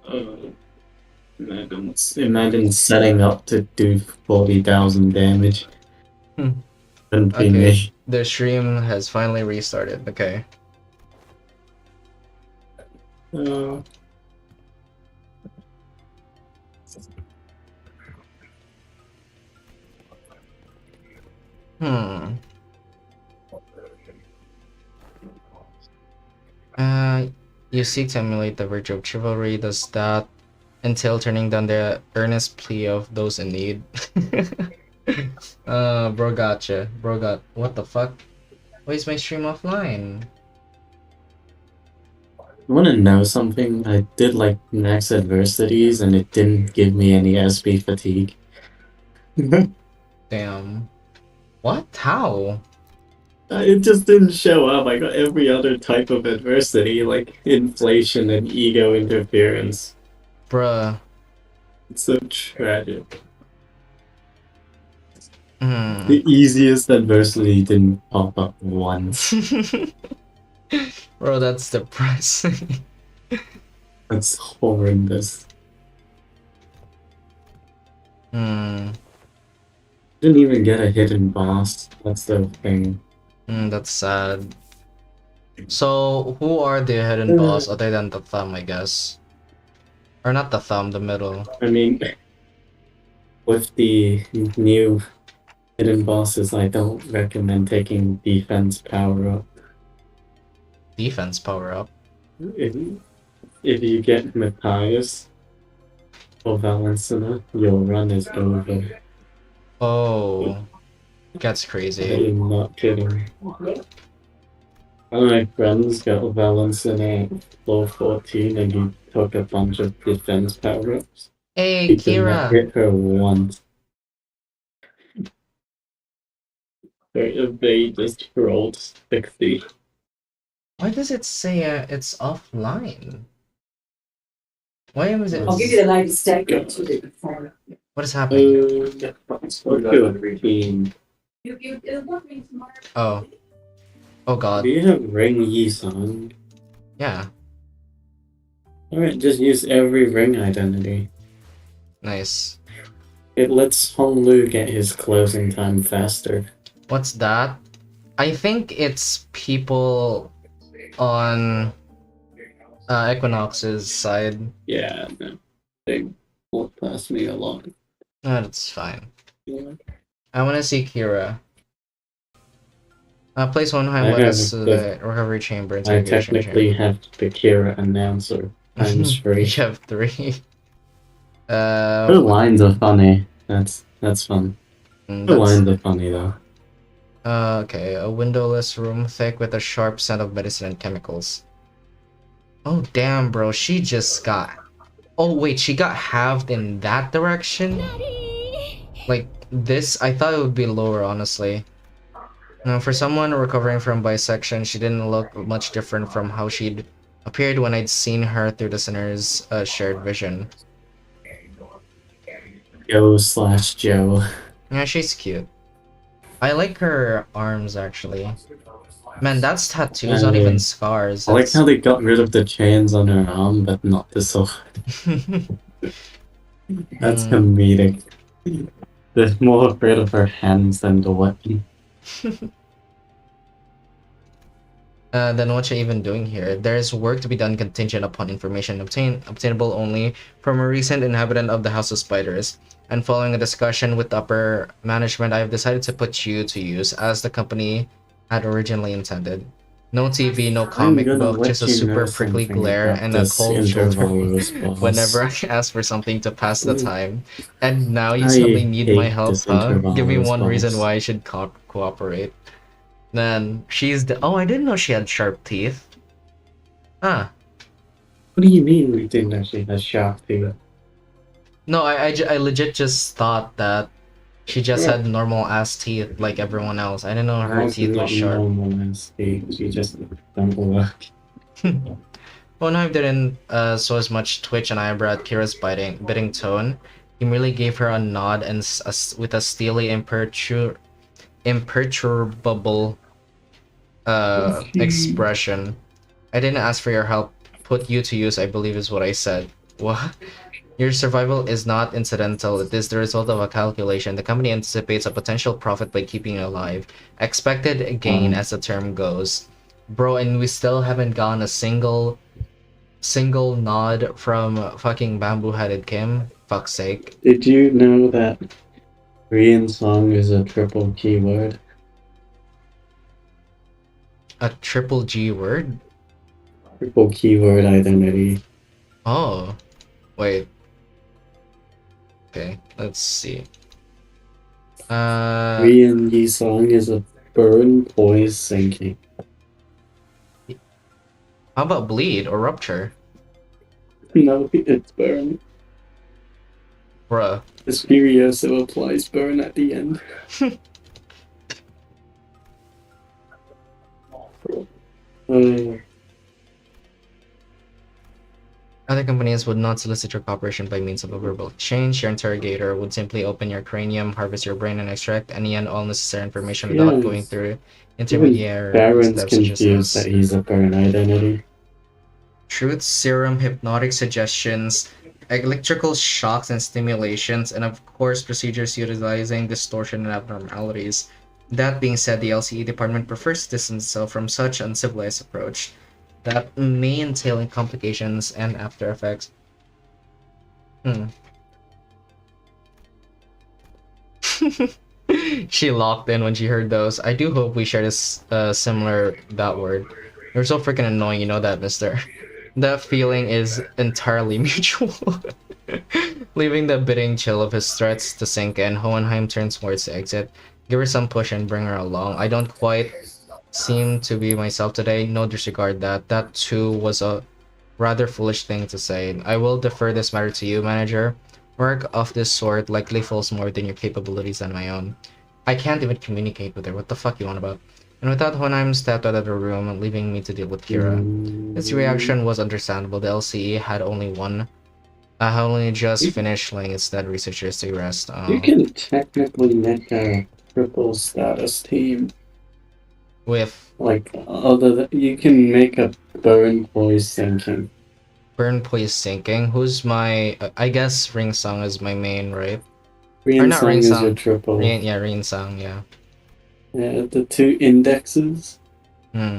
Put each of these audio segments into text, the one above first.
Uh, imagine setting up to do 40,000 damage. Hmm. Couldn't be Okay, me. the stream has finally restarted. Okay. Uh, Hmm. Uh, you seek to emulate the virtue of chivalry. Does that entail turning down the earnest plea of those in need? Bro gotcha. Bro got... What the fuck? Why is my stream offline? you want to know something? I did like max adversities and it didn't give me any SB fatigue. Damn. What? How? It just didn't show up. I got every other type of adversity, like inflation and ego interference. Bruh. It's so tragic. Hmm. The easiest adversity didn't pop up once. Bro, that's depressing. That's horrendous. Hmm. Didn't even get a hidden boss. That's the thing. That's sad. So, who are the hidden Uh, boss other than the thumb, I guess? Or not the thumb, the middle. I mean, with the new hidden bosses, I don't recommend taking defense power up. Defense power up. If, if you get Matthias or Valencina, your run is over. Oh, gets I crazy. am not kidding. One of my friends got Valencina at floor 14 and he took a bunch of defense power ups. Hey, He could not Kira! hit her once. They just rolled 60. Why does it say it's offline? Why is it? I'll give you the latest statement. What is happening? Let's go to a routine. Oh. Oh Do god. you have Ring Yi-san? Yeah. Alright, just use every ring identity. Nice. It lets Honglu get his closing time faster. What's that? I think it's people on Equinox's side. Yeah, no. They walk past me a lot. Oh, that's fine. Yeah. I want to see Kira. Place one I time let have us the, the recovery chamber I interrogation technically chamber. have the Kira announcer times You 3. have 3. The lines are funny. That's fun. The that's lines are funny though. okay. A windowless room thick with a sharp scent of medicine and chemicals. Oh damn, bro! She just got. Oh wait, she got halved in that direction. Like this, I thought it would be lower, honestly. Now, for someone recovering from bisection, she didn't look much different from how she'd appeared when I'd seen her through the sinner's shared vision. Joe/Joe. Yeah, she's cute. I like her arms, actually. Man, that's tattoos, not even scars. I like how they got rid of the chains on her arm, but not the sword. That's comedic. They're more afraid of her hands than the weapon. Then what you even doing here? There is work to be done contingent upon information obtainable only from a recent inhabitant of the House of Spiders. And following a discussion with upper management, I have decided to put you to use as the company had originally intended. No TV, no comic book, just a super prickly glare and a cold shoulder whenever I ask for something to pass the time. And now you suddenly need my help, huh? Give me one reason why I should cooperate. Then she's the. Oh, I didn't know she had sharp teeth. Huh. What do you mean we didn't actually have sharp teeth? No, I legit just thought that she just had normal ass teeth like everyone else. I didn't know her teeth was sharp. Normal ass teeth. She just don't work. Well, no, I didn't so as much twitch and eyebrow at Kira's biting tone. He merely gave her a nod and with a steely, imperturbable expression. I didn't ask for your help. Put you to use, I believe is what I said. What? Your survival is not incidental. It is the result of a calculation. The company anticipates a potential profit by keeping you alive. Expected gain, as the term goes. Bro, and we still haven't gotten a single nod from fucking bamboo-headed Kim. Fuck's sake. Did you know that Korean song is a triple keyword? A triple G word? Triple keyword identity. Oh. Wait. Okay, let's see. Korean Yi song is a burn, poise, sinking. How about bleed or rupture? No, it's burn. Bruh. It's Furioso applies burn at the end. uh, Other companies would not solicit your cooperation by means of a verbal exchange. Your interrogator would simply open your cranium, harvest your brain, and extract any and all necessary information without going yes. through Even intermediary Baron's steps such as confused us. that he's a burn identity. Truth serum, hypnotic suggestions, electrical shocks and stimulations, and of course procedures utilizing distortion and abnormalities. That being said, the LCE department prefers to distance itself from such uncivilized approach that may entail in complications and after effects. She locked in when she heard those. I do hope we share this similar that word. You're so freaking annoying, you know that, mister. That feeling is entirely mutual. Leaving the biting chill of his threats to sink in, Hohenheim turns towards the exit. Give her some push and bring her along. I don't quite seem to be myself today. No disregard that. That too was a rather foolish thing to say. I will defer this matter to you, manager. Work of this sort likely falls more within your capabilities than my own. I can't even communicate with her. What the fuck you on about? And with that, Honheim stepped out of the room, leaving me to deal with Kira. His reaction was understandable. The LCE had only just finished laying its dead researchers to rest. You can technically make a triple status team. With Like, you can make a burn, poise, sinking. Burn Poise Sinking. Who's my... I guess Ring Song is my main, right? Ring not song Ring is Song. your triple. Ring Song, yeah. Yeah, the two indexes. Hmm.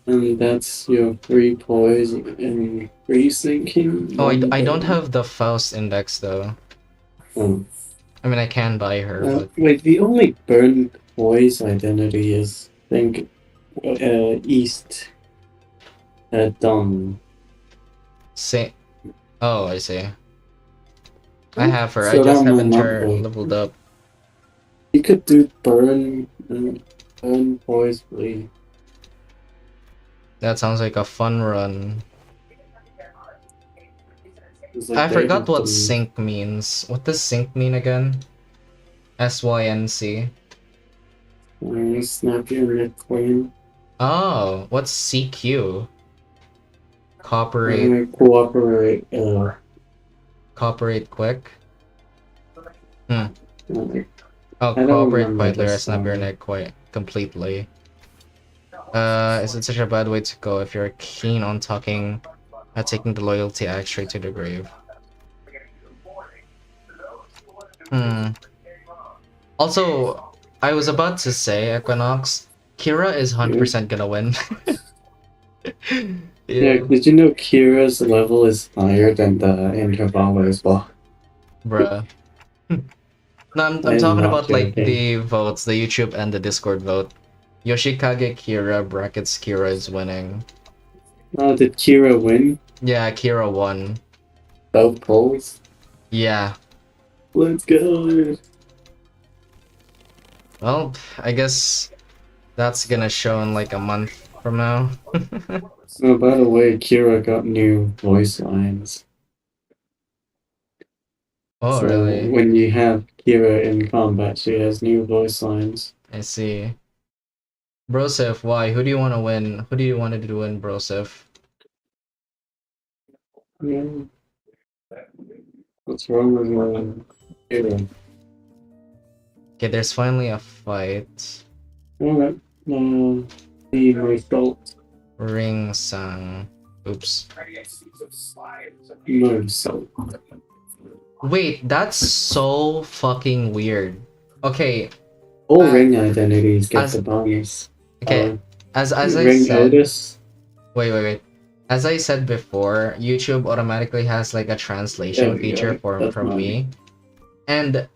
And that's your free poise and free sinking. Oh, I don't have the Faust index, though. Oh. I mean, I can buy her, but... Wait, the only burn poise identity is, I think, East Dawn. Say... Oh, I see. I have her. So I just that might haven't not her work. leveled up. You could do burn poise, bleed. That sounds like a fun run. Like I forgot what them. sync means. What does sync mean again? SYNC. Snap your neck queen. Oh, what's CQ? Cooperate. Cooperate. Cooperate quick. Oh, I don't cooperate remember quietly or this snap your song. neck quite completely. Is it such a bad way to go if you're keen on taking the loyalty act straight to the grave? Also, I was about to say, Equinox, Kira is 100% gonna win. Yeah, did you know Kira's level is higher than the Intervallo as well? Bruh. No, I'm talking about like the votes, the YouTube and the Discord vote. Yoshikage Kira brackets Kira is winning. Did Kira win? Yeah, Kira won. Both polls? Yeah. Let's go! Well, I guess that's gonna show in like a month from now. Oh, by the way, Kira got new voice lines. Oh, so really? When you have Kira in combat, she has new voice lines. I see. Broseph, why? Who do you want to win? Who do you want to win, Broseph? Yeah. What's wrong with Kira? Okay, there's finally a fight. Alright, the result. Ring Sang. Oops. No, so Wait, that's so fucking weird. Okay, all uh, ring identities get the as bonus. okay, as I Ring said, Otis. wait. As I said before, YouTube automatically has like a There translation we feature go. for That's from mine. me, and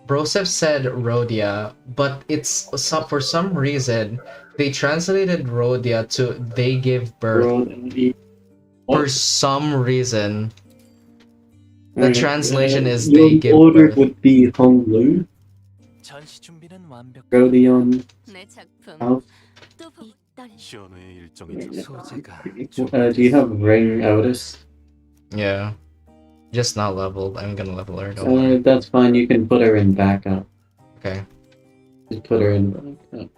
Broseph said Rhodia, but for some reason they translated Rhodia to they give birth. Broad For What? some reason, the Alright, translation is your they give order birth. would be Honglu, 전시 준비는 완벽하다. Rodion, 내 작품 Alf. 또 보고 있다니. 현우의 일정이 소재가 Do you have Ring Otis? Yeah, just not leveled. I'm gonna level her. Don't worry. That's fine. You can put her in backup. Okay. Just put her in backup.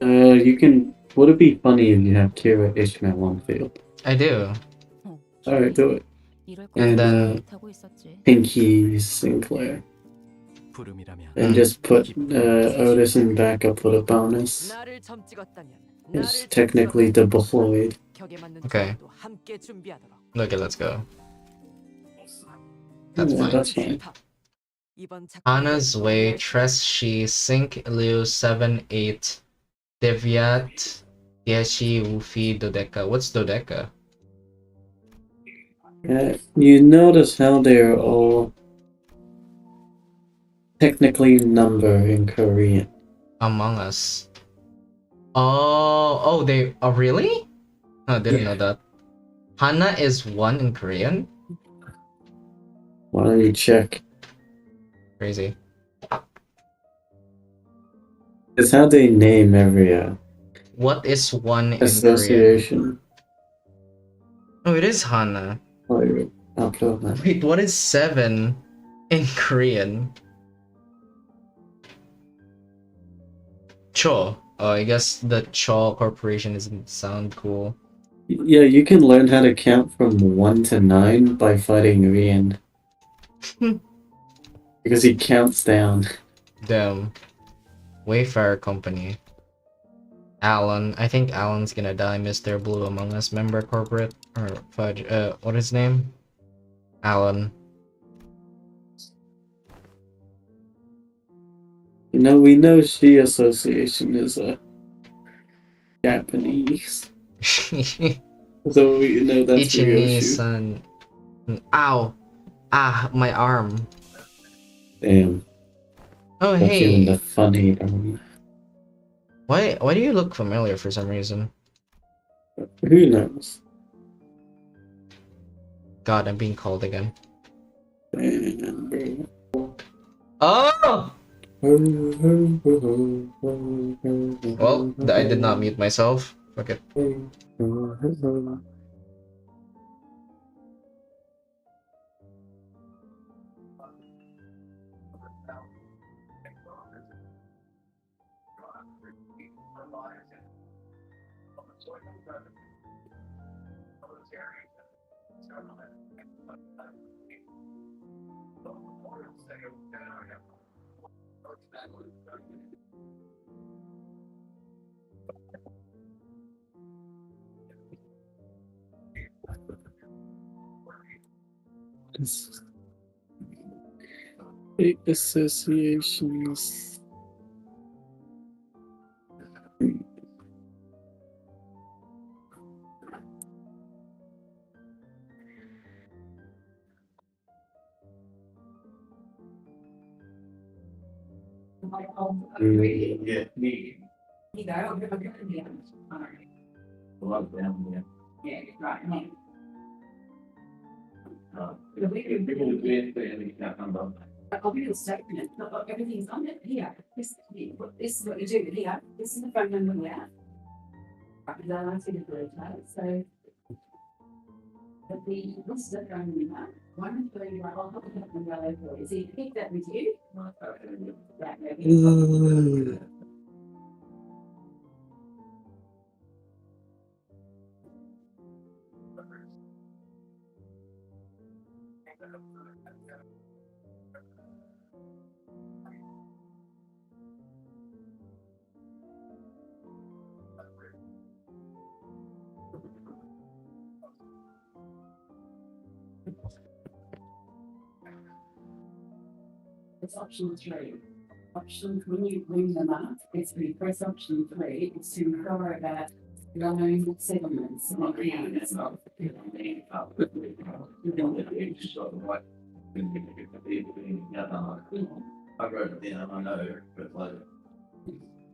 You can. Would it be funny if you have Kira Ishmael on field? I do. Alright, do it. 이럴 And 거면 then 못하고 있었지. Pinky Sinclair. 부름이라면 And just put Otis in backup for the bonus. 나를 점 찍었다면 It's technically the Behoid. 격에 맞는 Okay. 조합도 함께 준비하도록. okay, let's go. That's Yeah, fine. that's fine. 이번 작품은 Hana's Way, Tres Shi, Sync, Liu, 7, 8, Deviat, Yeshi, Wufi, Dodeka. What's Dodeka? You notice how they're all technically number in Korean. Among Us. Oh, they. Oh, really? Oh, I didn't Yeah. know that. Hana is 1 in Korean? Why don't you check? Crazy. It's how they name every What is 1 in Korean? association. Oh, it is Hana. Oh, I'll put that. Wait, what is 7 in Korean? Cho. Oh, I guess the Cho Corporation doesn't sound cool. Yeah, you can learn how to count from 1 to 9 by fighting Rian. Because he counts down. Damn. Wayfarer Company. Alan. I think Alan's gonna die. Mr. Blue Among Us member corporate. Or fudge. What is his name? Alan. You know, we know She Association is Japanese. So we know that's Ryoshu. Ichini-san. Ow! Ah, my arm. Damn. Oh, Got you in hey. the funny Why do you look familiar for some reason? Who knows? God, I'm being called again. Damn, bro. Oh! Well, I did not mute myself. Fuck it. Big associations. I'll be a statement. Everything's on it here. This is what you do here. This is the phone number we have. Then I see the details. So this is the phone number. 1 I'll help you from your local. So you keep that with you. It's option 3. Option, when you bring them up, it's when you press option 3, it's to inquire about loan settlements and accounts. I wrote it down, I know, but like,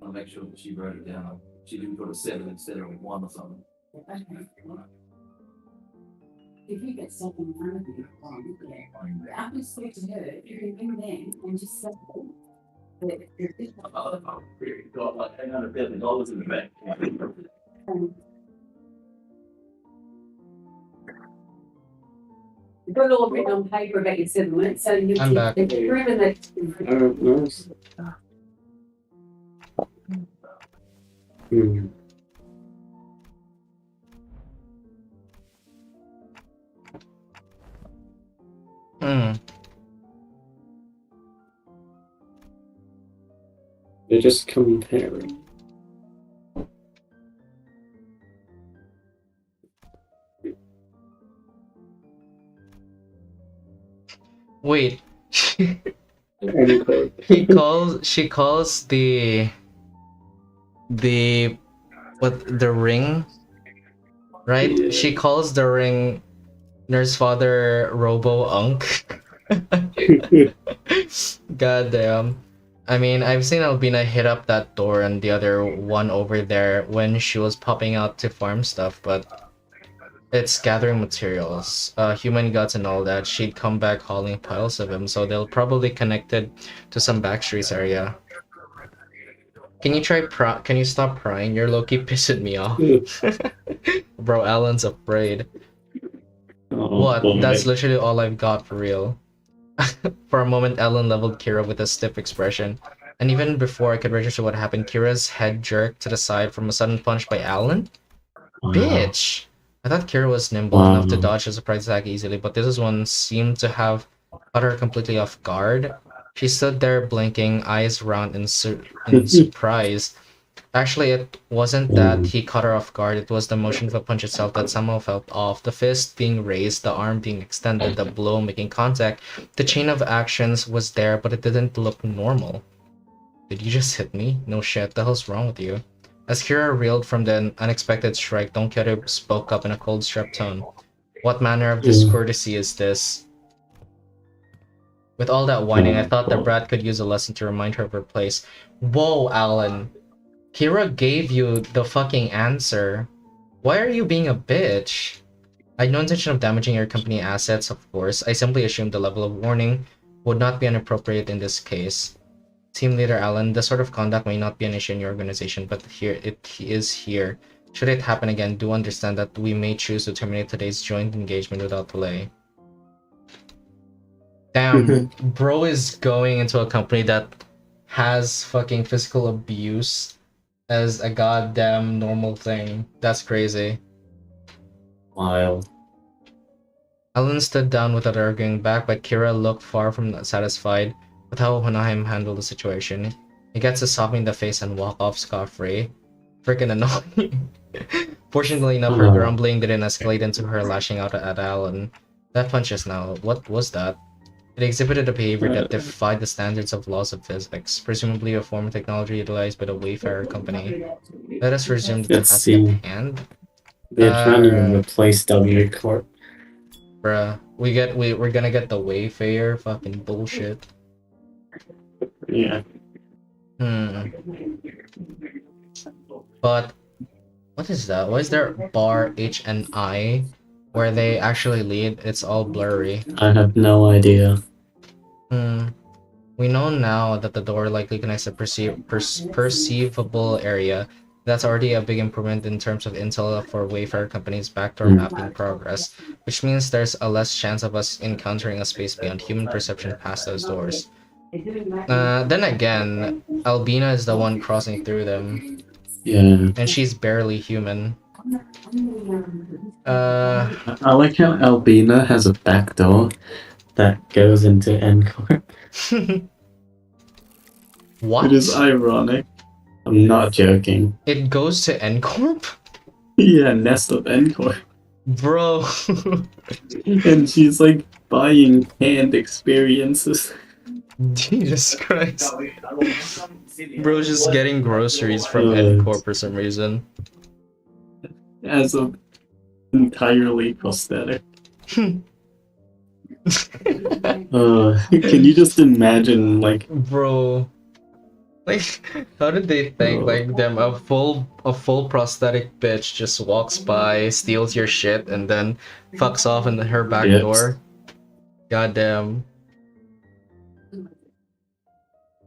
I'll make sure that she wrote it down. She didn't put a 7 instead of a 1 or something. If you get something in front of you, after you speak to her, you can ring them and just say, I've got like $800,000 in the bank. you've got it all written on paper about your settlement, so you I'm back. it's proven that. Oh, nice. Hmm. Hmm. They're just comparing. Wait. Anyway. She calls the ring, right? Yeah. She calls the ring Nurse Father Robo Unk. God damn. I mean, I've seen Albina hit up that door and the other one over there when she was popping out to farm stuff, but it's gathering materials, human guts and all that. She'd come back hauling piles of them, so they'll probably connected to some back streets area. Can you stop prying? You're low-key pissing me off. Bro, Alan's afraid. Oh, What? boy. That's literally all I've got for real. For a moment, Ellen leveled Kira with a stiff expression. And even before I could register what happened, Kira's head jerked to the side from a sudden punch by Alan? Wow. Bitch! I thought Kira was nimble Wow. enough to dodge a surprise attack easily, but this one seemed to have caught her completely off guard. She stood there blinking, eyes round in surprise. Actually, it wasn't that he caught her off guard, it was the motion of the punch itself that somehow felt off. The fist being raised, the arm being extended, the blow making contact. The chain of actions was there, but it didn't look normal. Did you just hit me? No shit, the hell's wrong with you? As Kira reeled from the unexpected strike, Don Quixote spoke up in a cold, strapped tone. What manner of discourtesy is this? With all that whining, I thought the brat could use a lesson to remind her of her place. Whoa, Alan. Kira gave you the fucking answer. Why are you being a bitch? I had no intention of damaging your company assets, of course. I simply assumed the level of warning would not be inappropriate in this case. Team Leader Alan, this sort of conduct may not be an issue in your organization, but here it is here. Should it happen again, do understand that we may choose to terminate today's joint engagement without delay. Damn, bro is going into a company that has fucking physical abuse as a goddamn normal thing. That's crazy. Wild. Alan stood down without arguing back, but Kira looked far from satisfied with how Honaheim handled the situation. He gets to soften the face and walk off scot-free. Freaking annoying. Fortunately enough, her grumbling didn't escalate into her lashing out at Alan. That punch just now, what was that? It exhibited a behavior that defied the standards of laws of physics, presumably a form of technology utilized by the Wayfarer company. Let us resume the Let's task see. at hand. They're trying to replace W Corp. Bruh, we're gonna get the Wayfarer fucking bullshit. Yeah. But what is that? Why is there bar H and I where they actually lead? It's all blurry. I have no idea. We know now that the door likely connects a perceivable area. That's already a big improvement in terms of intel for Wayfarer company's backdoor mapping progress, which means there's a less chance of us encountering a space beyond human perception past those doors. Then again, Albina is the one crossing through them. Yeah. And she's barely human. I like how Albina has a back door that goes into N Corp. What? It is ironic. I'm not joking. It goes to N Corp? Yeah, Nest of N Corp. Bro. And she's like buying canned experiences. Jesus Christ. Bro's just getting groceries from Edcorp for some reason. As a entirely prosthetic. Can you just imagine, like, Bro. Like, how did they think? Like, them a full prosthetic bitch just walks by, steals your shit, and then fucks off in her back Dips. door. Goddamn.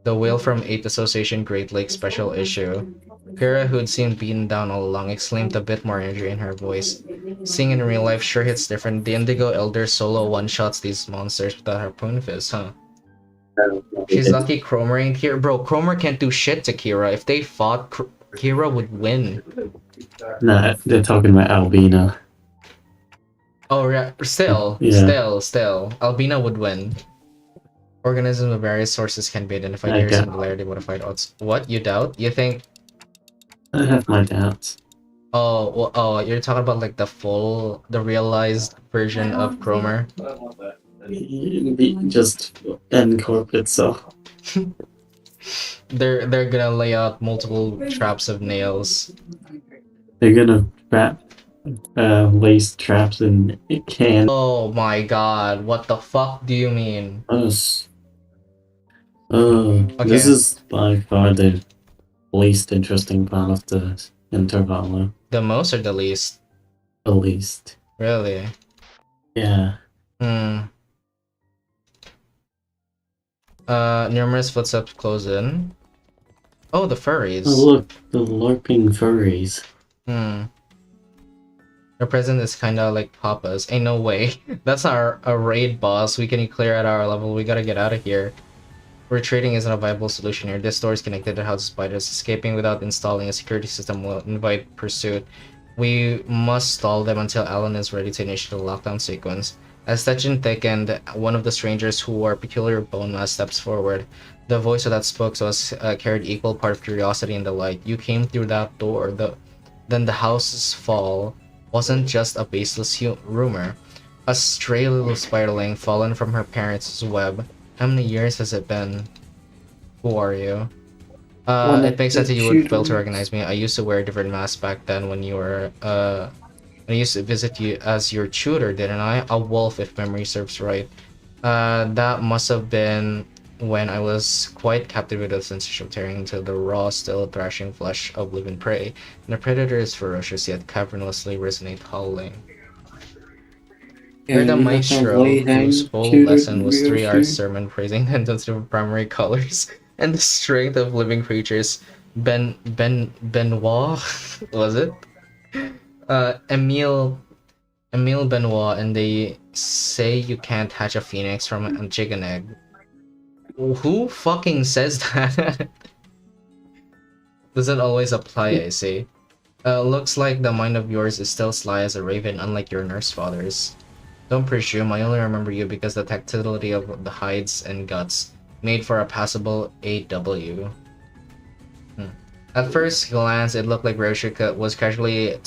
The Whale from 8th Association Great Lakes Special Issue. Kira, who'd seemed beaten down all along, exclaimed a bit more energy in her voice. Seeing in real life sure hits different. The Indigo Elder solo one-shots these monsters without her point fist, huh? She's lucky Cromer ain't here. Bro, Cromer can't do shit to Kira. If they fought, Kira would win. Nah, they're talking about Albina. Oh, yeah. Still. Albina would win. Organisms of various sources can be identified here. Singularity modified odds. What? You doubt? You think? I have my doubts. Oh, well, oh, you're talking about like the realized version of Cromer. Just N-Corp itself. They're gonna lay out multiple traps of nails. They're gonna trap lace traps in a can. Oh my god, what the fuck do you mean? Us. Okay. This is by far the least interesting part of the Intervallo. The most or the least? The least. Really? Yeah. Numerous footsteps close in. Oh, the furries. Oh look, the lurking furries. Their presence is kinda like Papa's. Ain't no way. That's our a raid boss. We can clear at our level. We gotta get out of here. Retreating isn't a viable solution here. This door is connected to House of Spiders. Escaping without installing a security system will invite pursuit. We must stall them until Alan is ready to initiate the lockdown sequence. As tension thickened, one of the strangers who wore peculiar bone mask steps forward. The voice of that spoke to us carried equal part of curiosity and delight. You came through that door. Then the house's fall wasn't just a baseless rumor. A stray little spiderling fallen from her parents' web. How many years has it been? Who are you? It makes sense that you would fail to recognize me. I used to wear a different mask back then when you were, I used to visit you as your tutor, didn't I? A wolf, if memory serves right. That must have been when I was quite captivated with the sensation of tearing into the raw, still thrashing flesh of living prey. And the predator is ferocious, yet cavernously resonate howling. You're the maestro whose whole lesson was 3 hours sermon praising the intensity of primary colors and the strength of living creatures. Benoit was it? Emile Benoit, and they say you can't hatch a phoenix from a chicken egg. Who fucking says that? Doesn't always apply, I say. Looks like the mind of yours is still sly as a raven, unlike your nurse father's. Don't presume, I only remember you because the tactility of the hides and guts made for a passable AW. At first glance, it looked like Roshika was casually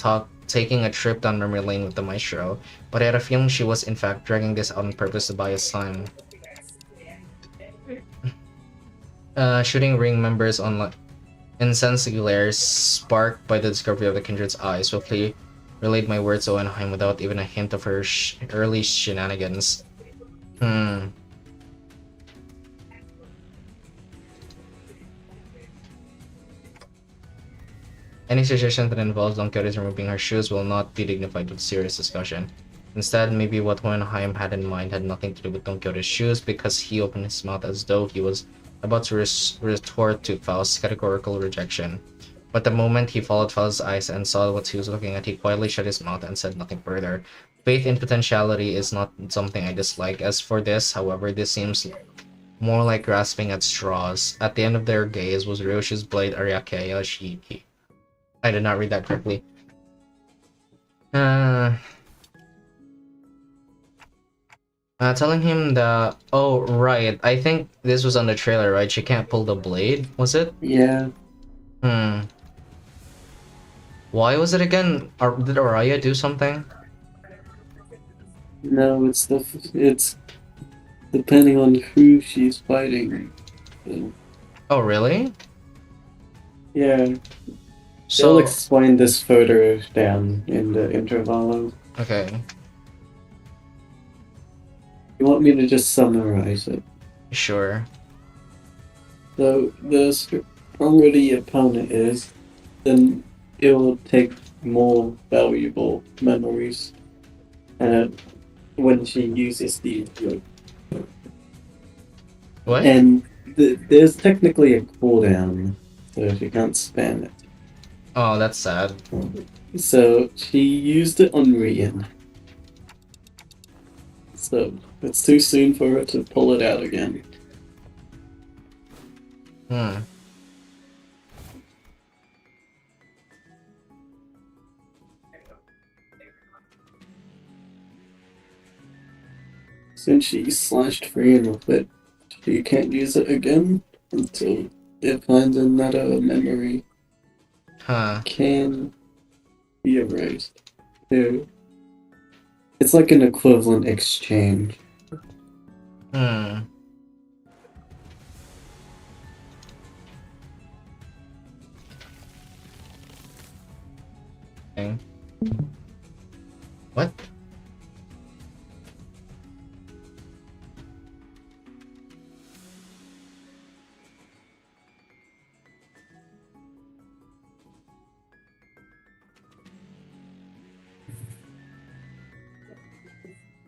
taking a trip down memory lane with the maestro, but I had a feeling she was in fact dragging this out on purpose to buy us time. Shooting ring members on incense glares sparked by the discovery of the kindred's eye swiftly relayed my words to Owenheim without even a hint of her early shenanigans. Any suggestion that involves Don Quixote removing her shoes will not be dignified with serious discussion. Instead, maybe what Hohenheim had in mind had nothing to do with Don Quixote's shoes, because he opened his mouth as though he was about to retort to Faust's categorical rejection. But the moment he followed Faust's eyes and saw what he was looking at, he quietly shut his mouth and said nothing further. Faith in potentiality is not something I dislike. As for this, however, this seems more like grasping at straws. At the end of their gaze was Ryoshi's blade Ariakeya Shiki. I did not read that correctly. Telling him that... Oh, right. I think this was on the trailer, right? She can't pull the blade, was it? Yeah. Why was it again? Did Araya do something? No, it's depending on who she's fighting. So, Oh, really? yeah, they'll So, explain this photo down in the Intervallo. okay, You want me to just summarize it? sure. So the stronger the opponent is, then it will take more valuable memories. When she uses the What? and there's technically a cooldown, so she can't spam it. Oh, that's sad. So she used it on Rian. So it's too soon for her to pull it out again. Hmm. Since she slashed Rian with it, she can't use it again until it finds another memory. Huh. Can be erased. Too. It's like an equivalent exchange. Hmm. Okay. What?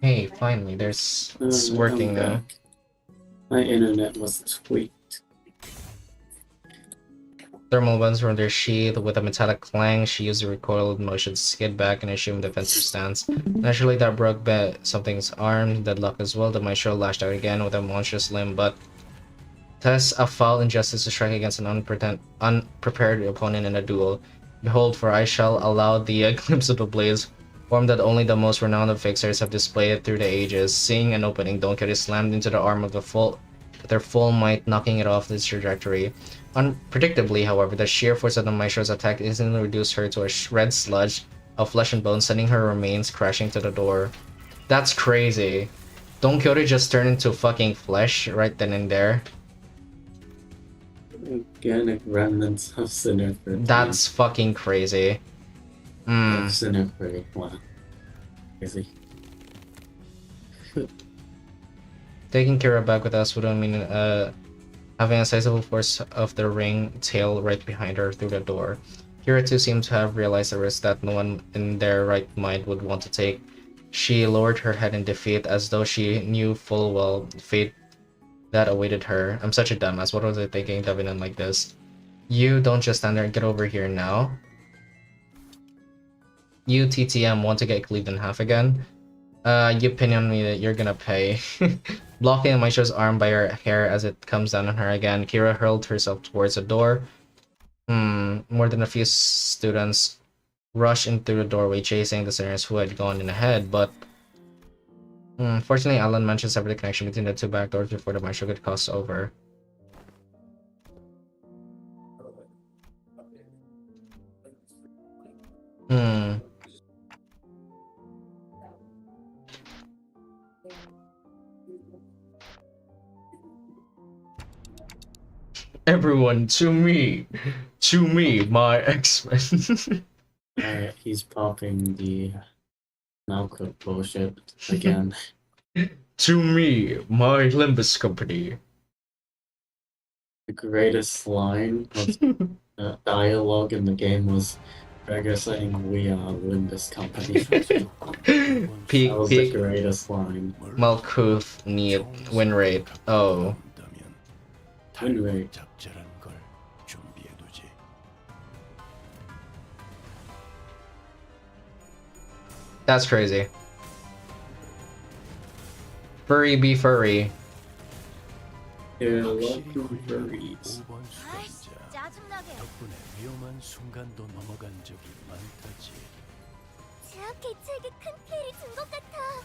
Hey, finally, it's working I'm now. back. My internet was tweaked. Thermal buttons from their sheath with a metallic clang. She used the recoiled motion to skid back and assume defensive stance. Naturally, that broke something's arm. Deadlock as well. The maestro lashed out again with a monstrous limb, but tests a foul injustice to strike against an unprepared opponent in a duel. Behold, for I shall allow the glimpse of the blades, form that only the most renowned of fixers have displayed through the ages. Seeing an opening, Don Quixote slammed into the arm of with their full might, knocking it off its trajectory. Unpredictably, however, the sheer force of the maestro's attack instantly reduced her to a red sludge of flesh and bone, sending her remains crashing to the door. That's crazy. Don Quixote just turned into fucking flesh right then and there. Organic remnants of Sinnerford. That's fucking crazy. Of Sinnerford. Wow. Crazy. Taking Kira back with us would mean having a sizable force of the ring tail right behind her through the door. Kira too seemed to have realized the risk that no one in their right mind would want to take. She lowered her head in defeat as though she knew full well the fate that awaited her. I'm such a dumbass. What was I thinking, dubbing in like this? You don't just stand there and get over here now. You TTM want to get cleaved in half again? You pin on me that you're gonna pay. Blocking Maisha's arm by her hair as it comes down on her again, Kira hurled herself towards the door. More than a few students rushed in through the doorway, chasing the sinners who had gone in ahead, but fortunately, Alan managed to sever the connection between the two back doors before the Maisha could cross over. Everyone, to me, my X-Men. He's popping the Malcolm bullshit again. To me, my Limbus company. The greatest line of dialogue in the game was Gregor saying, "We are Limbus Company." That Peak was the greatest line. Malkuth need win rate. Oh. Win rate. 적절한 걸 준비해두지. That's crazy. Furry be furry. Yeah, welcome furries. 5번 수감자. 짜증나게. 덕분에 위험한 순간도 넘어간 적이 많다지. 제약 개체에게 큰 피해를 준 것 같아.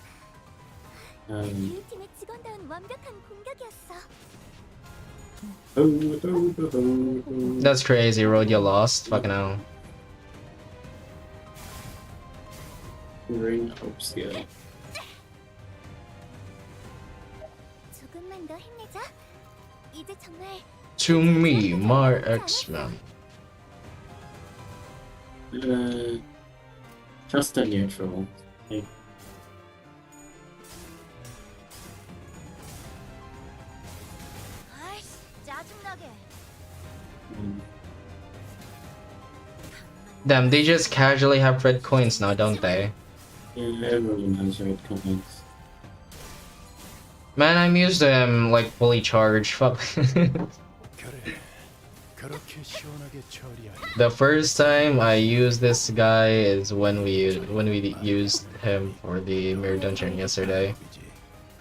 팀의 직원다운 완벽한 공격이었어. That's crazy, Road, you lost. Fucking hell. Ring hopes, yeah. 조금만 더 힘내자. 이제 정말 To me, my X-Men. Just a neutral. Like, 아이씨, 짜증나게. mm, Damn, they just casually have red coins now, don't they? yeah, everyone has red comments. Man, I'm used to him like fully charged. Fuck. 그래. 그렇게 시원하게 처리하리. The first time I used this guy is when we used him for the mirror dungeon yesterday.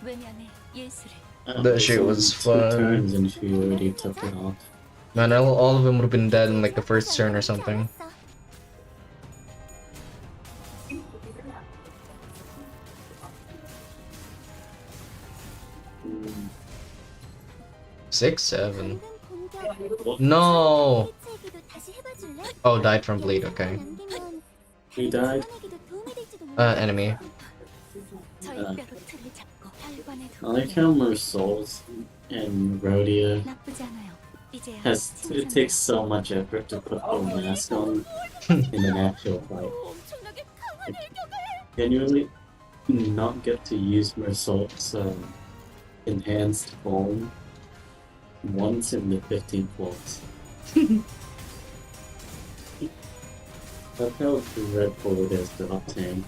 외면의 예술을. That shit only was 2 fun. turns and she already took it off. Man, all of them would have been dead in like the first turn or something. Mm, 6, 7. 방금 공격. No. 해체기도 다시 해봐줄래? Oh, died from bleed. Okay. 남기면 He died? 살아내기도 도움이 될지도 몰라. Enemy. 저희 뼈로 틀을 잡고 혈관에 I like how Mersol's and Rhodia 나쁘지 않아요. 이제야 it takes so much effort to put the mask on in an actual fight. 엄청나게 강한 일격을. Genuinely not get to use Mersol's enhanced form once in the 15th waltz. That's how dreadful it is to obtain.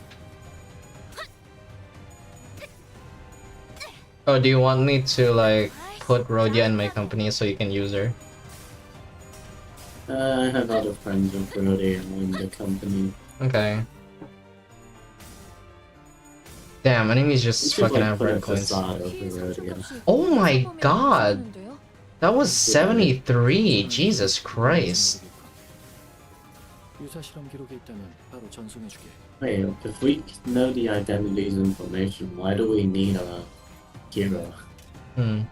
Oh, do you want me to like put Rhodia in my company so you can use her? I have other friends with Rhodia in the company. Okay. Damn, enemies You just should fucking like have put a red coins. facade over Rhodia. Oh my god! That was 73! Jesus Christ. 유사 실험 기록에 있다면 바로 전송해주게. Wait, if we know the identities information, why do we need a hero? Hmm.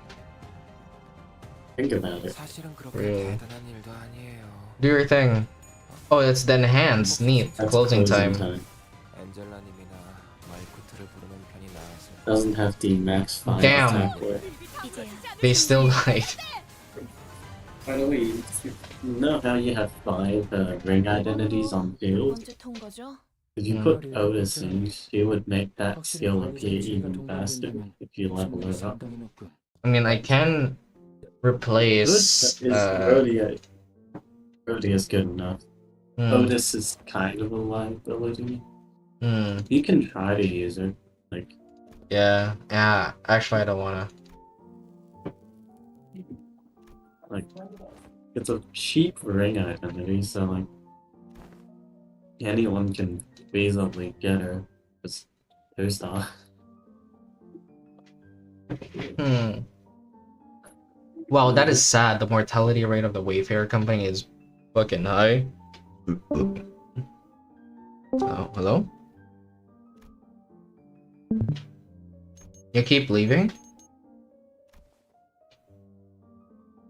Think about it. 사실은 그렇게 Really? 대단한 일도 아니에요. Do your thing. Oh, it's the enhanced. Neat. That's Closing time. 엔젤라님이나 마이코트를 부르는 편이 나아서. Doesn't have the max 5 Damn. attack rate. 이제야 They still died. By the way, you know how you have 5 ring identities on field? 언제 통 거죠? If you put Otis in, she would make that skill appear even faster if you level her up. 상당히 높군. I mean, I can Good, replace. but is Rhodia is good enough. Hmm, Otis is kind of a liability. hmm, You can try to use her. Like, yeah. Actually, I don't wanna. it's a cheap ring identity, so like anyone can feasibly get her. It's 2-star. Hmm. Wow, that is sad. The mortality rate of the Wayfarer company is fucking high. Oh, hello? You keep leaving?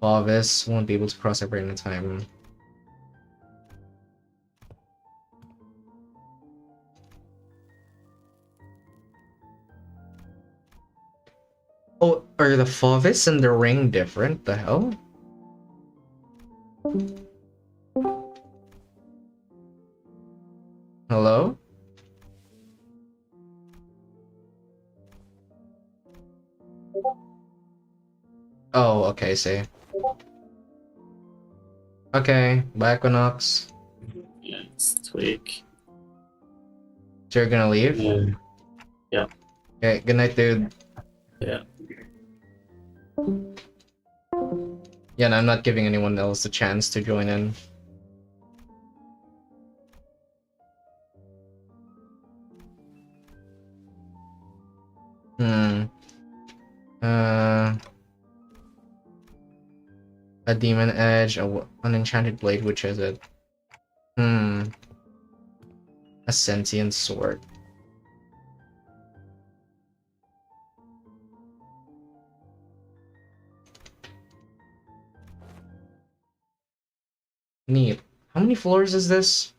Bovis won't be able to cross over in time. Oh, are the Favis and the ring different? The hell? Hello? Oh, okay, see. Okay, bye Equinox. Yeah, it's tweak. So you're gonna leave? Yeah. Okay, good night, dude. Yeah. Yeah, and I'm not giving anyone else a chance to join in. A demon edge, an enchanted blade, which is it? A sentient sword. Neat. How many floors is this?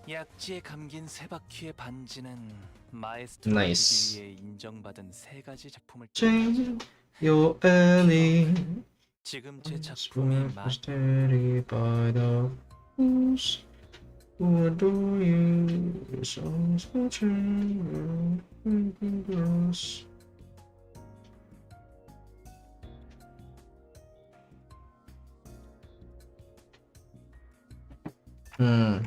약지에 감긴 세 바퀴의 반지는 마에스트로 Nice. TV에 인정받은 세 가지 작품을 Change 뜻하죠. your ending. 지금 제 작품이 Steady by the rules. Who adore you? Your songs will change. Hmm.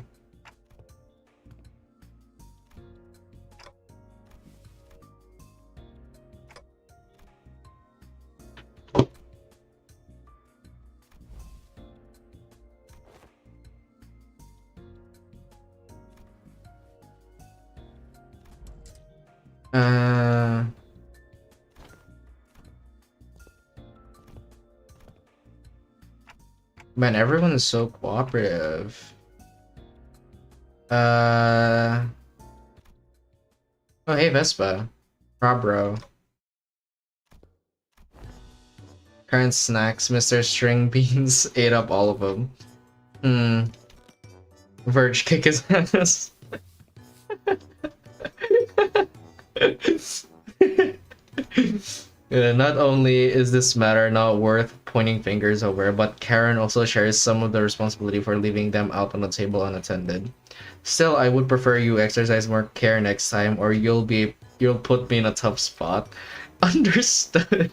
Uh, Man, everyone is so cooperative. Oh, hey, Vespa. Bro. Current snacks, Mr. String Beans ate up all of them. Verge kick his ass. Not only is this matter not worth pointing fingers over, but Karen also shares some of the responsibility for leaving them out on the table unattended. Still, I would prefer you exercise more care next time, or you'll put me in a tough spot. Understood.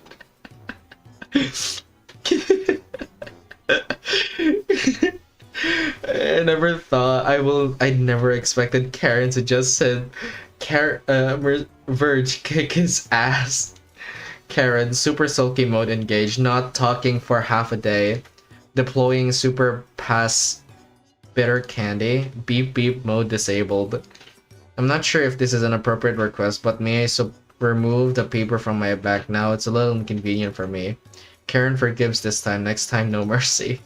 I never expected Karen to just said Verge kick his ass. Karen, super sulky mode engaged, not talking for half a day. Deploying super pass bitter candy. Beep beep mode disabled. I'm not sure if this is an appropriate request, but may I remove the paper from my back now? It's a little inconvenient for me. Karen forgives this time, next time no mercy.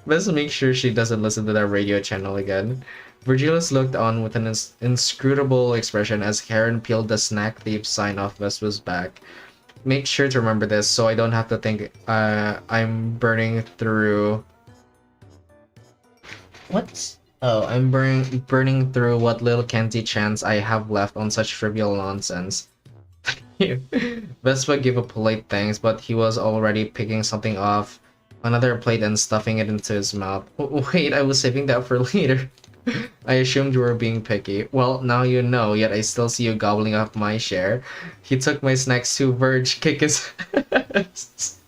Let's make sure she doesn't listen to that radio channel again. Virgilius looked on with an inscrutable expression as Karen peeled the snack thief sign off Vespa's back. Make sure to remember this so I don't have to think I'm burning through... What? Oh, I'm burning through what little candy chance I have left on such trivial nonsense. Vespa gave a polite thanks, but he was already picking something off another plate and stuffing it into his mouth. Wait, I was saving that for later. I assumed you were being picky. Well, now you know, yet I still see you gobbling up my share. He took my snacks to Verge kick his ass.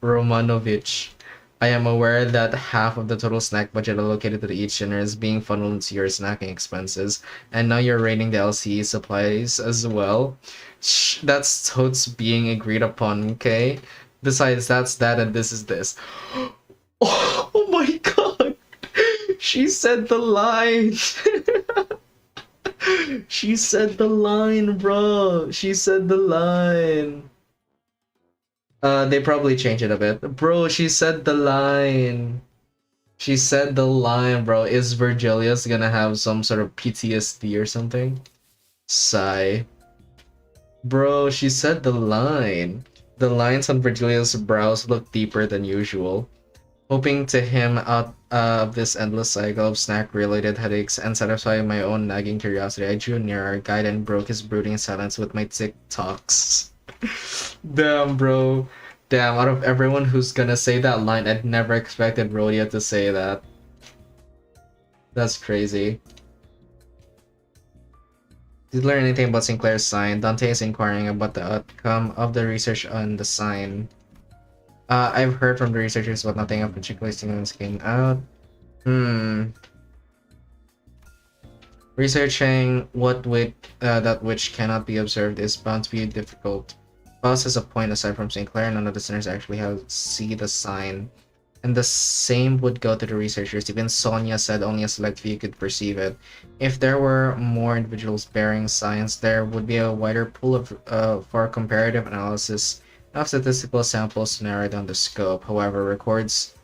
Romanovich. I am aware that half of the total snack budget allocated to each dinner is being funneled into your snacking expenses, and now you're raiding the LCE supplies as well. Shh, that's totes being agreed upon, okay? Besides, that's that and this is this. Oh my god! She said the line! She said the line, bro! She said the line! They probably changed it a bit. Bro, she said the line. She said the line, bro. Is Virgilius gonna have some sort of PTSD or something? Sigh. Bro, she said the line. The lines on Virgilius' brows look deeper than usual. Hoping to him out of this endless cycle of snack-related headaches and satisfying my own nagging curiosity, I drew near our guide and broke his brooding silence with my TikToks. Damn, bro. Damn, out of everyone who's gonna say that line, I'd never expected Rhodia to say that. That's crazy. Did you learn anything about Sinclair's sign? Dante is inquiring about the outcome of the research on the sign. I've heard from the researchers but nothing of particular significance came out. Researching that which cannot be observed is bound to be difficult. Boss has a point. Aside from Sinclair, none of the listeners actually have see the sign. And the same would go to the researchers. Even Sonia said only a select few could perceive it. If there were more individuals bearing signs, there would be a wider pool of for comparative analysis of statistical samples to narrow down the scope. However, records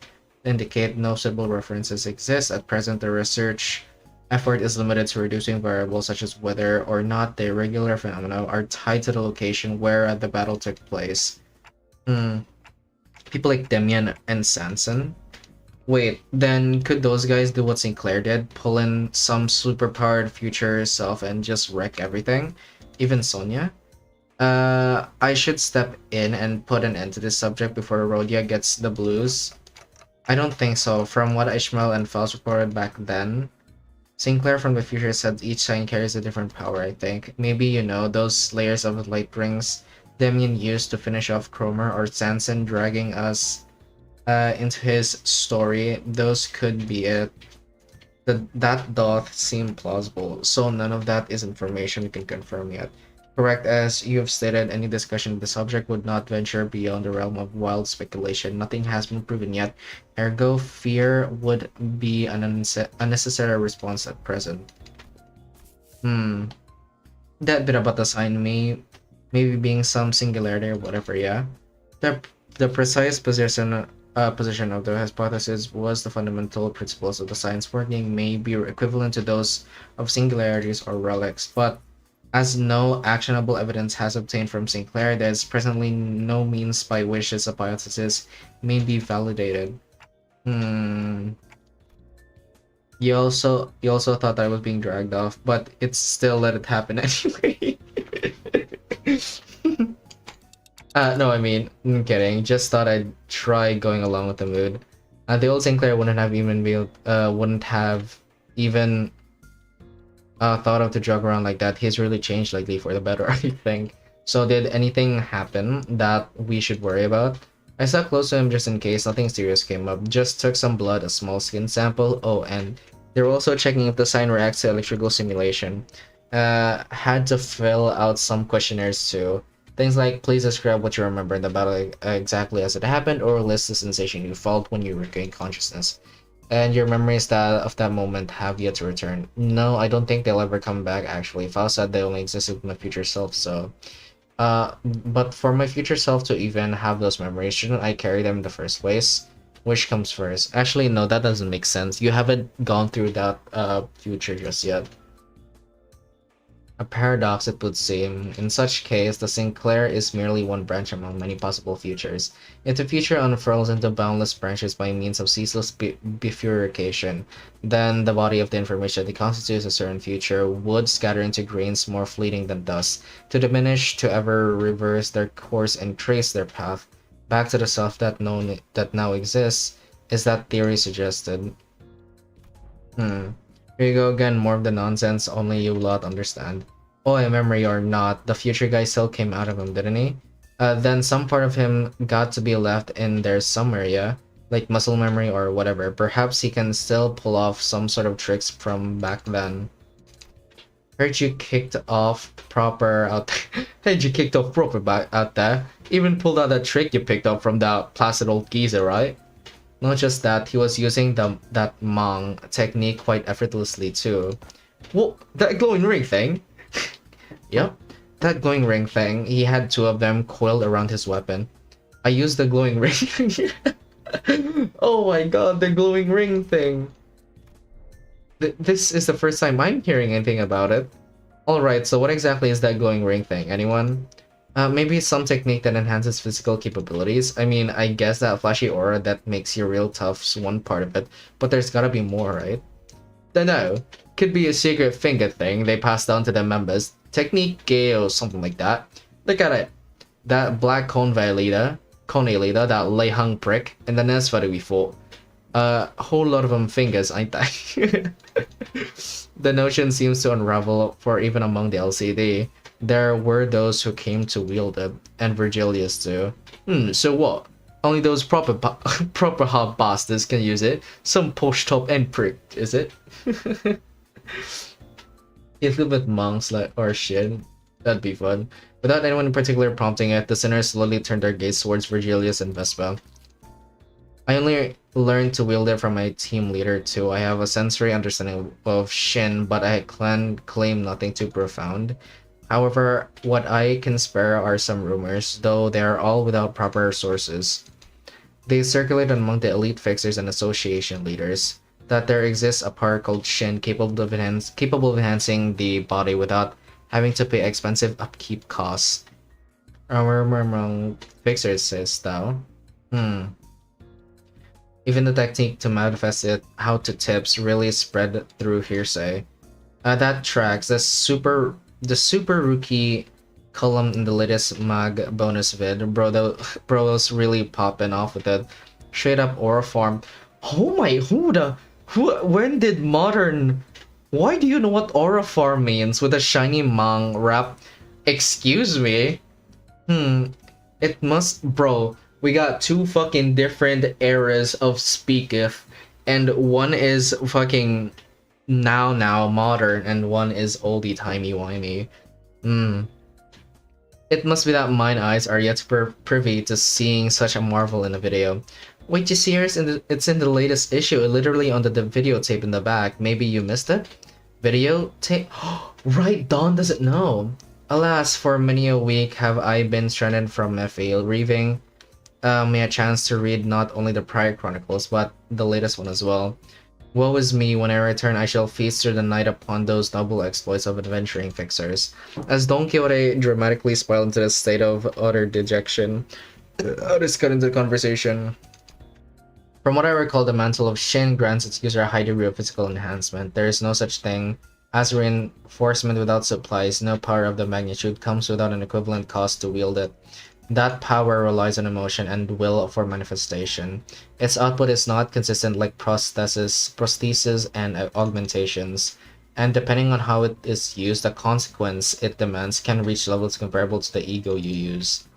indicate no suitable references exist. At present, the research effort is limited to reducing variables such as whether or not the irregular phenomena are tied to the location where the battle took place. People like Demian and Sanson. Wait, then could those guys do what Sinclair did? Pull in some superpowered future self and just wreck everything? Even Sonya? I should step in and put an end to this subject before Rhodia gets the blues. I don't think so. From what Ishmael and Faust reported back then, Sinclair from the future said each sign carries a different power, I think. Maybe, those layers of light rings Damien used to finish off Cromer or Sanson dragging us into his story, those could be it. That doth seem plausible, so none of that is information we can confirm yet. Correct, as you have stated, any discussion of the subject would not venture beyond the realm of wild speculation. Nothing has been proven yet, ergo fear would be an unnecessary response at present. That bit about the sign maybe being some singularity or whatever, yeah. The precise position of the hypothesis was the fundamental principles of the science working may be equivalent to those of singularities or relics, but as no actionable evidence has obtained from Sinclair, there is presently no means by which this hypothesis may be validated. You also thought I was being dragged off, but it's still let it happen anyway. No, I mean, I'm kidding. Just thought I'd try going along with the mood. The old Sinclair wouldn't have even thought of to jog around like that. He's really changed lately for the better, I think. So did anything happen that we should worry about? I sat close to him just in case nothing serious came up. Just took some blood, a small skin sample. Oh, and they were also checking if the sign reacts to electrical simulation. Had to fill out some questionnaires too. Things like, please describe what you remember in the battle exactly as it happened, or list the sensation you felt when you regained consciousness. And your memories of that moment have yet to return. No, I don't think they'll ever come back, actually. Faust said they only existed with my future self, so... but for my future self to even have those memories, shouldn't I carry them in the first place? Which comes first? Actually, no, that doesn't make sense. You haven't gone through that future just yet. A paradox, it would seem. In such case, the Sinclair is merely one branch among many possible futures. If the future unfurls into boundless branches by means of ceaseless bifurcation, then the body of the information that constitutes a certain future would scatter into grains more fleeting than dust, to diminish, to ever reverse their course and trace their path back to the self that now exists. Is that theory suggested? Here you go again, more of the nonsense only you lot understand. Oh, a memory or not, the future guy still came out of him, didn't he? Then some part of him got to be left in there somewhere, yeah? Like muscle memory or whatever. Perhaps he can still pull off some sort of tricks from back then. Heard you kicked off proper out there. Heard you kicked off proper back out there. Even pulled out that trick you picked up from that placid old geezer, right? Not just that, he was using that Mang technique quite effortlessly too. Whoa, that glowing ring thing? Yep, that glowing ring thing. He had two of them coiled around his weapon. I used the glowing ring. Oh my god, the glowing ring thing. This is the first time I'm hearing anything about it. Alright, so what exactly is that glowing ring thing? Anyone? Maybe some technique that enhances physical capabilities. I mean, I guess that flashy aura that makes you real tough's one part of it, but there's gotta be more, right? Dunno. Could be a secret finger thing they pass down to their members. Technique gay or something like that. Look at it. That black Cone leader, that lay hung prick, and the next fighter we fought. A whole lot of them fingers, ain't they? The notion seems to unravel for even among the LCD. There were those who came to wield it, and Virgilius too. So what? Only those proper hard bastards can use it. Some posh top end prick, is it? If you with monks or shit, that'd be fun. Without anyone in particular prompting it, the sinners slowly turned their gaze towards Virgilius and Vespa. I only learned to wield it from my team leader too. I have a sensory understanding of Shin, but I can claim nothing too profound. However, what I can spare are some rumors, though they are all without proper sources. They circulate among the elite fixers and association leaders that there exists a power called Shin capable of enhancing the body without having to pay expensive upkeep costs. Rumor among fixers says thou. Even the technique to manifest it how to tips really spread through hearsay. That tracks. The super rookie column in the latest mag bonus vid. Bro's really popping off with it. Straight up aura form. Oh my, when did modern? Why do you know what aura form means with a shiny mang wrap? Excuse me. It must, bro. We got two fucking different eras of Speaketh, and one is fucking now modern, and one is oldie timey wimey. It must be that mine eyes are yet privy to seeing such a marvel in a video. Wait, you serious? It's in the latest issue, literally on the videotape in the back. Maybe you missed it? Videotape? Right, Dawn doesn't know. Alas, for many a week have I been stranded from FA, leaving me a chance to read not only the prior chronicles, but the latest one as well. Woe is me, when I return I shall feast through the night upon those double exploits of adventuring fixers. As Don Quixote dramatically spiraled into a state of utter dejection, I'll just cut into the conversation. From what I recall, the Mantle of Shin grants its user a high degree of physical enhancement. There is no such thing as reinforcement without supplies. No power of the magnitude comes without an equivalent cost to wield it. That power relies on emotion and will for manifestation. Its output is not consistent like prostheses and augmentations, and depending on how it is used, the consequence it demands can reach levels comparable to the ego you use.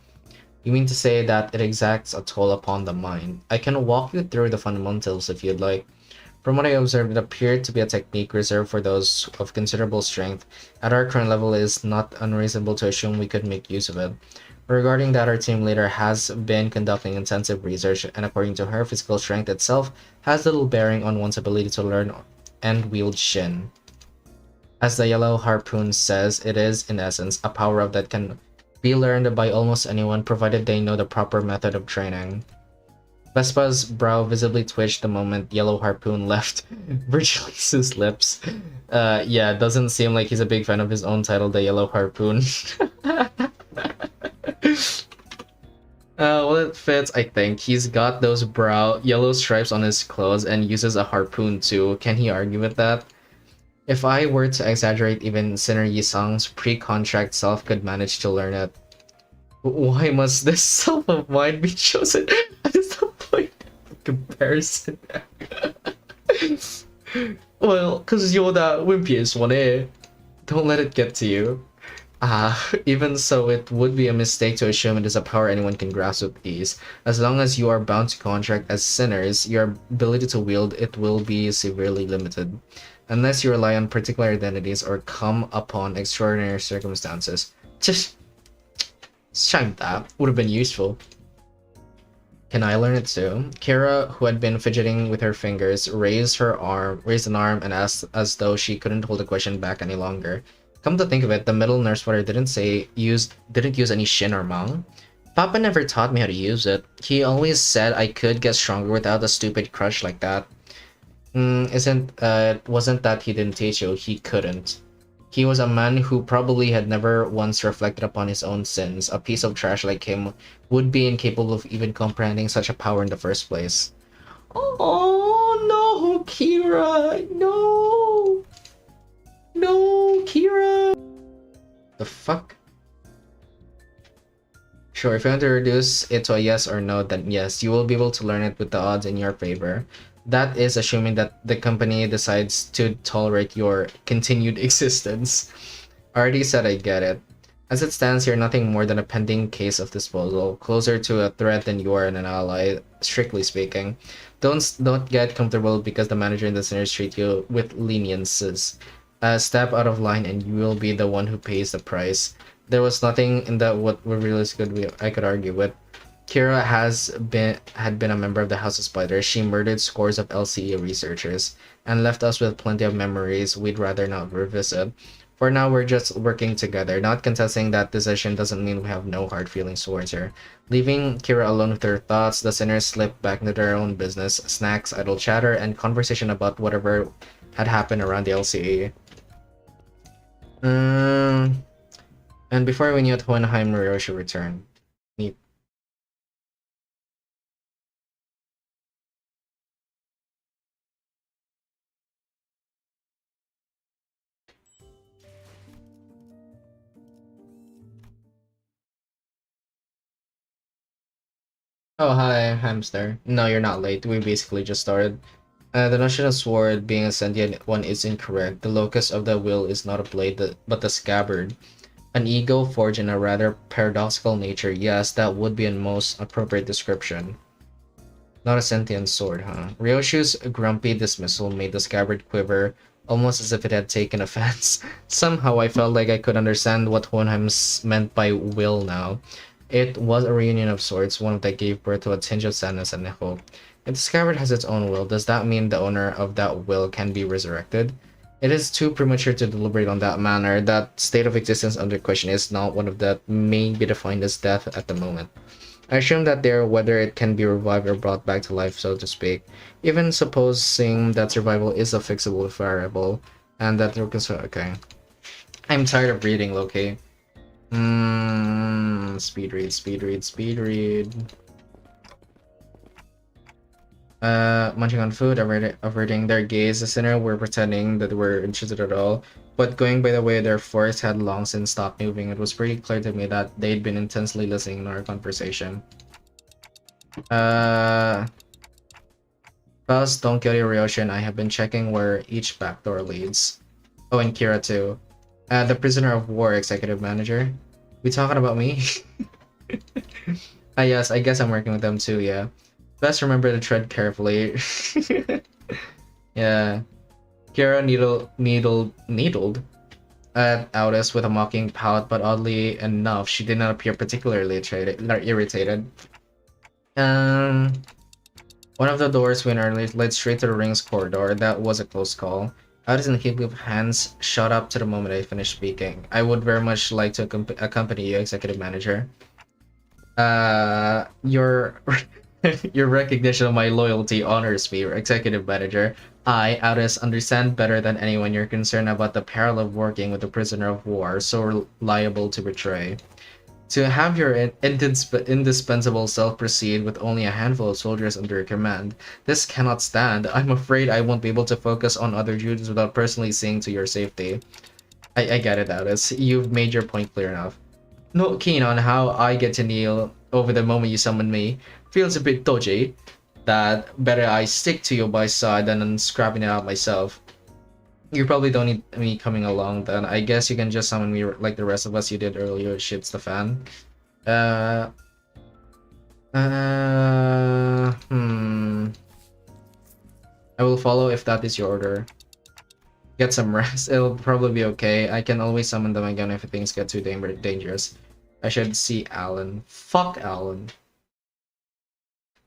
You mean to say that it exacts a toll upon the mind? I can walk you through the fundamentals if you'd like. From what I observed, it appeared to be a technique reserved for those of considerable strength. At our current level, it is not unreasonable to assume we could make use of it. Regarding that, our team leader has been conducting intensive research, and according to her, physical strength itself has little bearing on one's ability to learn and wield Shin. As the Yellow Harpoon says, it is, in essence, a power-up that can be learned by almost anyone provided they know the proper method of training. Vespa's brow visibly twitched the moment Yellow Harpoon left Virgilius' lips. Yeah, it doesn't seem like he's a big fan of his own title, the Yellow Harpoon. Well, it fits, I think. He's got those yellow stripes on his clothes and uses a harpoon too. Can he argue with that? If I were to exaggerate, even Sinner Yisang's pre-contract self could manage to learn it. Why must this self of mine be chosen as the point of comparison? Well, cause you're that wimpiest one, eh? Don't let it get to you. Even so, it would be a mistake to assume it is a power anyone can grasp with ease. As long as you are bound to contract as sinners, your ability to wield it will be severely limited. Unless you rely on particular identities or come upon extraordinary circumstances. Just shame that would have been useful. Can I learn it too? Kira, who had been fidgeting with her fingers, raised an arm and asked as though she couldn't hold the question back any longer. Come to think of it, the middle nurse sweater didn't use any Shin or Mang. Papa never taught me how to use it. He always said I could get stronger without a stupid crush like that. Wasn't that he didn't teach you, he couldn't. He was a man who probably had never once reflected upon his own sins. A piece of trash like him would be incapable of even comprehending such a power in the first place. Oh no, Kira, no! No, Kira! The fuck? Sure, if you want to reduce it to a yes or no, then yes, you will be able to learn it with the odds in your favor. That is assuming that the company decides to tolerate your continued existence. I already said I get it. As it stands, you're nothing more than a pending case of disposal, closer to a threat than you are an ally, strictly speaking. Don't get comfortable because the manager and the sinners treat you with leniences. Step out of line and you will be the one who pays the price. There was nothing in that what were really good I could argue with. Kira had been a member of the House of Spiders. She murdered scores of LCE researchers and left us with plenty of memories we'd rather not revisit. For now, we're just working together. Not contesting that decision doesn't mean we have no hard feelings towards her. Leaving Kira alone with her thoughts, the sinners slipped back into their own business, snacks, idle chatter, and conversation about whatever had happened around the LCE. And before we knew it, Hohenheim and Hiroshi returned. Neat. Oh, hi, hamster. No, you're not late. We basically just started. The notion of sword being a sentient one is incorrect. The locus of the will is not a blade, but the scabbard. An ego forged in a rather paradoxical nature. Yes, that would be a most appropriate description. Not a sentient sword, huh? Ryoshu's grumpy dismissal made the scabbard quiver, almost as if it had taken offense. Somehow I felt like I could understand what Hohenheim meant by will now. It was a reunion of sorts, one that gave birth to a tinge of sadness and hope. If the scabbard has its own will, does that mean the owner of that will can be resurrected? It is too premature to deliberate on that manner. That state of existence under question is not one of that may be defined as death at the moment. I assume that there, whether it can be revived or brought back to life, so to speak. Even supposing that survival is a fixable variable, and that there can. Okay. I'm tired of reading, Loki. Speed read, speed read, speed read. Munching on food, averting their gaze. The sinner were pretending that they were interested at all, but going by the way their forks had long since stopped moving, it was pretty clear to me that they'd been intensely listening to our conversation. Faust, Don Quixote, Ryoshi, and I have been checking where each backdoor leads. Oh, and Kira too. The prisoner of war executive manager. We talking about me? Yes, I guess I'm working with them too, yeah. Best remember to tread carefully. Yeah. Kira needled at Aldous with a mocking pout, but oddly enough, she did not appear particularly irritated. One of the doors went early led straight to the ring's corridor. That was a close call. Aldous and Heathcliff hands shot up to the moment I finished speaking. I would very much like to accompany you, executive manager. Your your recognition of my loyalty honors me, executive manager. I, Aldous, understand better than anyone your concern about the peril of working with a prisoner of war so liable to betray. To have your indispensable self proceed with only a handful of soldiers under your command, this cannot stand. I'm afraid I won't be able to focus on other duties without personally seeing to your safety. I get it, Aldous. You've made your point clear enough. Not keen on how I get to kneel over the moment you summon me. Feels a bit dodgy. That better I stick to you by side than scrapping it out myself. You probably don't need me coming along then. I guess you can just summon me like the rest of us you did earlier, shits the fan. Uh... I will follow if that is your order. Get some rest. It'll probably be okay. I can always summon them again if things get too dangerous. I should see Alan. Fuck Alan.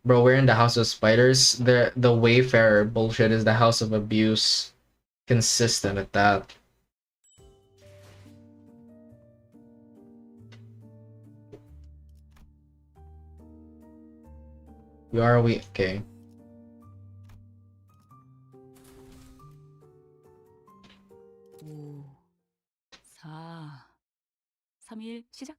Bro, we're in the House of Spiders. The Wayfarer bullshit is the House of Abuse. Consistent at that. We okay. 5, 4, 3, 2, 1 시작.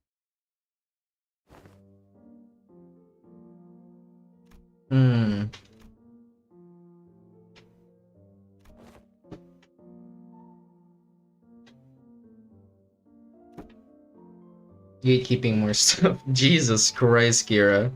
Gatekeeping more stuff. Jesus Christ, Kira.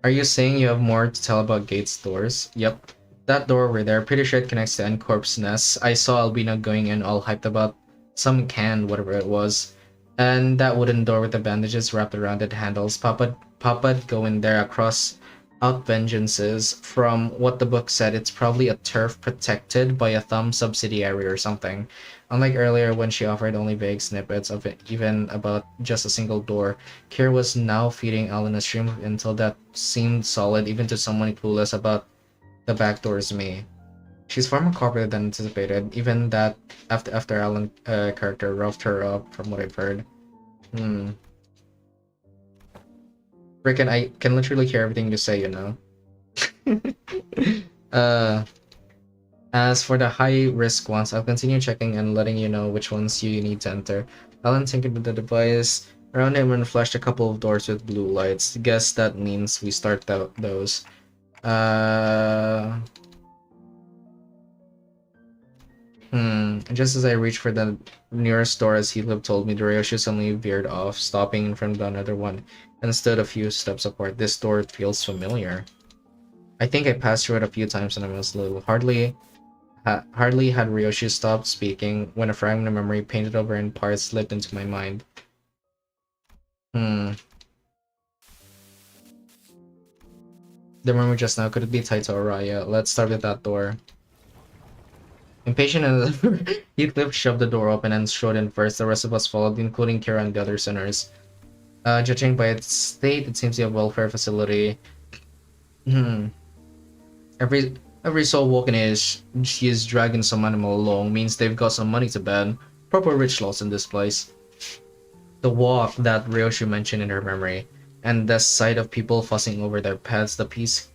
Are you saying you have more to tell about Gate's doors? Yep. That door over there, pretty sure it connects to N-Corp's nest. I saw Albino going in all hyped about some can, whatever it was. And that wooden door with the bandages wrapped around it handles. Papa'd go in there across out vengeances. From what the book said, it's probably a turf protected by a thumb subsidiary or something. Unlike earlier when she offered only vague snippets of it, even about just a single door, Kier was now feeding Alan a stream of intel that seemed solid even to someone clueless about the back door's me. She's far more cooperative than anticipated, even that after Alan character roughed her up from what I've heard. Frickin' I can literally hear everything you say, you know. As for the high-risk ones, I'll continue checking and letting you know which ones you need to enter. Alan tinkered with the device around him and flashed a couple of doors with blue lights. Guess that means we start those. Just as I reached for the nearest door, as Heathcliff told me, the Ryoshi suddenly veered off, stopping in front of another one, and stood a few steps apart. This door feels familiar. I think I passed through it a few times when I was little. Hardly had Ryoshi stopped speaking when a fragment of memory painted over in parts slipped into my mind. The memory just now, could it be tied to Araya? Let's start with that door. Impatient as ever, Heathcliff shoved the door open and strode in first. The rest of us followed, including Kira and the other sinners. Judging by its state, it seems to be a welfare facility. Every soul woken is dragging some animal along means they've got some money to burn. Proper rich laws in this place. The walk that Ryoshi mentioned in her memory, and the sight of people fussing over their pets, the pieces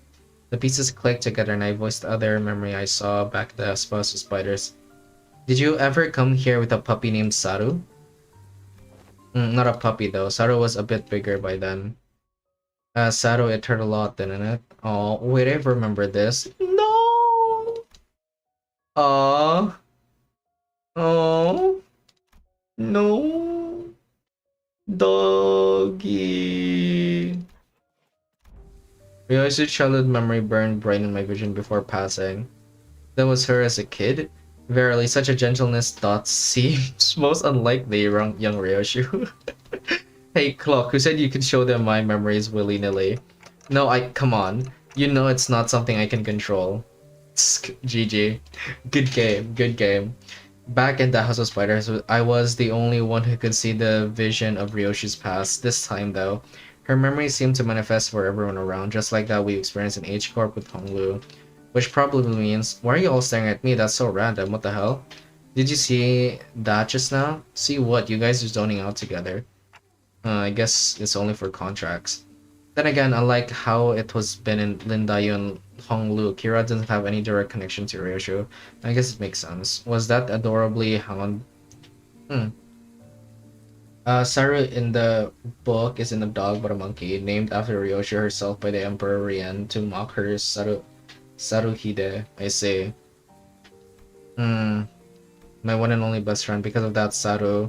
clicked together, and I voiced the other memory I saw back at the House of Spiders. Did you ever come here with a puppy named Saru? Not a puppy though. Saru was a bit bigger by then. Saru, it hurt a lot, didn't it? Oh, wait, I remember this. No! Oh, no. Doggy. Ryosu's childhood memory burned bright in my vision before passing. That was her as a kid. Verily, such a gentleness thought seems most unlike the young Ryosu. Hey, Clock, who said you could show them my memories willy-nilly? No, come on. You know it's not something I can control. GG. Good game, good game. Back in the House of Spiders, I was the only one who could see the vision of Ryoshi's past. This time, though, her memories seemed to manifest for everyone around, just like that we experienced in H-Corp with Honglu. Which probably means, why are you all staring at me? That's so random, what the hell? Did you see that just now? See what? You guys are zoning out together. I guess it's only for contracts. Then again, unlike how it was been in Lindayu and Honglu, Kira doesn't have any direct connection to Ryoshu. I guess it makes sense. Was that adorably hound? Saru in the book isn't a dog but a monkey, named after Ryoshu herself by the Emperor Rian to mock her Saruhide, I say. My one and only best friend. Because of that, Saru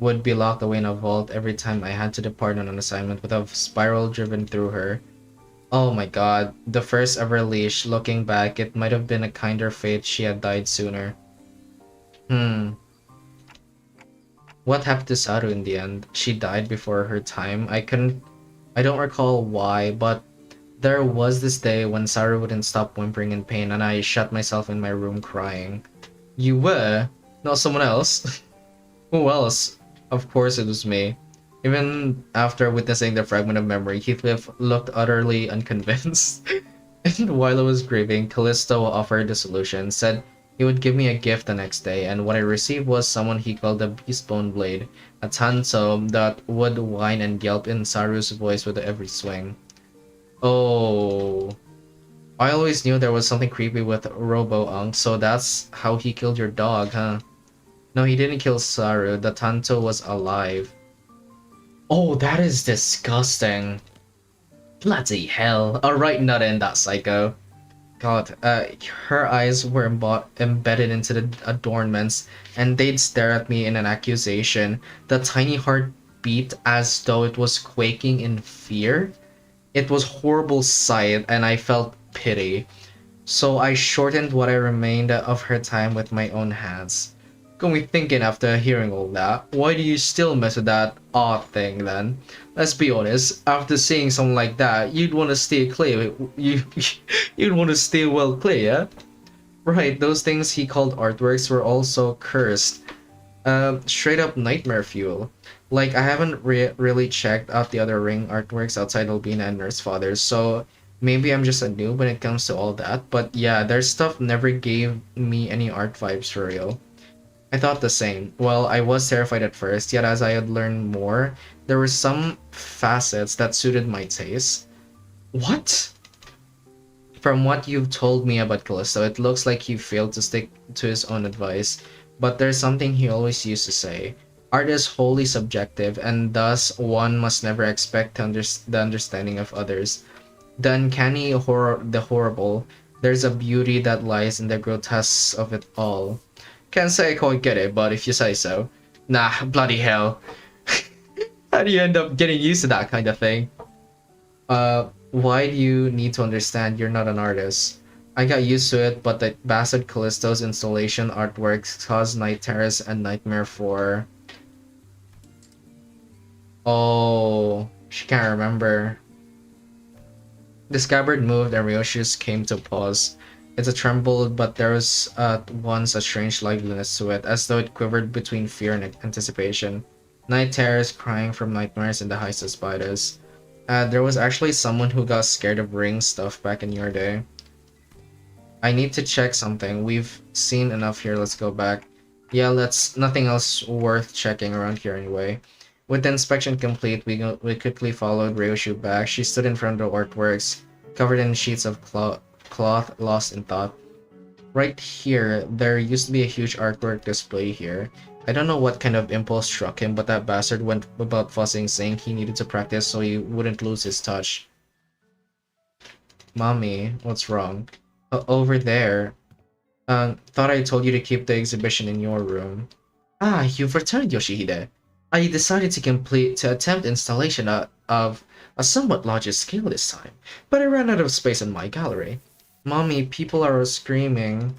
would be locked away in a vault every time I had to depart on an assignment with a spiral driven through her. Oh my god, the first ever leash. Looking back, it might have been a kinder fate she had died sooner. What happened to Saru in the end? She died before her time. I don't recall why, but there was this day when Saru wouldn't stop whimpering in pain and I shut myself in my room crying. You were? Not someone else? Who else? Of course it was me. Even after witnessing the fragment of memory, Heathcliff looked utterly unconvinced. And while I was grieving, Callisto offered the solution, said he would give me a gift the next day, and what I received was someone he called the Beastbone Blade, a tanso that would whine and yelp in Saru's voice with every swing. Oh. I always knew there was something creepy with Robo-Unk, so that's how he killed your dog, huh? No, he didn't kill Saru. The Tanto was alive. Oh, that is disgusting. Bloody hell. Alright, not in that psycho. God, her eyes were embedded into the adornments, and they'd stare at me in an accusation. The tiny heart beat as though it was quaking in fear. It was horrible sight, and I felt pity. So I shortened what I remained of her time with my own hands. Got me thinking after hearing all that, why do you still mess with that odd thing then? Let's be honest, after seeing something like that, you'd want to stay clear. You'd want to stay well clear, yeah? Right, those things he called artworks were also cursed. Straight up nightmare fuel. Like, I haven't really checked out the other Ring artworks outside Albina and Nurse Fathers, so maybe I'm just a noob when it comes to all that, but yeah, their stuff never gave me any art vibes for real. I thought the same. Well, I was terrified at first, yet as I had learned more, there were some facets that suited my taste. What? From what you've told me about Callisto, it looks like he failed to stick to his own advice, but there's something he always used to say. Art is wholly subjective, and thus one must never expect the understanding of others. The uncanny, the horrible, there's a beauty that lies in the grotesque of it all. Can't say I quite get it, but if you say so. Nah, bloody hell. How do you end up getting used to that kind of thing? Why do you need to understand you're not an artist? I got used to it, but the bastard Callisto's installation artworks caused Night Terrace and Nightmare for... Oh, she can't remember. The scabbard moved and Ryoshi's came to pause. It trembled, but there was at once a strange liveliness to it, as though it quivered between fear and anticipation. Night terrors crying from nightmares in the heights of spiders. There was actually someone who got scared of ring stuff back in your day. I need to check something. We've seen enough here, let's go back. Yeah, nothing else worth checking around here anyway. With the inspection complete, we quickly followed Ryoshu back. She stood in front of the artworks, covered in sheets of cloth, lost in thought. Right here, there used to be a huge artwork display here. I don't know what kind of impulse struck him, but that bastard went about fussing, saying he needed to practice so he wouldn't lose his touch. Mommy, what's wrong? Over there. Thought I told you to keep the exhibition in your room. Ah, you've returned, Yoshihide. I decided to attempt installation of a somewhat larger scale this time, but I ran out of space in my gallery. Mommy, people are screaming.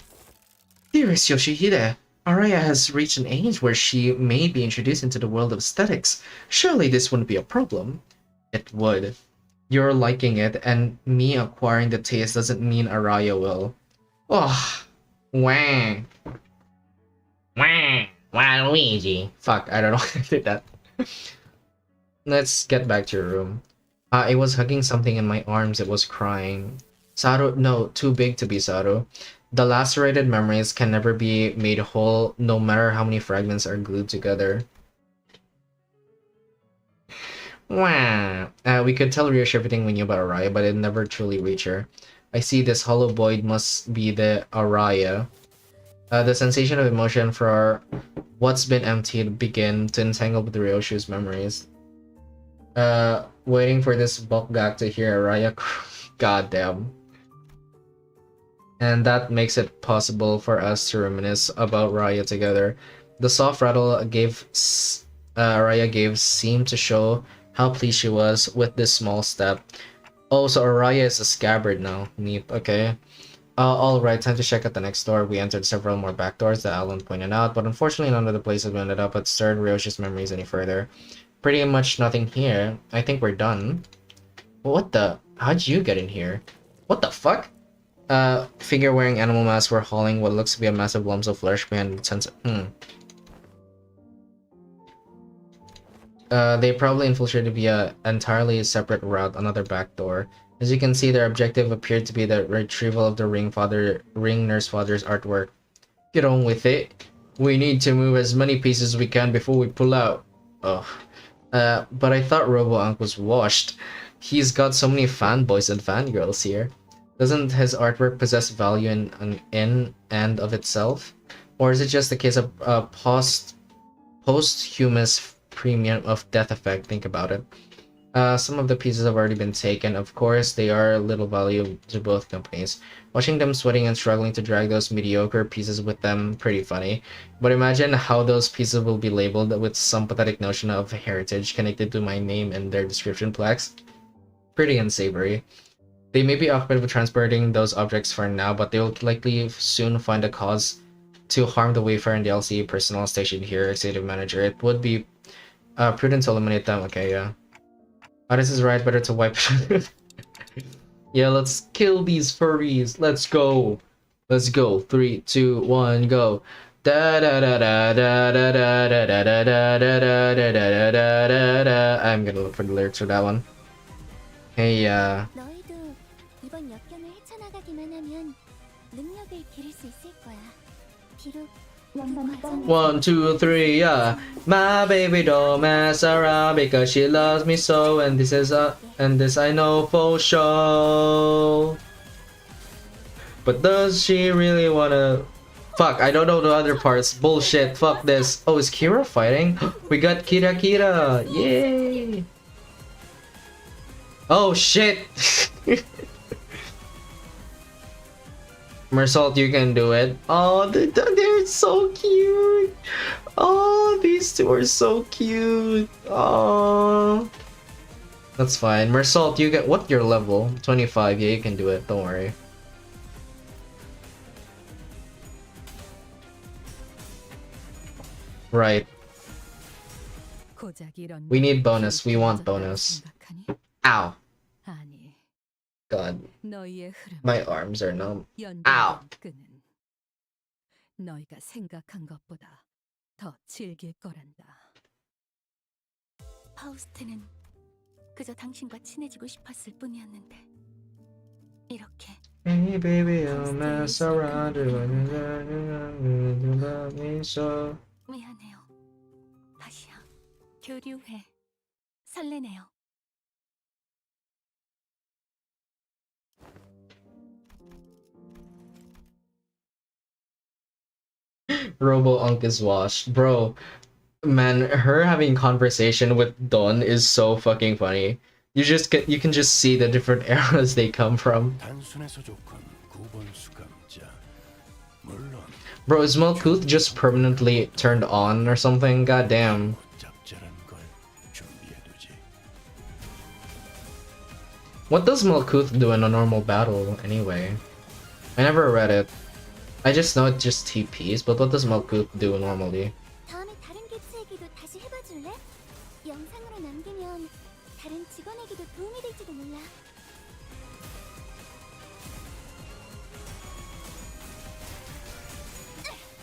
Dearest Yoshihide, Araya has reached an age where she may be introduced into the world of aesthetics. Surely this wouldn't be a problem. It would. You're liking it, and me acquiring the taste doesn't mean Araya will. Oh, wah. Wah. Waluigi. Fuck, I don't know why I did that. Let's get back to your room. I was hugging something in my arms. It was crying. Saru, no, too big to be Saru. The lacerated memories can never be made whole, no matter how many fragments are glued together. Wow. We could tell Ryoshi everything we knew about Araya, but it never truly reached her. I see this hollow void must be the Araya. The sensation of emotion for what's been emptied begin to entangle with Ryoshu's memories. Waiting for this bulk gag to hear Araya. Goddamn. And that makes it possible for us to reminisce about Raya together. The soft rattle Araya gave seemed to show how pleased she was with this small step. Oh, so Araya is a scabbard now. Neat, okay. Alright, time to check out the next door. We entered several more back doors that Alan pointed out, but unfortunately none of the places we ended up had stirred Ryoshi's memories any further. Pretty much nothing here. I think we're done. What the? How'd you get in here? What the fuck? Figure wearing animal masks were hauling what looks to be a massive lumps of flesh behind the tent. They probably infiltrated via entirely separate route, another back door. As you can see, their objective appeared to be the retrieval of the ring nurse father's artwork. Get on with it. We need to move as many pieces as we can before we pull out. Ugh. But I thought Robo-Unk was washed. He's got so many fanboys and fangirls here. Doesn't his artwork possess value in and of itself? Or is it just a case of posthumous premium of death effect? Think about it. Some of the pieces have already been taken. Of course, they are little value to both companies. Watching them sweating and struggling to drag those mediocre pieces with them, pretty funny. But imagine how those pieces will be labeled with some pathetic notion of heritage connected to my name and their description plaques. Pretty unsavory. They may be occupied with transporting those objects for now, but they will likely soon find a cause to harm the Wayfarer and the LCE personnel stationed here, Executive Manager. It would be prudent to eliminate them. Okay, yeah. Oh, this is right. Better to wipe it. Yeah, let's kill these furries. Let's go. Let's go. 3, 2, 1, go. Da da da da da da da da da da da da da da da da da da. I'm gonna look for the lyrics for that one. Hey, 너희도 이번 역경을 헤쳐나가기만 하면 능력을 기를 수 있을 거야. 비록 1, 2, 3, yeah. My baby don't mess around because she loves me so, and this I know for sure. But does she really wanna? Fuck, I don't know the other parts. Bullshit. Fuck this. Oh, is Kira fighting? We got Kira. Yay! Oh shit! Mersault, you can do it. Oh, they're so cute. Oh, these two are so cute. Oh, that's fine. Mersault, you get what your level? 25. Yeah, you can do it. Don't worry. Right. We need bonus. We want bonus. Ow. God. My arms are numb. Ow. 너희가 생각한 것보다 더 즐길 거란다. 파우스트는 그저 당신과 친해지고 싶었을 뿐이었는데 이렇게 Hey baby, I'll mess around you. 미안해요. 다시야. 교류해. 설레네요. Robo Unk is washed. Bro, man, her having conversation with Dawn is so fucking funny. You can just see the different eras they come from. 단순해서 좋군. 9번 수감자. 물론 Bro, is Malkuth just permanently turned on or something? God damn. 적절한 걸 준비해두지. What does Malkuth do in a normal battle anyway? I never read it. I just know it just TPs, but what does Malkuth do normally? 다음에 다른 개체 얘기도 다시 해봐줄래? 영상으로 남기면 다른 직원에게도 도움이 될지도 몰라.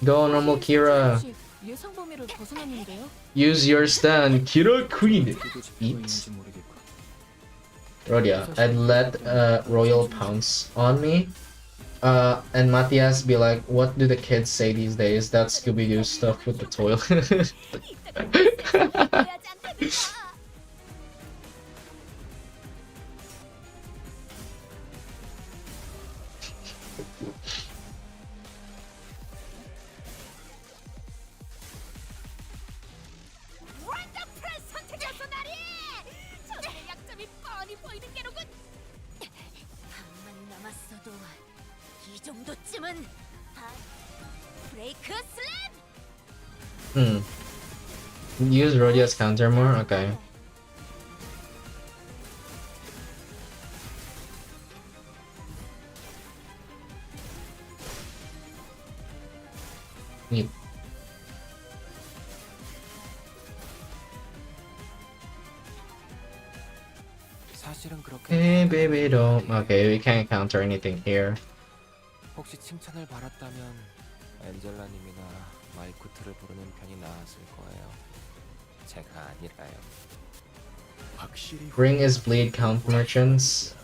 Go normal Kira. 예상 범위를 벗어났는데요? Use your stand, Kira Queen. Eat. Rodia, I'd let Royal pounce on me. And Matthias be like, what do the kids say these days? That Scooby-Doo stuff with the toilet. Use Rodia's counter more? Okay. Neat. 사실은 그렇게 Hey baby don't. Okay, we can't counter anything here. 혹시 칭찬을 받았다면 엔젤라님이나 마이쿠트를 부르는 편이 나았을 거예요. 제가 아니라요. 확실히 Ring is bleed count merchants.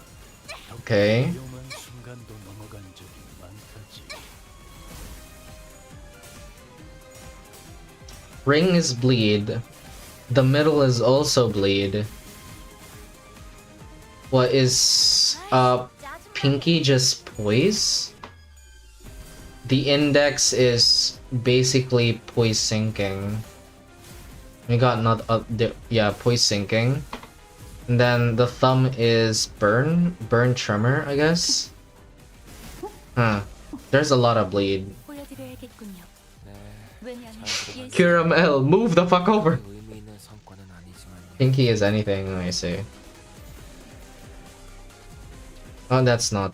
Okay. 위험한 순간도 넘어간 적이 많다지. Ring is bleed. The middle is also bleed. What is Pinky just poise? The index is basically poise sinking. We got not yeah, poise sinking. And then the thumb is burn tremor, I guess. Huh. There's a lot of bleed. 보여드려야겠군요. 네, 왜냐면 잘 들어봤어요. Kuramel, move the fuck over. 의미 있는 성과는 아니지만요. Pinky is anything, I say. Oh, that's not.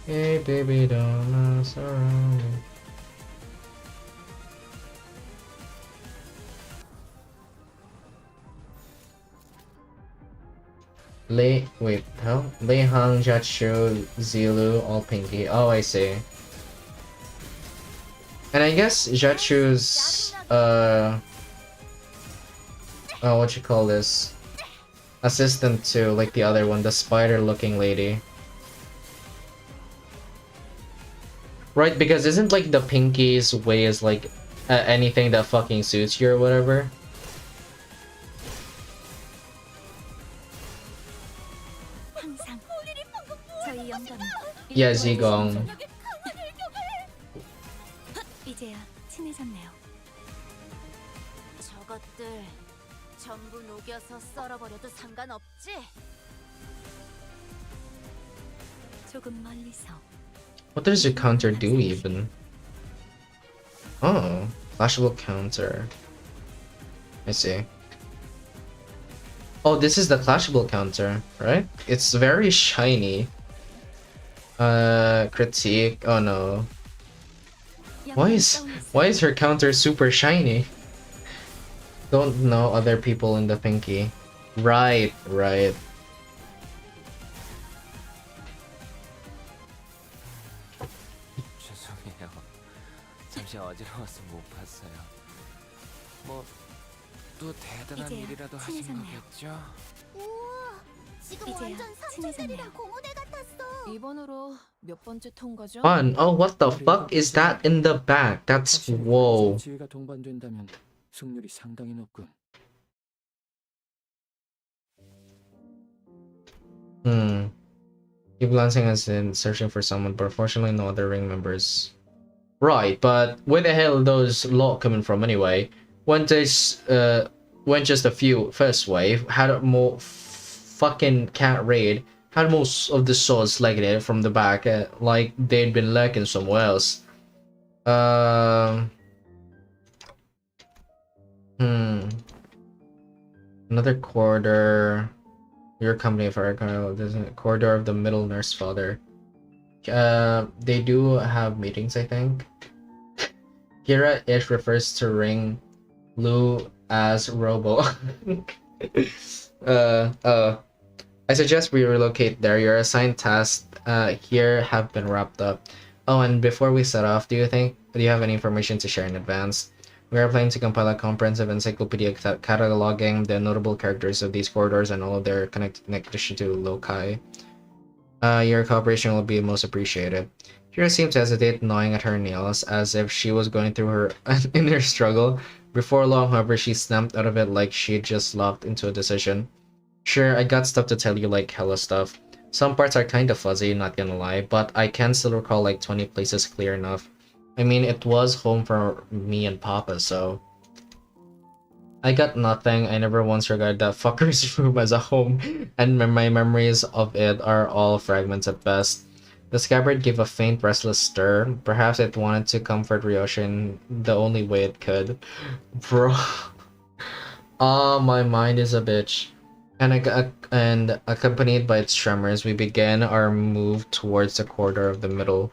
Hey, baby, don't mess around. Wait, how? Lei Hang, Jatsu, Zilu, all Pinky. Oh, I see. And I guess Jatsu's, oh, what you call this? Assistant to, like the other one, the spider-looking lady. Right, because isn't like the Pinky's way is like anything that fucking suits you or whatever? 항상 저희 영감은 Yeah, Zigong. 이제야 친해졌네요. 저것들 전부 녹여서 썰어버려도 상관없지? 조금 멀리서. What does your counter do even? Oh, flashable counter. I see. Oh, this is the flashable counter, right? It's very shiny. Critique. Oh no. Why is her counter super shiny? Don't know other people in the pinky. Right, right. 죄송해요. 잠시 어지러워서 못 봤어요. 뭐 또 대단한 이제야 일이라도 하신 친해졌네요. 거겠죠? 우와, 지금 이제야 완전 친해졌네요. 삼촌들이랑 고무대 같았어. 이번으로 몇 번째 통과죠? Fun. Oh, what the fuck is that in the back? That's whoa. 지위가 동반된다면 승률이 상당히 높군. Keep glancing as in searching for someone, but unfortunately no other ring members. Right, but where the hell are those lot coming from anyway? When just a few first wave had more fucking cat raid had most of the swords legged from the back, like they'd been lurking somewhere else. Another corridor. Your company for there's a corridor of the middle nurse father. They do have meetings, I think. Kira ish refers to ring Lou as Robo. I suggest we relocate there. Your assigned tasks here have been wrapped up. Oh, and before we set off, do you have any information to share in advance? We are planning to compile a comprehensive encyclopedia cataloging the notable characters of these corridors and all of their connection to loci. Your cooperation will be most appreciated. Kira seemed to hesitate, gnawing at her nails, as if she was going through her inner struggle. Before long, however, she snapped out of it like she'd just locked into a decision. Sure, I got stuff to tell you, like hella stuff. Some parts are kinda fuzzy, not gonna lie, but I can still recall like 20 places clear enough. I mean, it was home for me and Papa, so... I got nothing. I never once regarded that fucker's room as a home, and my memories of it are all fragments at best. The scabbard gave a faint, restless stir. Perhaps it wanted to comfort Ryoshi in the only way it could. Bro. My mind is a bitch. And accompanied by its tremors, we began our move towards the corridor of the middle.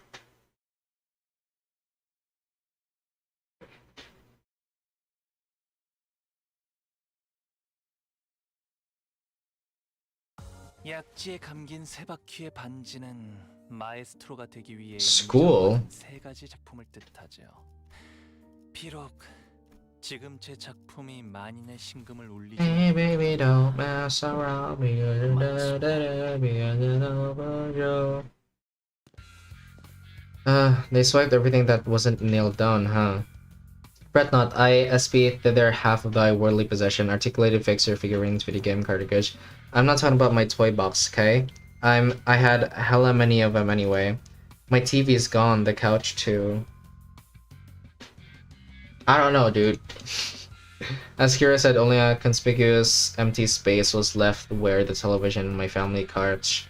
약지에 감긴 세 바퀴의 반지는 마에스트로가 되기 위해 School? 인정받은 세 가지 작품을 뜻하죠. 비록 지금 제 작품이 만인의 신금을 울리지 Hey baby, don't mess around me. They swiped everything that wasn't nailed down, huh? Fret not, I SP'd their half of thy worldly possession, articulated fixer, figurines, video game cartridge. I'm not talking about my toy box, okay? I had hella many of them anyway. My TV is gone, the couch too. I don't know, dude. As Kira said, only a conspicuous empty space was left where the television and my family couch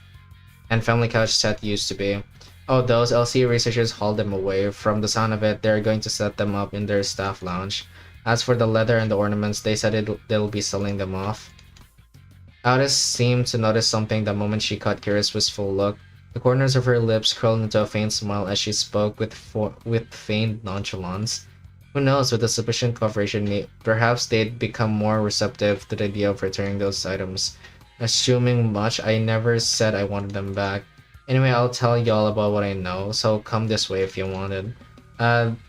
set used to be. Oh, those LC researchers hauled them away. From the sound of it, they're going to set them up in their staff lounge. As for the leather and the ornaments, they said they'll be selling them off. Alice seemed to notice something the moment she caught Kira's wistful look. The corners of her lips curled into a faint smile as she spoke with feigned nonchalance. Who knows, with a sufficient cooperation, perhaps they'd become more receptive to the idea of returning those items. Assuming much, I never said I wanted them back. Anyway, I'll tell y'all about what I know, so come this way if you wanted.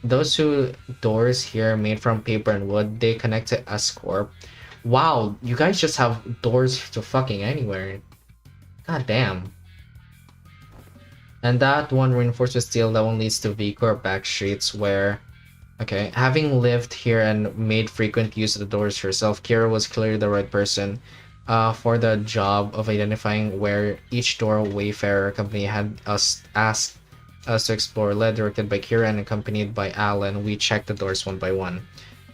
Those two doors here made from paper and wood, they connect to S-Corp. Wow, you guys just have doors to fucking anywhere. God damn. And that one reinforced with steel, that one leads to V-Corp back streets where... Okay, having lived here and made frequent use of the doors herself, Kira was clearly the right person for the job of identifying where each door Wayfarer company had asked us to explore. Led, directed by Kira and accompanied by Alan, we checked the doors one by one.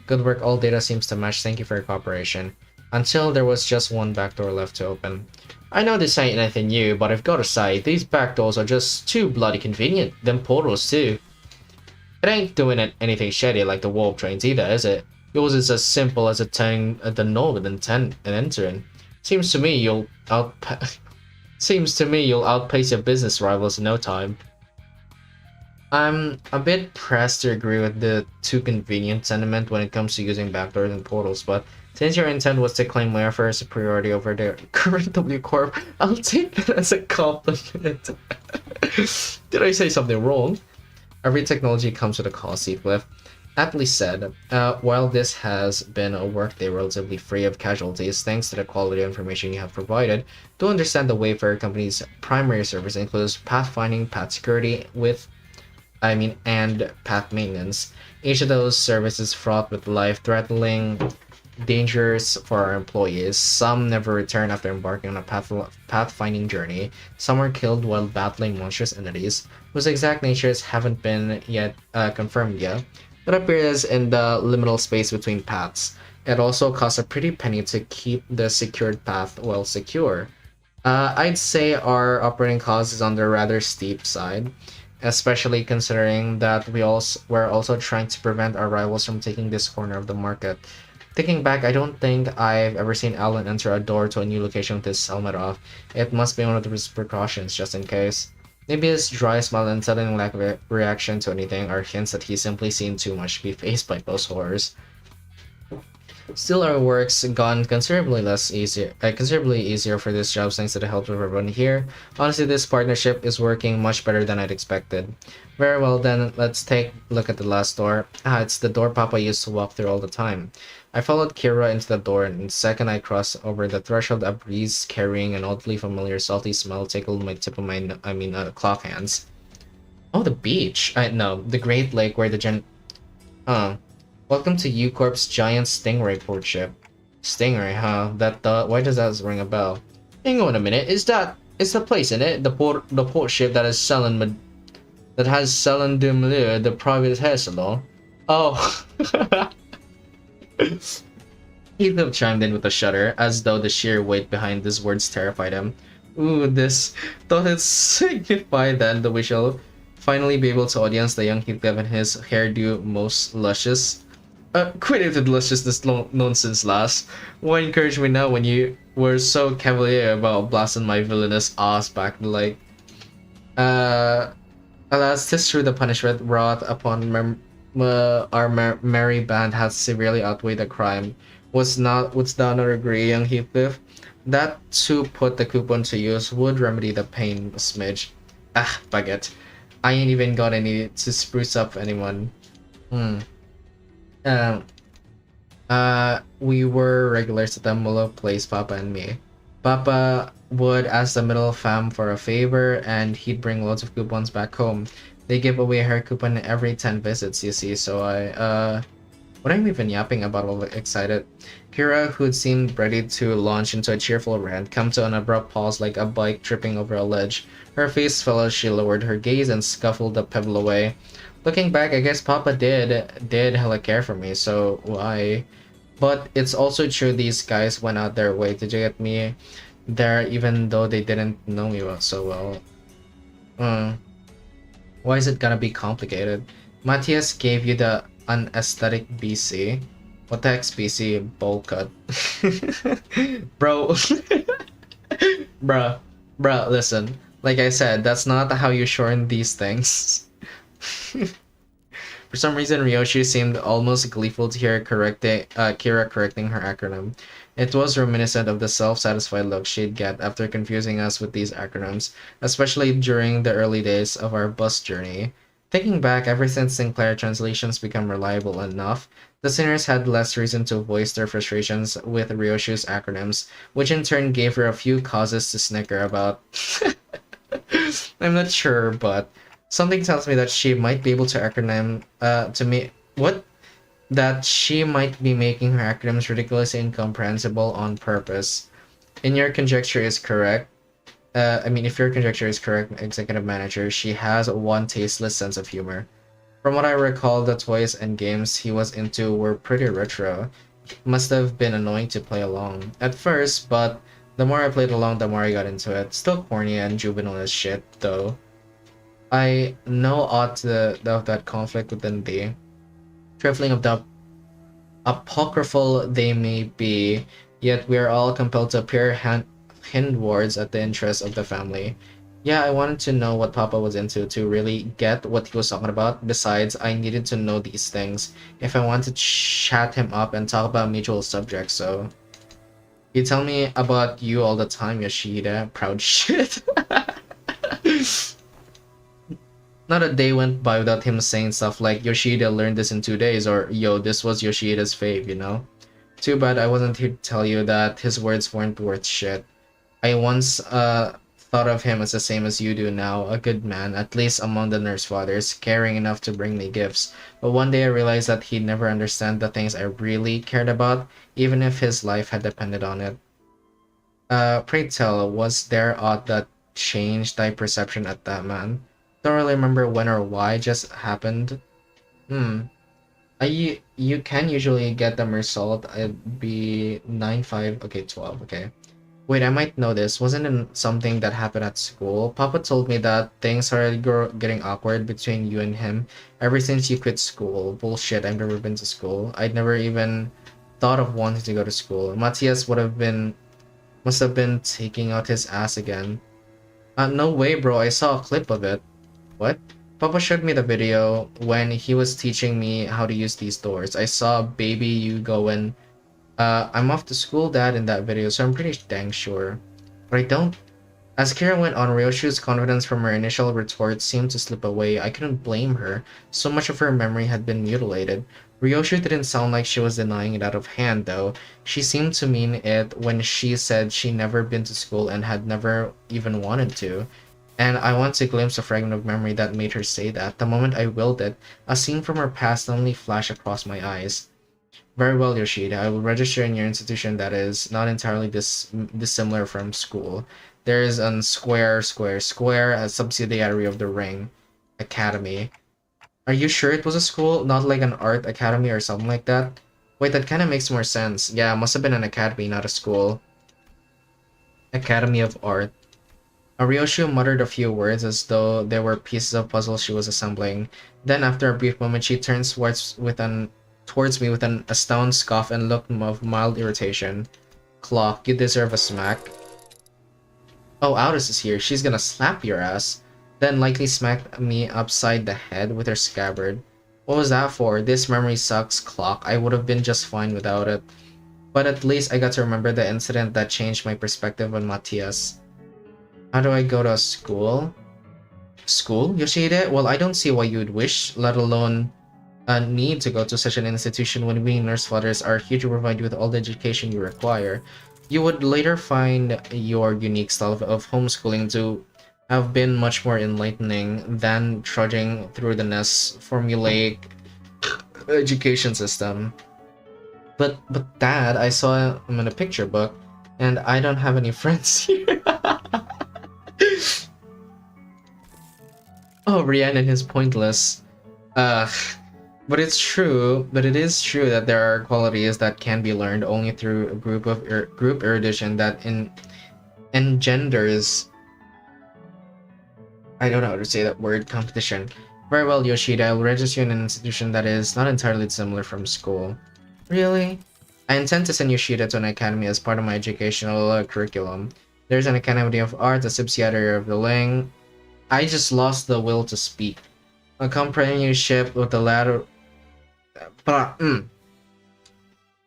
Good work, all data seems to match. Thank you for your cooperation. until there was just one back door left to open. I know this ain't anything new, but I've gotta say, these back doors are just too bloody convenient. Them portals too. It ain't doing anything shady like the warp trains either, is it? Yours is as simple as turning the knob and entering. Seems to me you'll outpace your business rivals in no time. I'm a bit pressed to agree with the too convenient sentiment when it comes to using backdoors and portals, but since your intent was to claim welfare superiority over the current W Corp, I'll take that as a compliment. Did I say something wrong? Every technology comes with a cost, Heathcliff. Aptly said, while this has been a workday relatively free of casualties thanks to the quality of information you have provided, do understand the Wayfarer Company's primary service includes pathfinding, path security, and path maintenance. Each of those services fraught with life-threatening dangers for our employees. Some never return after embarking on a pathfinding journey. Some are killed while battling monstrous entities, whose exact natures haven't been yet confirmed yet, but appears in the liminal space between paths. It also costs a pretty penny to keep the secured path well secure. I'd say our operating cost is on the rather steep side, especially considering that we're also trying to prevent our rivals from taking this corner of the market. Thinking back, I don't think I've ever seen Alan enter a door to a new location with his helmet off. It must be one of those precautions, just in case. Maybe his dry smile and sudden lack of reaction to anything are hints that he's simply seen too much to be faced by those horrors. Still, our work's gone considerably easier for this job thanks to the help of everyone here. Honestly, this partnership is working much better than I'd expected. Very well then, let's take a look at the last door. It's the door Papa used to walk through all the time. I followed Kira into the door, and the second I crossed over the threshold, a breeze carrying an oddly familiar salty smell tickled my tip of my cloth hands. Oh, the beach. No, the Great Lake where welcome to U Corp's giant stingray port ship. Stingray, huh? Why does that ring a bell? Hang on a minute. It's the place in it? The port ship that has Salon de Malheur, the private hair salon. Oh. Heathcliff chimed in with a shudder, as though the sheer weight behind these words terrified him. Ooh, this thought it signified then that we shall finally be able to audience the young Heathcliff and his hairdo most luscious. Quit it with lusciousness nonsense, lass. Why encourage me now when you were so cavalier about blasting my villainous ass back in the lake? Alas, 'tis true the punishment wrought upon our merry band had severely outweighed the crime. Wouldst thou not agree, young Heathcliff? That, to put the coupon to use, would remedy the pain a smidge. Ah, baguette. I ain't even got any to spruce up anyone. We were regulars at the Mullah place, Papa and me. Papa would ask the middle fam for a favor, and he'd bring loads of coupons back home. They give away a hair coupon every 10 visits, you see, so what am I even yapping about all excited? Kira, who'd seemed ready to launch into a cheerful rant, come to an abrupt pause like a bike tripping over a ledge. Her face fell as she lowered her gaze and scuffled the pebble away. Looking back, I guess Papa did hella care for me, so why? But it's also true these guys went out their way to get me there even though they didn't know me so well. Why is it gonna be complicated? Matthias gave you the unesthetic BC. What the heck's BC? Bowl cut. Bro. Bruh, listen. Like I said, that's not how you shorten these things. For some reason, Ryoshi seemed almost gleeful to hear Kira correcting her acronym. It was reminiscent of the self-satisfied look she'd get after confusing us with these acronyms, especially during the early days of our bus journey. Thinking back, ever since Sinclair translations become reliable enough, the singers had less reason to voice their frustrations with Ryoshi's acronyms, which in turn gave her a few causes to snicker about. I'm not sure, but something tells me that she might be able to that she might be making her acronyms ridiculously incomprehensible on purpose. If your conjecture is correct, executive manager, she has one tasteless sense of humor. From what I recall, the toys and games he was into were pretty retro. Must have been annoying to play along at first, but the more I played along, the more I got into it. Still corny and juvenile as shit, though. I know ought of that conflict within be. Trifling of the apocryphal they may be, yet we are all compelled to appear hindwards at the interests of the family. Yeah, I wanted to know what Papa was into to really get what he was talking about. Besides, I needed to know these things if I wanted to chat him up and talk about mutual subjects, so... You tell me about you all the time, Yoshida. Proud shit. Not a day went by without him saying stuff like, Yoshida learned this in 2 days, or yo, this was Yoshida's fave, you know? Too bad I wasn't here to tell you that his words weren't worth shit. I once thought of him as the same as you do now, a good man, at least among the nurse fathers, caring enough to bring me gifts. But one day I realized that he'd never understand the things I really cared about, even if his life had depended on it. Pray tell, was there aught that changed thy perception at that man? Don't really remember when or why, just happened. Hmm. You can usually get the result. It'd be 9-5. Okay, 12. Okay. Wait, I might know this. Wasn't it something that happened at school? Papa told me that things started getting awkward between you and him ever since you quit school. Bullshit, I've never been to school. I'd never even thought of wanting to go to school. Matthias must have been taking out his ass again. No way, bro. I saw a clip of it. What? Papa showed me the video when he was teaching me how to use these doors. I saw baby you going, I'm off to school, dad, in that video, so I'm pretty dang sure. But I don't. As Kira went on, Ryoshu's confidence from her initial retort seemed to slip away. I couldn't blame her. So much of her memory had been mutilated. Ryoshu didn't sound like she was denying it out of hand, though. She seemed to mean it when she said she'd never been to school and had never even wanted to. And I want to glimpse a fragment of memory that made her say that. The moment I willed it, a scene from her past suddenly flashed across my eyes. Very well, Yoshida. I will register in your institution that is not entirely dissimilar from school. There is an square, a subsidiary of the Ring Academy. Are you sure it was a school, not like an art academy or something like that? Wait, that kind of makes more sense. Yeah, it must have been an academy, not a school. Academy of Art. Ryoshu muttered a few words as though they were pieces of puzzle she was assembling. Then, after a brief moment, she turned towards me with an astounded scoff and look of mild irritation. Clock, you deserve a smack. Oh, Aldous is here. She's gonna slap your ass. Then likely smack me upside the head with her scabbard. What was that for? This memory sucks, Clock. I would have been just fine without it. But at least I got to remember the incident that changed my perspective on Matthias. How do I go to school? School, Yoshida? Well, I don't see why you'd wish, let alone need to go to such an institution when we nurse fathers are here to provide you with all the education you require. You would later find your unique style of homeschooling to have been much more enlightening than trudging through the nest formulaic education system. But Dad, I saw him in a picture book, and I don't have any friends here. Oh, Rhiannon is pointless. But it is true that there are qualities that can be learned only through a group erudition that engenders, I don't know how to say that word, competition. Very well, Yoshida, I will register you in an institution that is not entirely similar from school. Really? I intend to send Yoshida to an academy as part of my educational curriculum. There's an Academy of Art, a subsidiary of the Ling. I just lost the will to speak. A companionship with the latter...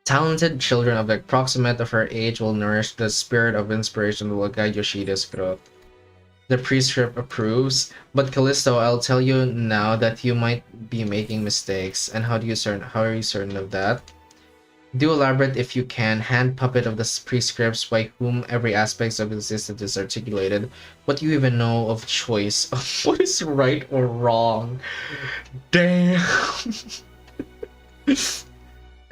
Talented children of the approximate of her age will nourish the spirit of inspiration that will guide Yoshida's growth. The prescript approves, but Callisto, I'll tell you now that you might be making mistakes. And how are you certain of that? Do elaborate if you can, hand puppet of the prescripts by whom every aspect of existence is articulated. What do you even know of choice? What is right or wrong? Damn.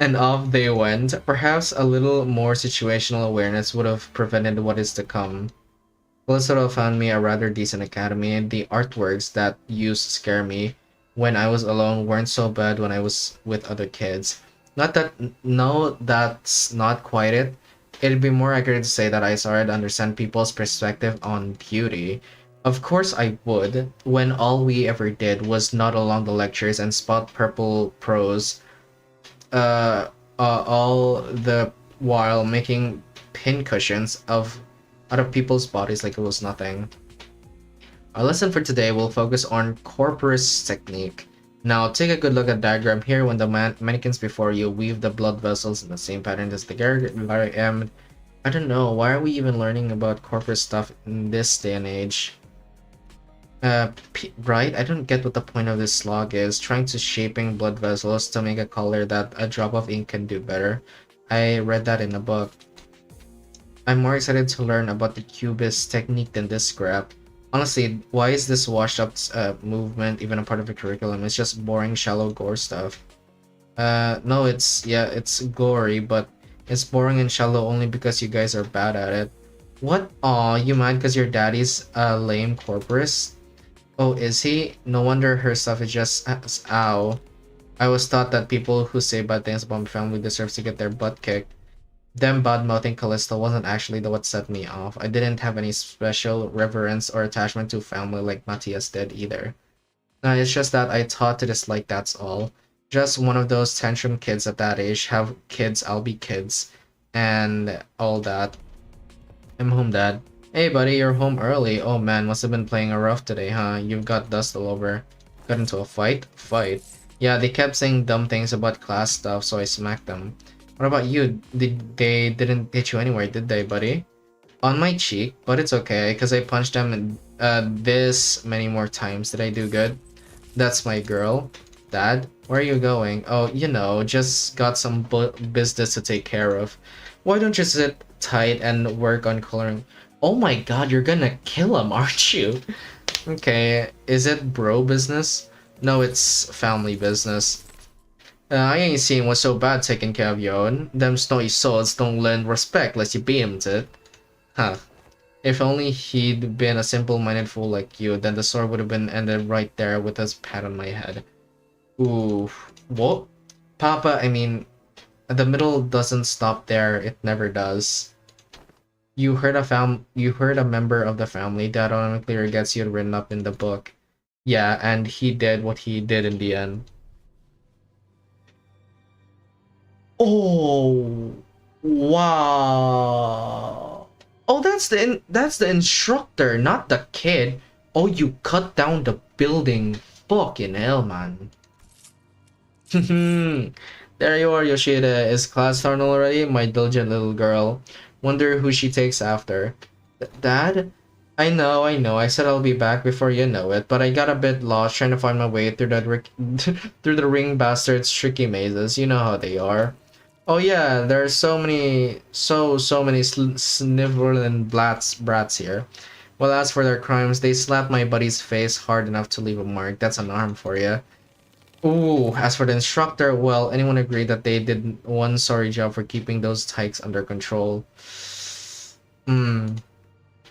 And off they went. Perhaps a little more situational awareness would have prevented what is to come. Felicito found me a rather decent academy. The artworks that used to scare me when I was alone weren't so bad when I was with other kids. Not that, no, that's not quite it. It'd be more accurate to say that I started to understand people's perspective on beauty. Of course I would, when all we ever did was nod along the lectures and spout purple prose, uh, all the while making pincushions out of people's bodies like it was nothing. Our lesson for today will focus on corpus technique. Now, take a good look at the diagram here. When the mannequins before you weave the blood vessels in the same pattern as the garment. I don't know, why are we even learning about corpus stuff in this day and age? Right? I don't get what the point of this slog is. Trying to shaping blood vessels to make a color that a drop of ink can do better. I read that in a book. I'm more excited to learn about the cubist technique than this scrap. Honestly, why is this washed up movement even a part of the curriculum? It's just boring, shallow gore stuff. No, it's gory, but it's boring and shallow only because you guys are bad at it. What? Aw, you mad because your daddy's a lame corporist? Oh, is he? No wonder her stuff is just ow. I was taught that people who say bad things about my family deserves to get their butt kicked. Them bad-mouthing Callisto wasn't actually the what set me off. I didn't have any special reverence or attachment to family like Matthias did either. No, it's just that I taught to dislike, that's all. Just one of those tantrum kids at that age. Have kids, I'll be kids. And all that. I'm home, Dad. Hey buddy, you're home early. Oh man, must have been playing a rough today, huh? You've got dust all over. Got into a fight? Fight. Yeah, they kept saying dumb things about class stuff, so I smacked them. What about you? They didn't hit you anywhere, did they, buddy? On my cheek, but it's okay, because I punched them this many more times. Did I do good? That's my girl. Dad, where are you going? Oh, you know, just got some business to take care of. Why don't you sit tight and work on coloring? Oh my god, you're gonna kill him, aren't you? Okay, is it bro business? No, it's family business. I ain't seen what's so bad taking care of your own. Them snowy swords don't learn respect unless you beat 'em to it. Huh. If only he'd been a simple-minded fool like you, then the sword would have been ended right there with his pat on my head. Ooh. What? Papa, I mean, the middle doesn't stop there. It never does. You heard a member of the family that automatically gets you written up in the book. Yeah, and he did what he did in the end. Oh, wow. Oh, that's the instructor, not the kid. Oh, you cut down the building. Fucking hell, man. There you are, Yoshida. Is class starting already? My diligent little girl. Wonder who she takes after. Dad? I know. I said I'll be back before you know it, but I got a bit lost trying to find my way through through the ring bastards' tricky mazes. You know how they are. Oh yeah, there are so many sniveling brats here. Well, as for their crimes, they slapped my buddy's face hard enough to leave a mark. That's an arm for you. Ooh, as for the instructor, well, anyone agreed that they did one sorry job for keeping those tykes under control. Hmm.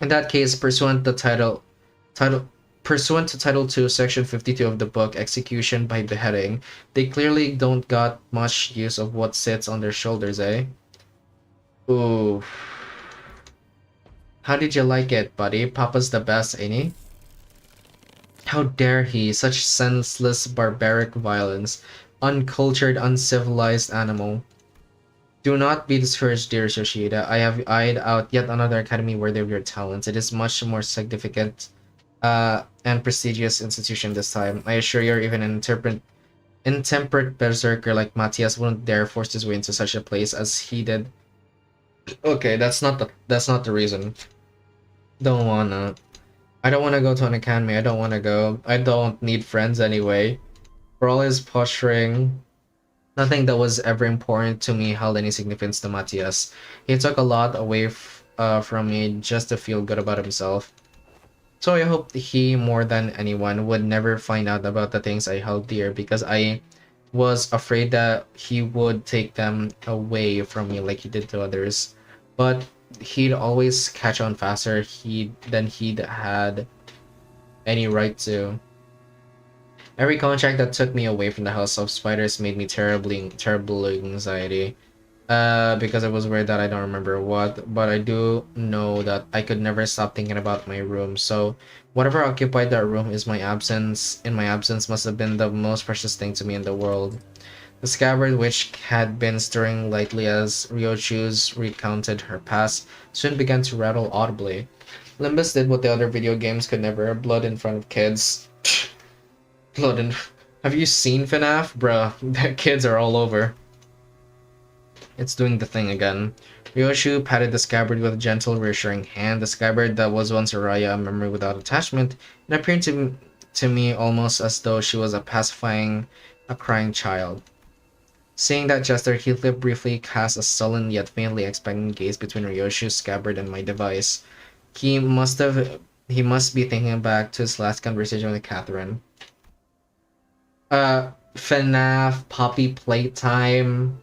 In that case, title pursuant to Title 2, Section 52 of the book, Execution by Beheading, they clearly don't got much use of what sits on their shoulders, eh? Ooh. How did you like it, buddy? Papa's the best, ain't he? How dare he? Such senseless, barbaric violence. Uncultured, uncivilized animal. Do not be discouraged, dear Yoshida. I have eyed out yet another academy worthy of your talents. It is much more significant and prestigious institution this time. I assure you, even an intemperate berserker like Matthias wouldn't dare force his way into such a place as he did. Okay, that's not the reason. Don't wanna. I don't wanna go to an academy. I don't wanna go. I don't need friends anyway. For all his posturing, nothing that was ever important to me held any significance to Matthias. He took a lot away from me just to feel good about himself. So I hope he, more than anyone, would never find out about the things I held dear because I was afraid that he would take them away from me like he did to others. But he'd always catch on faster than he'd had any right to. Every contract that took me away from the House of Spiders made me terrible anxiety. Because I was worried that I don't remember what, but I do know that I could never stop thinking about my room. So, whatever occupied that room is my absence. In my absence, must have been the most precious thing to me in the world. The scabbard, which had been stirring lightly as Ryochu's recounted her past, soon began to rattle audibly. Limbus did what the other video games could never: blood in front of kids. Blood in. Have you seen FNAF? Bruh, the kids are all over. It's doing the thing again. Ryoshu patted the scabbard with a gentle, reassuring hand. The scabbard that was once Araya, a memory without attachment, it appeared to me almost as though she was pacifying a crying child. Seeing that gesture, Heathcliff briefly cast a sullen yet faintly expectant gaze between Ryoshu's scabbard and my device. He must be thinking back to his last conversation with Catherine. FNAF, Poppy Playtime.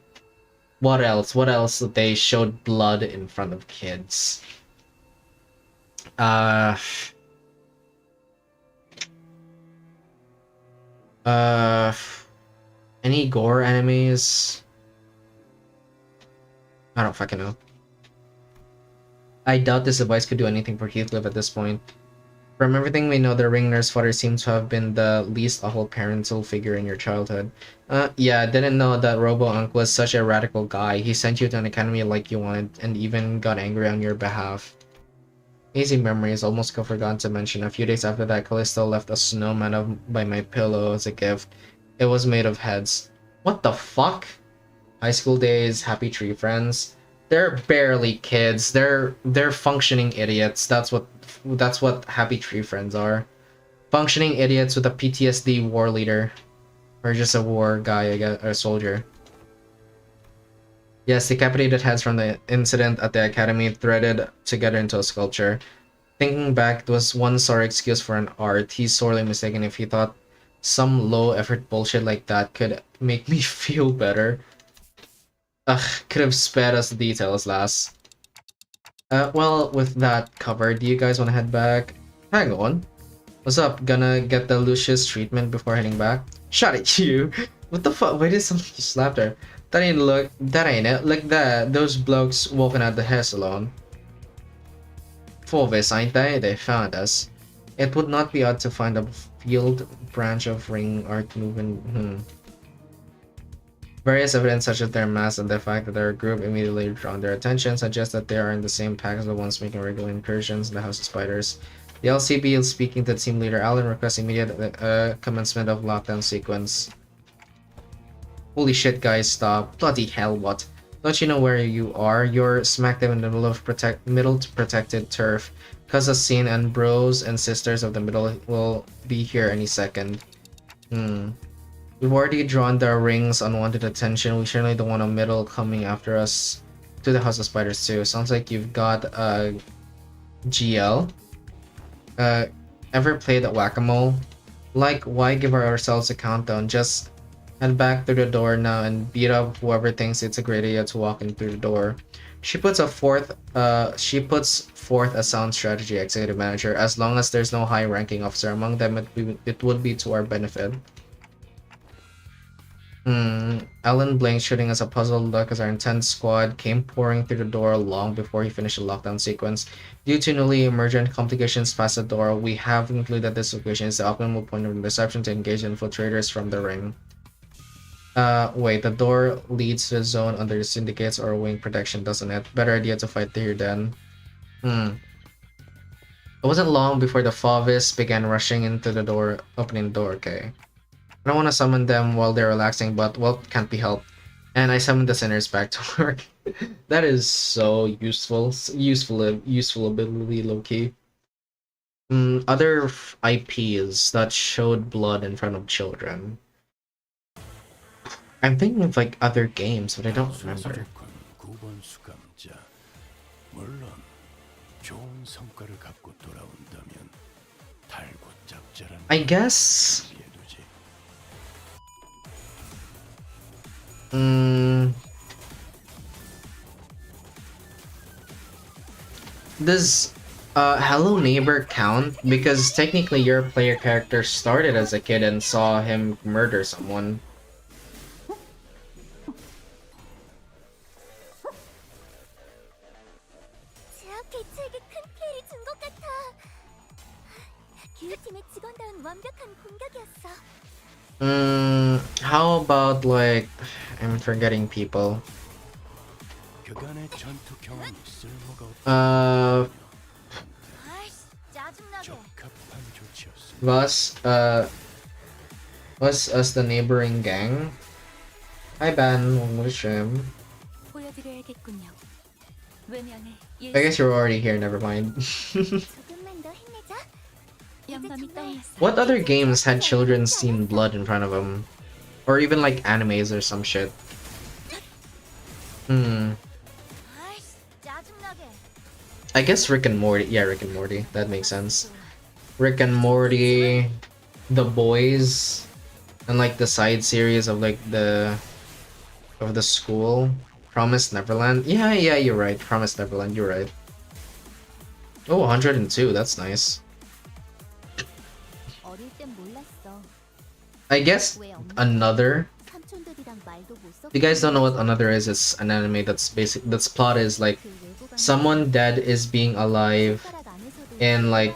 What else? What else? They showed blood in front of kids. Uh, any gore enemies? I don't fucking know. I doubt this device could do anything for Heathcliff at this point. From everything we know, the ring nurse father seems to have been the least awful parental figure in your childhood. Yeah, didn't know that Robo-Unc was such a radical guy. He sent you to an academy like you wanted, and even got angry on your behalf. Easy memories, almost forgotten to mention. A few days after that, Callisto left a snowman by my pillow as a gift. It was made of heads. What the fuck? High school days, happy tree friends. They're barely kids. They're functioning idiots. That's what happy tree friends are. Functioning idiots with a PTSD war leader. Or just a war guy, I guess, or a soldier. Yes, decapitated heads from the incident at the academy threaded together into a sculpture. Thinking back, it was one sorry excuse for an art. He's sorely mistaken if he thought some low-effort bullshit like that could make me feel better. Ugh, could have spared us the details, lass. Well, with that covered, do you guys want to head back? Hang on. What's up? Gonna get the Lucius treatment before heading back? Shut it, you! What the fuck? Why did somebody slap her? That ain't it. Like that, those blokes walking out the hair salon. Forvis, ain't they? They found us. It would not be odd to find a field branch of ring art movement. Various evidence such as their mass and the fact that their group immediately drawn their attention suggests that they are in the same pack as the ones making regular incursions in the House of Spiders. The LCB is speaking to team leader Alan, requests immediate commencement of lockdown sequence. Holy shit, guys, stop. Bloody hell, what? Don't you know where you are? You're smack dab in the middle of protected turf. Cause a scene and bros and sisters of the middle will be here any second. We've already drawn the ring's unwanted attention. We certainly don't want a middle coming after us to the House of Spiders too. Sounds like you've got GL. Ever played at Whack-A-Mole? Like, why give ourselves a countdown? Just head back through the door now and beat up whoever thinks it's a great idea to walk in through the door. She puts forth a sound strategy, executive manager. As long as there's no high-ranking officer among them, it would be to our benefit. Alan blinked, shooting us a puzzled look as our intense squad came pouring through the door long before he finished the lockdown sequence. Due to newly emergent complications past the door, we have concluded that this location is the optimal point of interception to engage infiltrators from the ring. Wait, the door leads to the zone under the syndicates or wing protection, doesn't it? Better idea to fight here then. It wasn't long before the Favis began rushing into the door, opening the door, okay. I don't want to summon them while they're relaxing, but, well, can't be helped. And I summoned the sinners back to work. That is so useful. Useful ability, low-key. Other IPs that showed blood in front of children. I'm thinking of, like, other games, but I don't remember. I guess... Hello Neighbor count? Because technically your player character started as a kid and saw him murder someone. 제압 개체에게 큰 피해를 준 것 같아. 기후팀의 직원다운 완벽한 공격이었어. How about like I'm forgetting people. 그간의 전투 경험이 쓸모가 아이씨, 짜증나게. 적합한 조치였어. Was us the neighboring gang? Hi Ben, welcome. 보여드려야겠군요. 외면에 I guess you're already here, never mind. 조금만 더 힘내자. 양감이 떠올랐어. What other games had children seen blood in front of them? Or even like animes or some shit? 아이씨, 짜증나게. I guess Rick and Morty. Yeah, Rick and Morty. That makes sense. Rick and Morty, The Boys, and like the side series of like the school. Promised Neverland. Yeah, you're right. Promised Neverland, you're right. Oh, 102. That's nice. 어릴 땐 몰랐어. I guess Another. 삼촌들이랑 말도 못 섞고. If you guys don't know what Another is, it's an anime that's basic. That's plot is like someone dead is being alive in like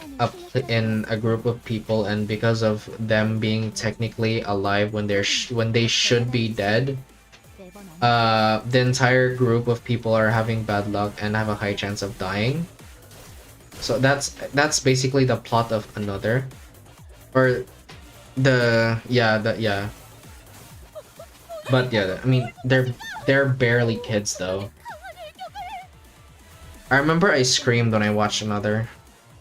in a group of people, and because of them being technically alive when when they should be dead, the entire group of people are having bad luck and have a high chance of dying. So that's basically the plot of Another, or the yeah. But yeah, I mean they're barely kids though. I remember I screamed when I watched Another.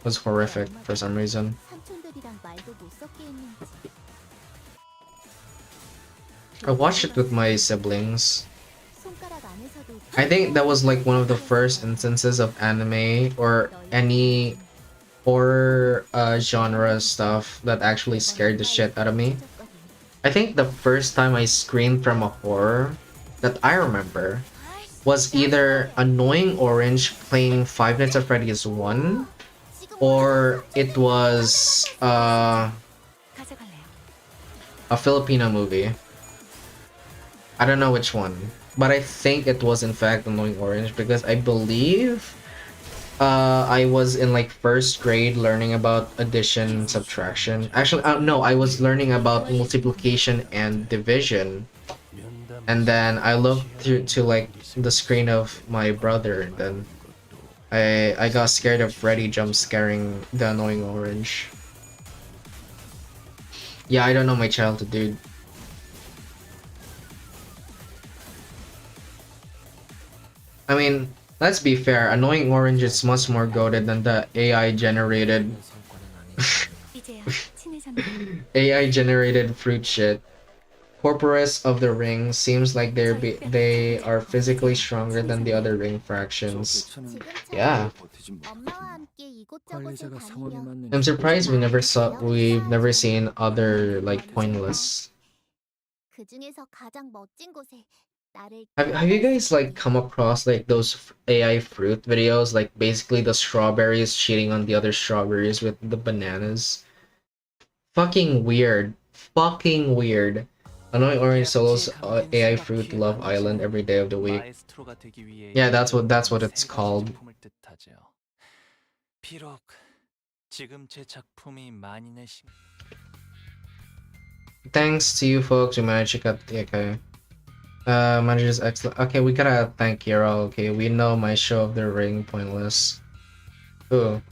It was horrific for some reason. 삼촌들이랑 말도 못 섞게 했는지. I watched it with my siblings. 손가락 안에서도 I think that was like one of the first instances of anime or any horror genre stuff that actually scared the shit out of me. I think the first time I screamed from a horror that I remember was either Annoying Orange playing Five Nights at Freddy's 1, or it was a Filipino movie. I don't know which one, but I think it was in fact Annoying Orange, because I believe I was in like first grade learning about addition, subtraction. Actually, no, I was learning about multiplication and division. And then I looked to like the screen of my brother, and then I got scared of Freddy jump scaring the Annoying Orange. Yeah, I don't know my childhood, dude. I mean, let's be fair, Annoying Orange is much more goated than the AI generated 이제야 친해졌네. AI generated fruit shit. Corporus of the Ring seems like they are physically stronger than the other ring fractions. Yeah. 엄마와 함께 이곳저곳을 다니며. I'm surprised we've never seen other like pointless. 그 중에서 가장 멋진 곳에 나를. Have you guys like come across like those AI fruit videos, like basically the strawberries cheating on the other strawberries with the bananas? Fucking weird. Fucking weird. Annoying Orange solos AI fruit Love Island every day of the week. Yeah, that's what it's called. 비록 지금 제 작품이 만인의 시... Thanks to you folks, we managed to cut the okay. Manager's excellent. Okay, we gotta thank Hero. Okay, we know my show of the ring pointless. Ooh.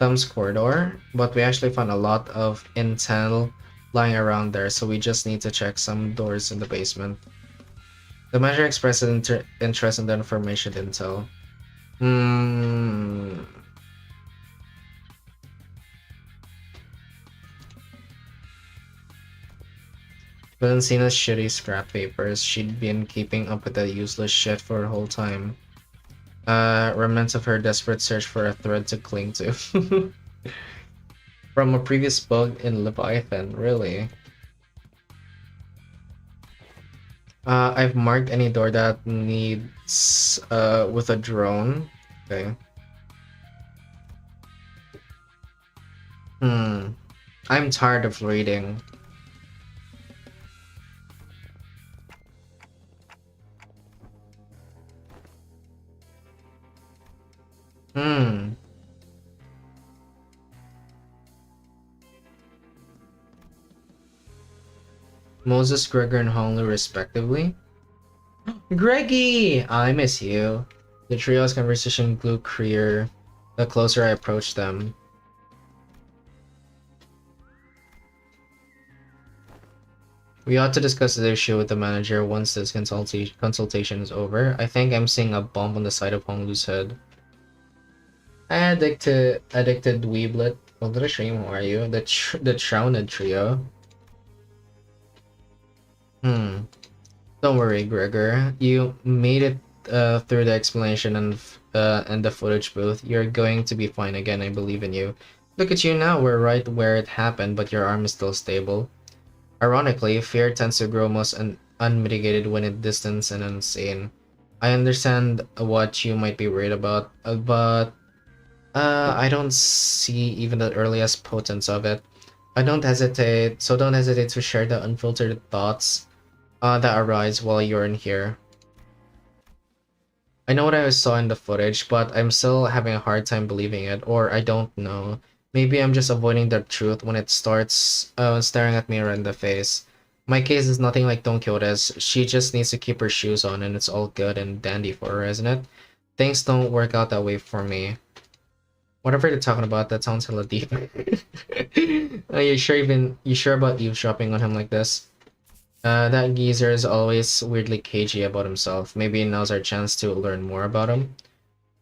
Thumb's corridor, but we actually found a lot of intel lying around there, so we just need to check some doors in the basement. The manager expressed interest in the information intel. Valencina's shitty scrap papers. She'd been keeping up with that useless shit for a whole time. Remnants of her desperate search for a thread to cling to. From a previous bug in Leviathan, really? I've marked any door that needs with a drone. Okay. I'm tired of reading. Moses, Gregor, and Honglu respectively. Greggy! I miss you. The trio's conversation grew clear the closer I approached them. We ought to discuss the issue with the manager once this consultation is over. I think I'm seeing a bump on the side of Honglu's head. Addicted Weeblet. What did I stream? Who are you? The Shrouded Trio. Don't worry, Gregor. You made it through the explanation and the footage booth. You're going to be fine again. I believe in you. Look at you now. We're right where it happened, but your arm is still stable. Ironically, fear tends to grow most unmitigated when it's distant and insane. I understand what you might be worried about, but I don't see even the earliest potence of it. Don't hesitate to share the unfiltered thoughts that arise while you're in here. I know what I saw in the footage, but I'm still having a hard time believing it, or I don't know. Maybe I'm just avoiding the truth when it starts staring at me right in the face. My case is nothing like Don Quixote's. She just needs to keep her shoes on and it's all good and dandy for her, isn't it? Things don't work out that way for me. Whatever you're talking about, that sounds hella deep. Are you sure about eavesdropping on him like this? That geezer is always weirdly cagey about himself. Maybe now's our chance to learn more about him.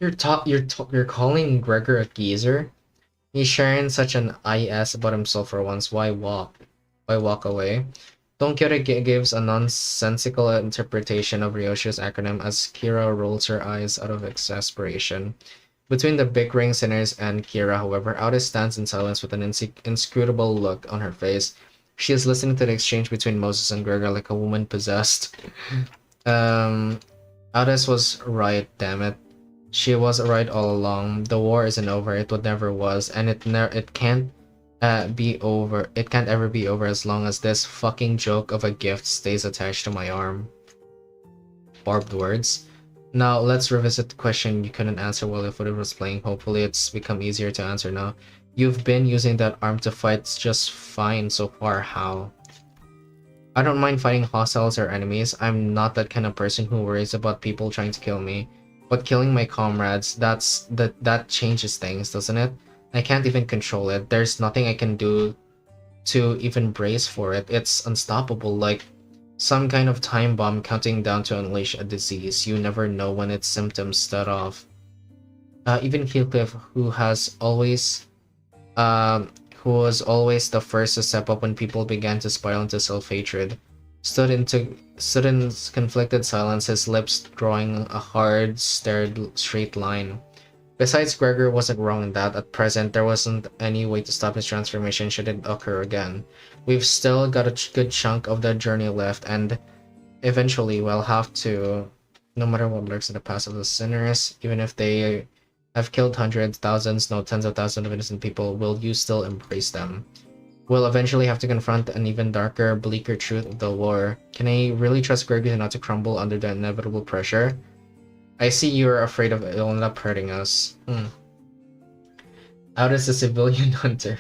You're calling Gregor a geezer? He's sharing such an IS about himself for once. Why walk? Why walk away? Don Quixote gives a nonsensical interpretation of Ryoshi's acronym as Kira rolls her eyes out of exasperation. Between the bickering sinners and Kira, however, Aldous stands in silence with an inscrutable look on her face. She is listening to the exchange between Moses and Gregor like a woman possessed. Aldous was right, damn it. She was right all along. The war isn't over. It would never was, and it can't be over. It can't ever be over as long as this fucking joke of a gift stays attached to my arm. Barbed words. Now let's revisit the question you couldn't answer while the footage was playing. Hopefully it's become easier to answer now. You've been using that arm to fight just fine so far. How? I don't mind fighting hostiles or enemies. I'm not that kind of person who worries about people trying to kill me. But killing my comrades, that changes things, doesn't it? I can't even control it. There's nothing I can do to even brace for it. It's unstoppable, like some kind of time bomb counting down to unleash a disease. You never know when its symptoms start off. Even Heathcliff, who was always the first to step up when people began to spiral into self-hatred, stood in conflicted silence, his lips drawing a hard, straight line. Besides, Gregor wasn't wrong in that at present there wasn't any way to stop his transformation should it occur again. We've still got a good chunk of the journey left, and eventually we'll have to, no matter what lurks in the past of the sinners, even if they have killed hundreds, thousands, no, tens of thousands of innocent people, will you still embrace them? We'll eventually have to confront an even darker, bleaker truth of the war. Can I really trust Gregor not to crumble under the inevitable pressure? I see you're afraid of it'll end up hurting us. Out as a civilian hunter.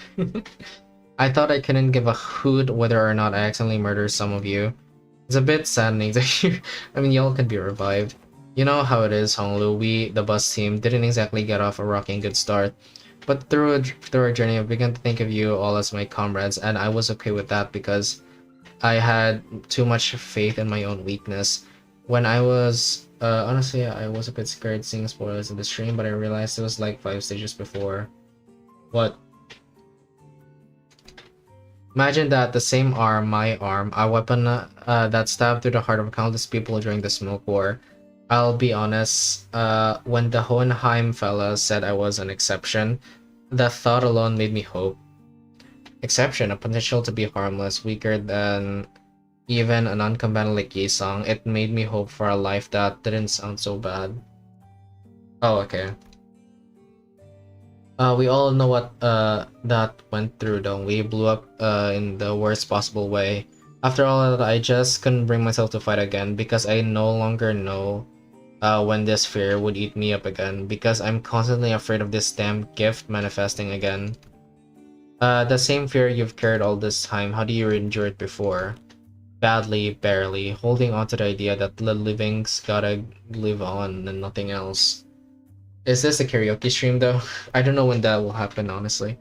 I thought I couldn't give a hoot whether or not I accidentally murdered some of you. It's a bit saddening to hear. I mean, y'all can be revived. You know how it is, Honglu. We, the bus team, didn't exactly get off a rocking good start. But through our journey, I began to think of you all as my comrades, and I was okay with that because I had too much faith in my own weakness. When I was, honestly, I was a bit scared seeing spoilers in the stream, but I realized it was like 5 stages before. What? Imagine that the same arm, my arm, a weapon that stabbed through the heart of countless people during the Smoke War. I'll be honest, when the Hohenheim fella said I was an exception, that thought alone made me hope. Exception, a potential to be harmless, weaker than even a non-combatant like Yi-song. It made me hope for a life that didn't sound so bad. Oh, okay. We all know what that went through, don't we? Blew up in the worst possible way. After all that, I just couldn't bring myself to fight again because I no longer know when this fear would eat me up again, because I'm constantly afraid of this damn gift manifesting again. The same fear you've carried all this time, how do you endure it before? Badly, barely, holding on to the idea that the living's gotta live on and nothing else. Is this a karaoke stream though? I don't know when that will happen, honestly.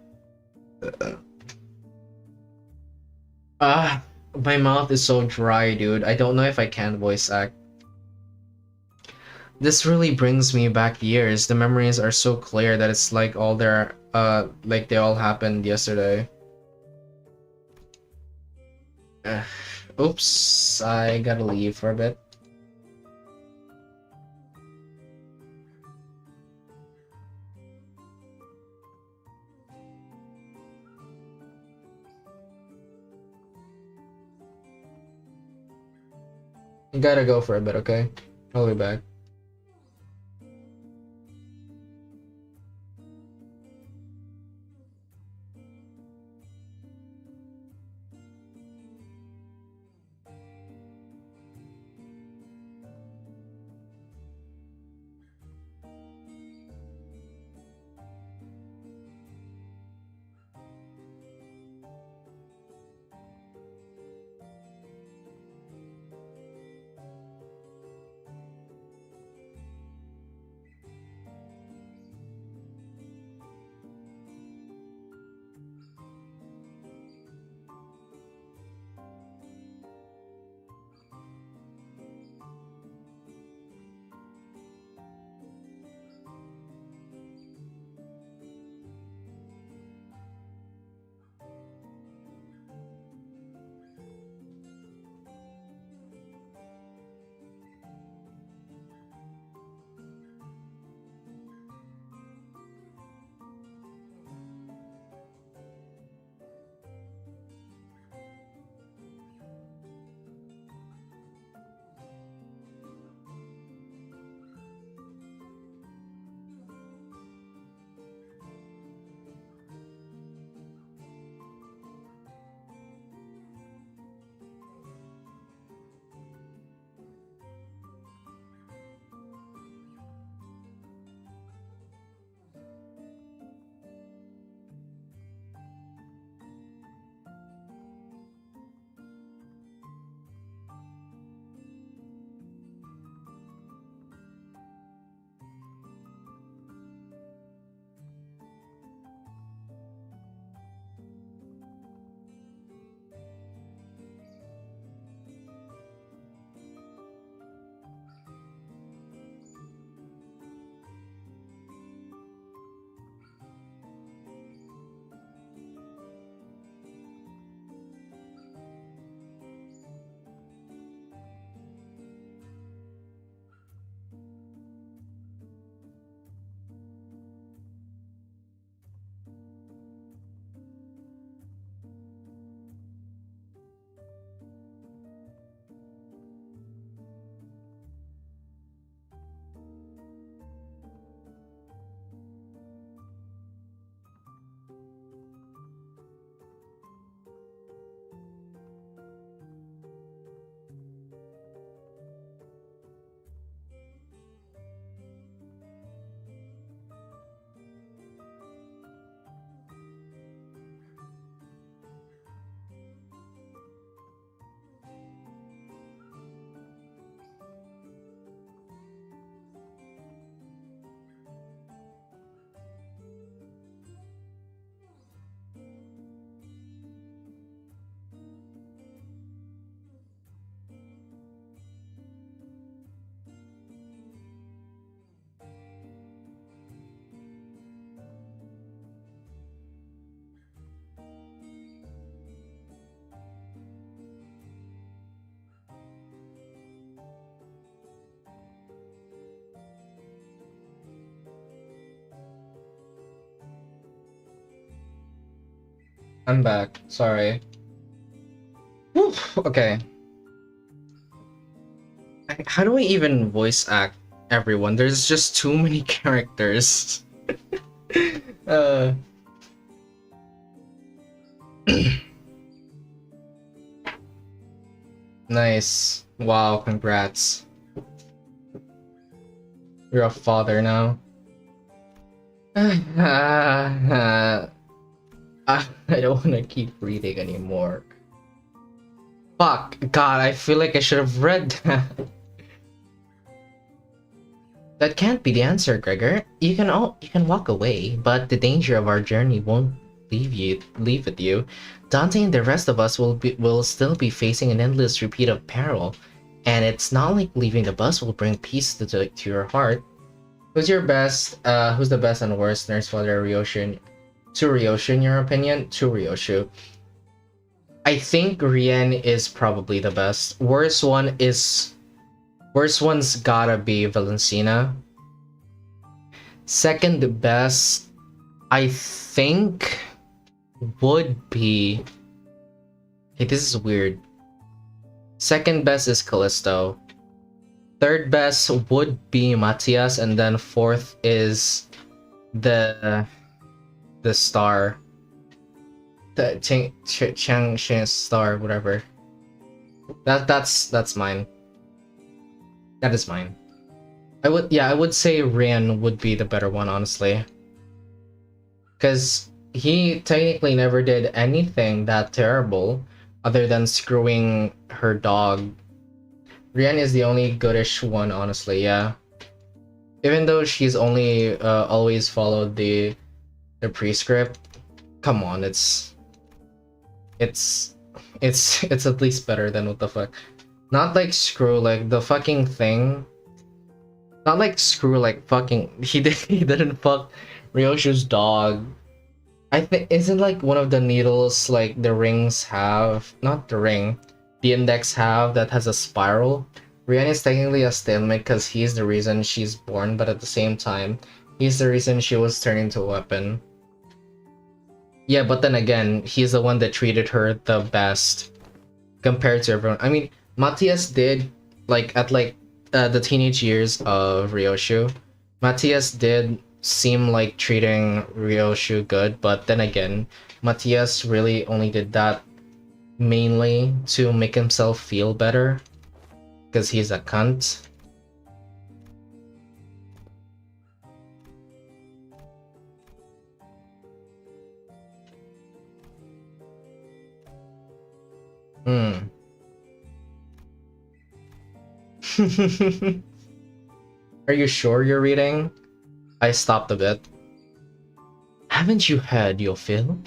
Ah, my mouth is so dry, dude. I don't know if I can voice act. This really brings me back years. The memories are so clear that it's like like they all happened yesterday. Uh, Oops, I gotta leave for a bit. I gotta go for a bit, okay? I'll be back. I'm back. Sorry. Whew, okay. How do I even voice act everyone? There's just too many characters. uh, nice. Wow, congrats. You're a father now. I don't want to keep reading anymore. Fuck, God, I feel like I should have read that. That can't be the answer, Gregor. You can walk away, but the danger of our journey won't leave with you. Dante and the rest of us will still be facing an endless repeat of peril, and it's not like leaving the bus will bring peace to your heart. Who's the best and worst nurse father, Ryoshu? To Ryoshu, in your opinion? To Ryoshu. I think Rien is probably the best. Worst one's gotta be Valencina. Second best, I think, would be... Hey, this is weird. Second best is Callisto. Third best would be Matthias, and then fourth is the star. The Chang star, whatever. That's mine. That is mine. I would say Rian would be the better one, honestly. Cause he technically never did anything that terrible other than screwing her dog. Rian is the only goodish one, honestly, yeah. Even though she's only always followed the prescript, come on, it's at least better than what the fuck. Not like screw like the fucking thing. Not like screw like fucking he didn't fuck Ryoshu's dog. I think isn't like one of the needles like the rings have, not the ring, the index have that has a spiral. Rian is technically a stalemate because he's the reason she's born, but at the same time, he's the reason she was turned into a weapon. Yeah, but then again, he's the one that treated her the best compared to everyone. I mean, Matthias did, like, at like the teenage years of Ryoshu, Matthias did seem like treating Ryoshu good, but then again, Matthias really only did that mainly to make himself feel better, because he's a cunt. Are you sure you're reading? I stopped a bit. Haven't you heard your fill?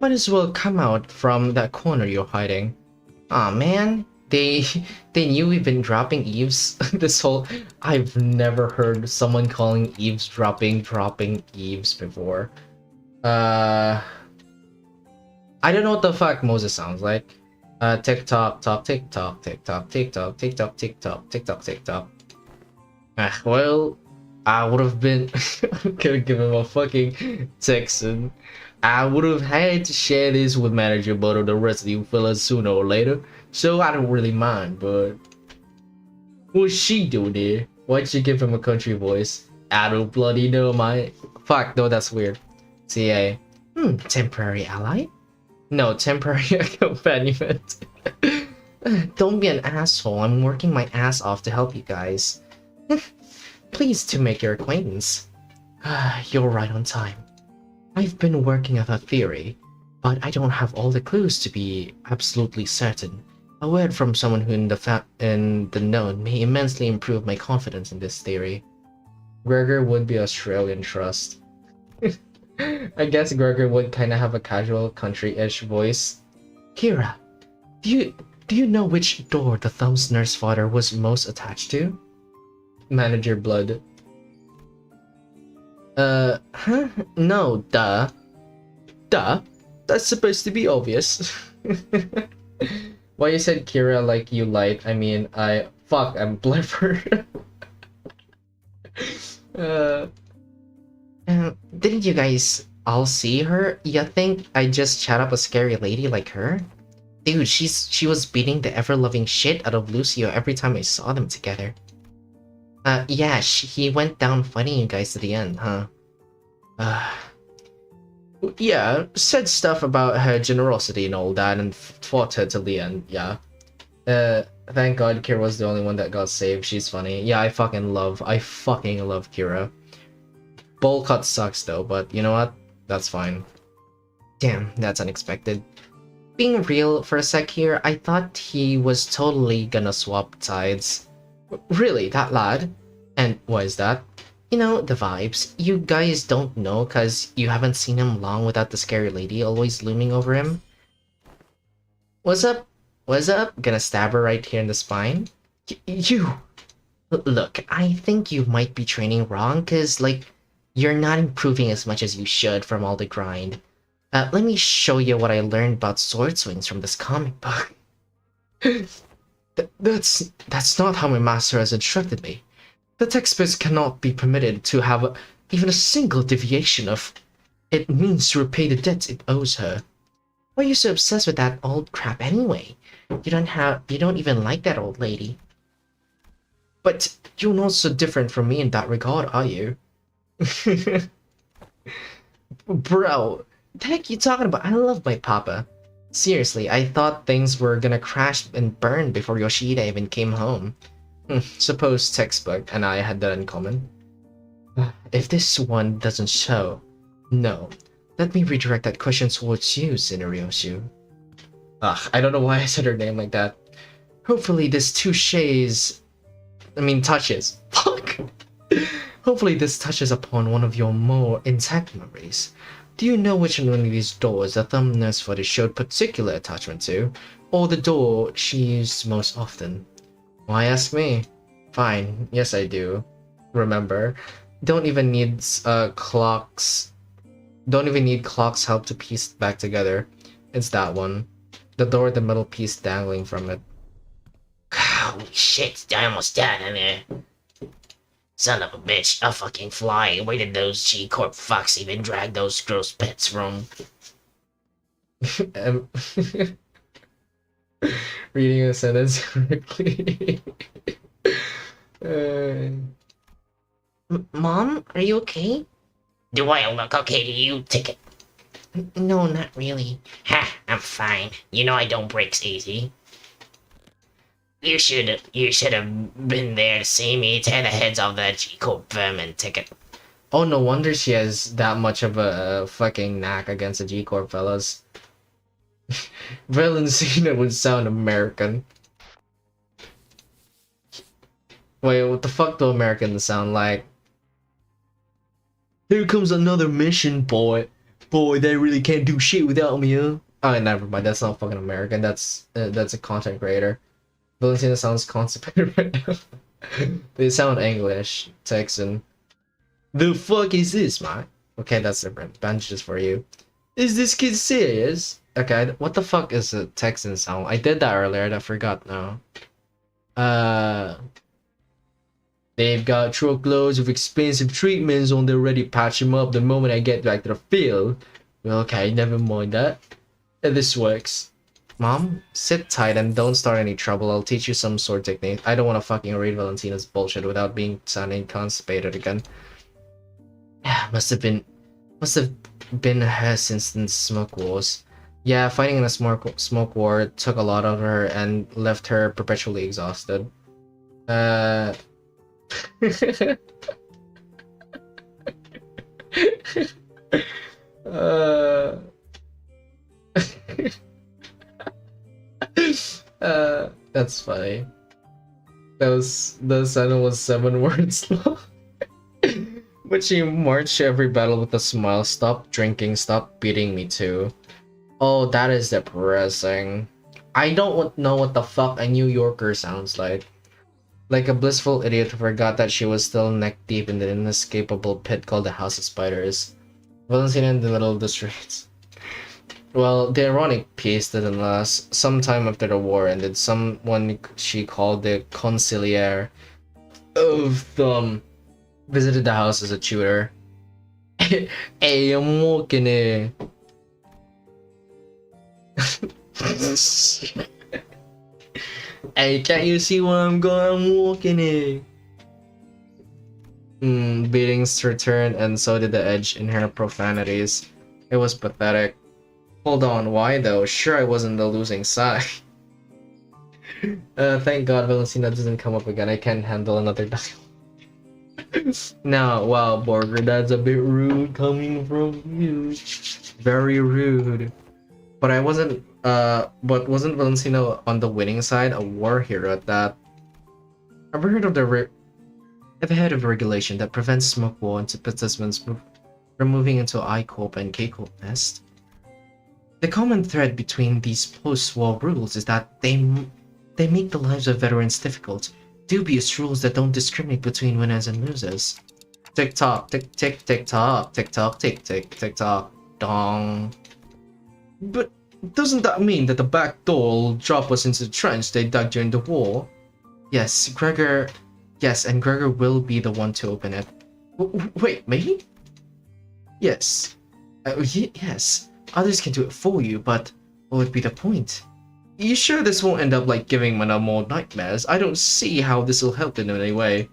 Might as well come out from that corner you're hiding. Aw man, they knew we've been dropping eaves this whole... I've never heard someone calling eavesdropping dropping eaves before. I don't know what the fuck Moses sounds like. TikTok, TikTok, TikTok, TikTok, TikTok, TikTok, TikTok, TikTok. Well, I would have been gonna give him a fucking Texan. I would have had to share this with manager, but the rest of you fellas sooner or later. So I don't really mind, but what's she doing there? Why'd you give him a country voice? I don't bloody know, my fuck. No, that's weird. CA. Temporary ally? No, temporary accompaniment. Don't be an asshole. I'm working my ass off to help you guys. Pleased to make your acquaintance. You're right on time. I've been working on a theory, but I don't have all the clues to be absolutely certain. A word from someone who in the known may immensely improve my confidence in this theory. Gregor would be Australian trust. I guess Gregor would kind of have a casual country-ish voice. Kira, do you know which door the Thumb's nurse father was most attached to? Manager Blood. Huh? No, duh. Duh? That's supposed to be obvious. Why you said Kira like you light? I mean, I'm Blipper. Didn't you guys all see her? You think I just chat up a scary lady like her? Dude, she was beating the ever-loving shit out of Lucio every time I saw them together. Yeah, he went down fighting you guys to the end, huh? Yeah, said stuff about her generosity and all that, and fought her till the end. Yeah. Thank God Kira was the only one that got saved. She's funny. Yeah, I fucking love Kira. Bowl cut sucks though, but you know what? That's fine. Damn, that's unexpected. Being real for a sec here, I thought he was totally gonna swap sides. Really, that lad? And why is that? You know, the vibes. You guys don't know cause you haven't seen him long without the scary lady always looming over him. What's up? What's up? Gonna stab her right here in the spine? You! Look, I think you might be training wrong cause, like, you're not improving as much as you should from all the grind. Let me show you what I learned about sword swings from this comic book. That's not how my master has instructed me. The textbooks cannot be permitted to have even a single deviation of it means to repay the debt it owes her. Why are you so obsessed with that old crap anyway? You don't even like that old lady. But you're not so different from me in that regard, are you? Bro, the heck you talking about? I love my papa. Seriously, I thought things were gonna crash and burn before Yoshida even came home. Suppose textbook and I had that in common. If this one doesn't show, no. Let me redirect that question towards you, Cineryoshi. Ugh, I don't know why I said her name like that. Hopefully this touches... Fuck! Hopefully this touches upon one of your more intact memories. Do you know which one of these doors the thumb nurse footage showed particular attachment to? Or the door she used most often? Why ask me? Fine, yes I do. Remember, don't even need clocks help to piece it back together. It's that one. The door with the metal piece dangling from it. Holy shit, I almost died in there. Son of a bitch, a fucking fly. Where did those G-Corp fucks even drag those gross pets from? Reading a sentence correctly. Mom, are you okay? Do I look okay to you, Ticket? No, not really. Ha, I'm fine. You know I don't breaks easy. You should have been there to see me tear the heads off that G-Corp vermin, Ticket. Oh, no wonder she has that much of a fucking knack against the G-Corp fellas. Valentina would sound American. Wait, what the fuck do Americans sound like? Here comes another mission, boy. Boy, they really can't do shit without me, huh? Oh, never mind. That's not fucking American. That's a content creator. Valentina sounds constipated right now. They sound English. Texan. The fuck is this, man? Okay, that's different. Bandages for you. Is this kid serious? Okay, what the fuck is a Texan sound? I did that earlier and I forgot now. They've got truckloads of expensive treatments on there ready to patch him up the moment I get back to the field. Well, okay, never mind that. This works. Mom, sit tight and don't start any trouble. I'll teach you some sword technique. I don't want to fucking read Valentina's bullshit without sounding constipated again. Must have been her since the smoke wars. Yeah, fighting in a smoke war took a lot of her and left her perpetually exhausted. That's funny. The sentence was 7 words long. But she marched every battle with a smile. Stop drinking, stop beating me too. Oh, that is depressing. I don't know what the fuck a New Yorker sounds like. Like a blissful idiot who forgot that she was still neck deep in the inescapable pit called the House of Spiders. Valentina in the middle of the streets. Well, the ironic piece didn't last. Sometime after the war ended, someone she called the Consigliere of visited the house as a tutor. Hey, I'm walking here. Hey, can't you see where I'm going? I'm walking here. Beatings returned, and so did the edge in her profanities. It was pathetic. Hold on, why though? Sure, I wasn't the losing side. Thank God Valentina doesn't come up again. I can't handle another dialogue. Now, wow, Borger, that's a bit rude coming from you. Very rude. But but wasn't Valentina on the winning side a war hero at that? Ever heard of ever heard of regulation that prevents smoke wall into participants from moving into I-Cope and K-Cope nest? The common thread between these post-war rules is that they make the lives of veterans difficult. Dubious rules that don't discriminate between winners and losers. Tick tock, tick tick tick tock, tick tock, tick tick tick tock, dong. But doesn't that mean that the back door will drop us into the trench they dug during the war? Yes, Gregor. Yes, and Gregor will be the one to open it. Wait, me? Yes. Yes. Others can do it for you, but what would be the point? You sure this won't end up like giving Mana more nightmares? I don't see how this will help in any way.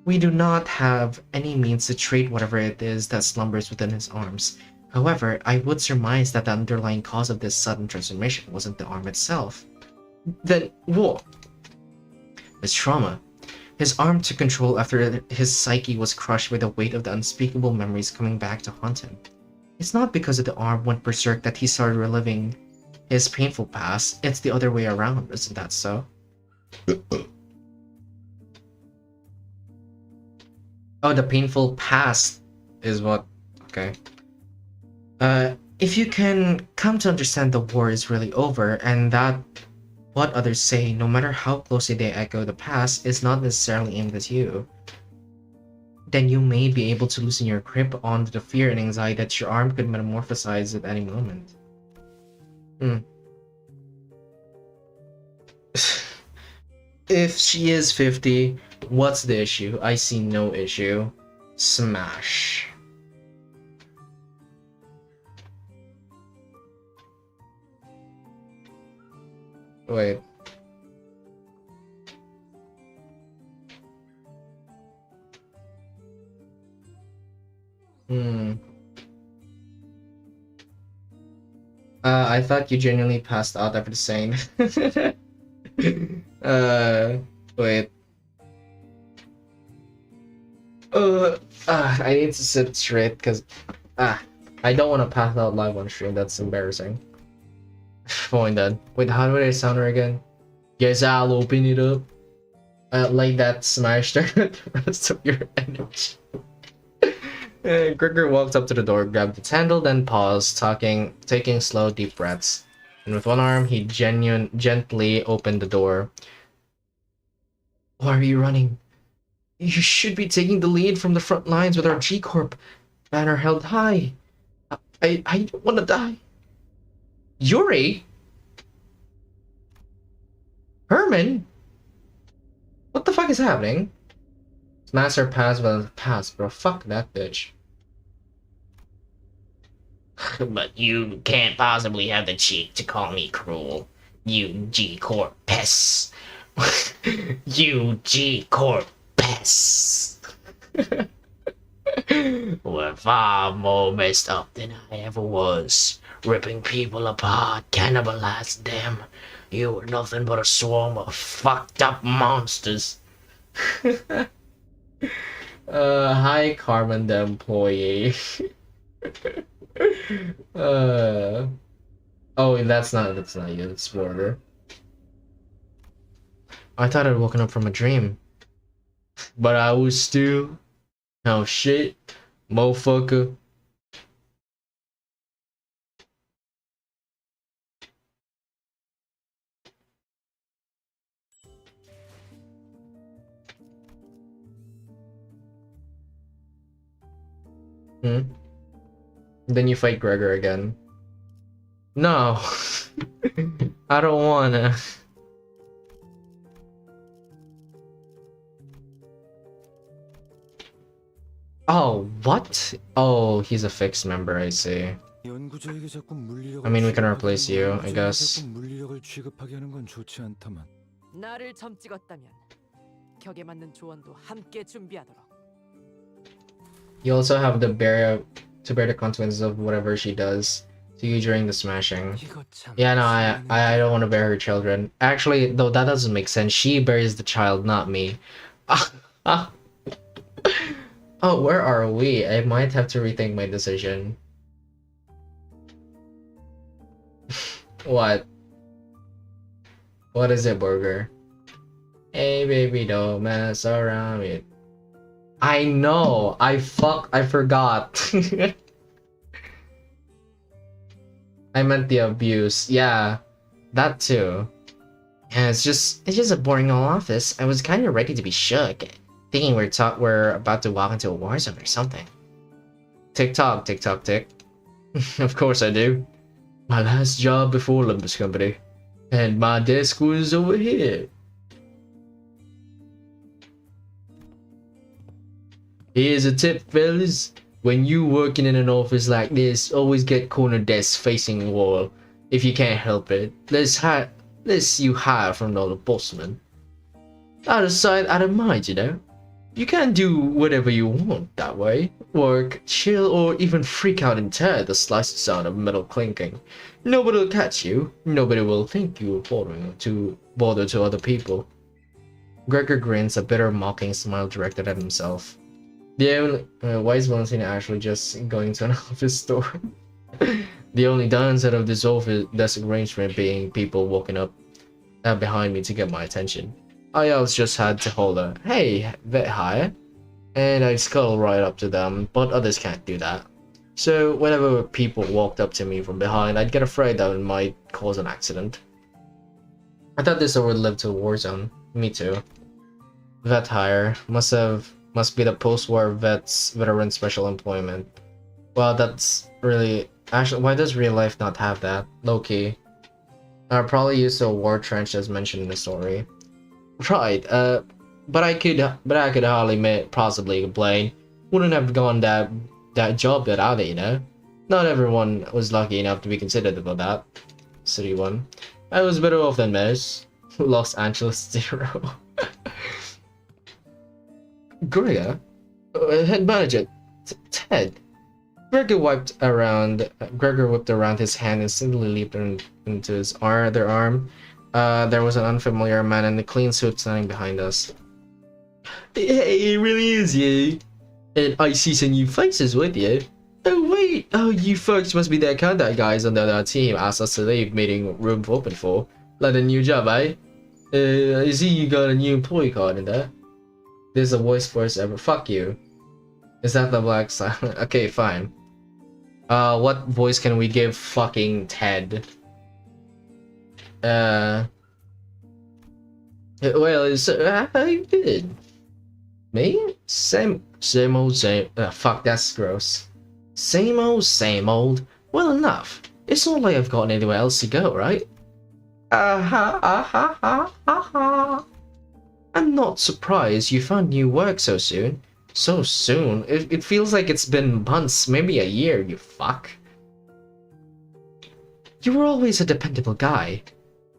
We do not have any means to trade whatever it is that slumbers within his arms. However, I would surmise that the underlying cause of this sudden transformation wasn't the arm itself. Then what? His trauma. His arm took control after his psyche was crushed by the weight of the unspeakable memories coming back to haunt him. It's not because of the arm went berserk that he started reliving his painful past. It's the other way around, isn't that so? Oh, the painful past is what... Okay. If you can come to understand the war is really over, and that what others say, no matter how closely they echo the past, is not necessarily aimed at you, then you may be able to loosen your grip on the fear and anxiety that your arm could metamorphosize at any moment. If she is 50, what's the issue? I see no issue. Smash. Wait. I thought you genuinely passed out after saying. Wait. I need to sit straight because I don't want to pass out live on stream. That's embarrassing. Fine then. Wait, how do I sound her again? Yes, I'll open it up. Like that smashed the rest of your energy. Gregor walked up to the door, grabbed its handle, then paused, taking slow, deep breaths. And with one arm, he gently opened the door. Why are you running? You should be taking the lead from the front lines with our G-Corp banner held high. I don't want to die. Yuri? Herman? What the fuck is happening? Master pass, well, pass, bro. Fuck that bitch. But you can't possibly have the cheek to call me cruel. You G-Corp pests. You G-Corp pests. We're far more messed up than I ever was. Ripping people apart, cannibalizing them. You were nothing but a swarm of fucked up monsters. Hi, Carmen the employee. Oh, that's not you, it's Border. I thought I'd woken up from a dream. But I was still... Oh shit, motherfucker. Then you fight Gregor again. No. I don't wanna. Oh, what? Oh, he's a fixed member, I see. I mean, we can replace you, I guess. 나를 점 찍었다면 격에 맞는 조언도 함께 준비하도록. You also have the barrier to bear the consequences of whatever she does to you during the smashing. 이거 참 Yeah, no, 재밌는 I don't want to bear her children. Actually, though that doesn't make sense. She buries the child, not me. Oh, where are we? I might have to rethink my decision. What? What is it, Burger? Hey, baby, don't mess around with. I know. I forgot. I meant the abuse. Yeah, that too. Yeah, it's just a boring old office. I was kind of ready to be shook, thinking we're about to walk into a war zone or something. Tick tock, tick tock, tick. Of course I do. My last job before Olympus Company, and my desk was over here. Here's a tip, fellas. When you working in an office like this, always get corner desks facing wall. If you can't help it, less you hire from the bossman. Out of sight, out of mind, you know. You can do whatever you want that way. Work, chill, or even freak out in terror at the sliced sound of metal clinking. Nobody will catch you. Nobody will think you are bother to other people. Gregor grins, a bitter, mocking smile directed at himself. Why is Valentina actually just going to an office store? The only downside of this office desk arrangement being people walking up behind me to get my attention. I else just had to hold a "Hey, vet hire," and I'd scuttle right up to them, but others can't do that. So whenever people walked up to me from behind, I'd get afraid that it might cause an accident. I thought this would live to a war zone. Me too. Vet hire must be the post-war veteran special employment. Well, that's really actually, why does real life not have that? Low key. I probably used a war trench as mentioned in the story. Right, but I could hardly possibly complain. Wouldn't have gone that job without it, you know. Not everyone was lucky enough to be considered for that. City 1. I was better off than most. Los Angeles 0. Gregor? Head manager, Ted. Gregor whipped around his hand and instantly leaped into his other arm. There was an unfamiliar man in a clean suit standing behind us. Hey, it really is you. And I see some new faces with you. Oh wait, you folks must be the contact guys on the other team asked us to leave meeting room open for. Like a new job, eh? I see you got a new employee card in there. There's a voice first ever. Fuck you. Is that the black silent? Okay, fine. What voice can we give fucking Ted? Well, it's how you been? Me? Same old same. Fuck, that's gross. Same old. Well enough. It's not like I've got anywhere else to go, right? I'm not surprised you found new work so soon. So soon? It feels like it's been months, maybe a year, you fuck. You were always a dependable guy.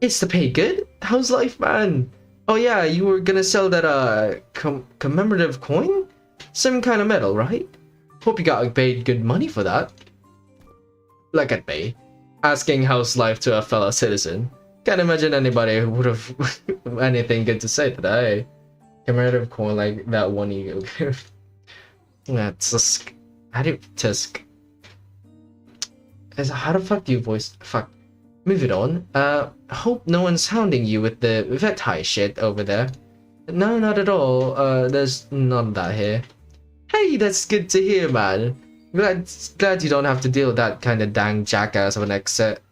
Is the pay good? How's life, man? Oh yeah, you were gonna sell that commemorative coin? Some kind of medal, right? Hope you got paid good money for that. Look at me, asking how's life to a fellow citizen. Can't imagine anybody would have anything good to say today. Commemorative coin like that one you give. Yeah, Tusk. How do you Tusk? How the fuck do you voice? Fuck. Moving on. Hope no one's hounding you with the vet high shit over there. No, not at all. There's none of that here. Hey, that's good to hear, man. Glad you don't have to deal with that kind of dang jackass of an exec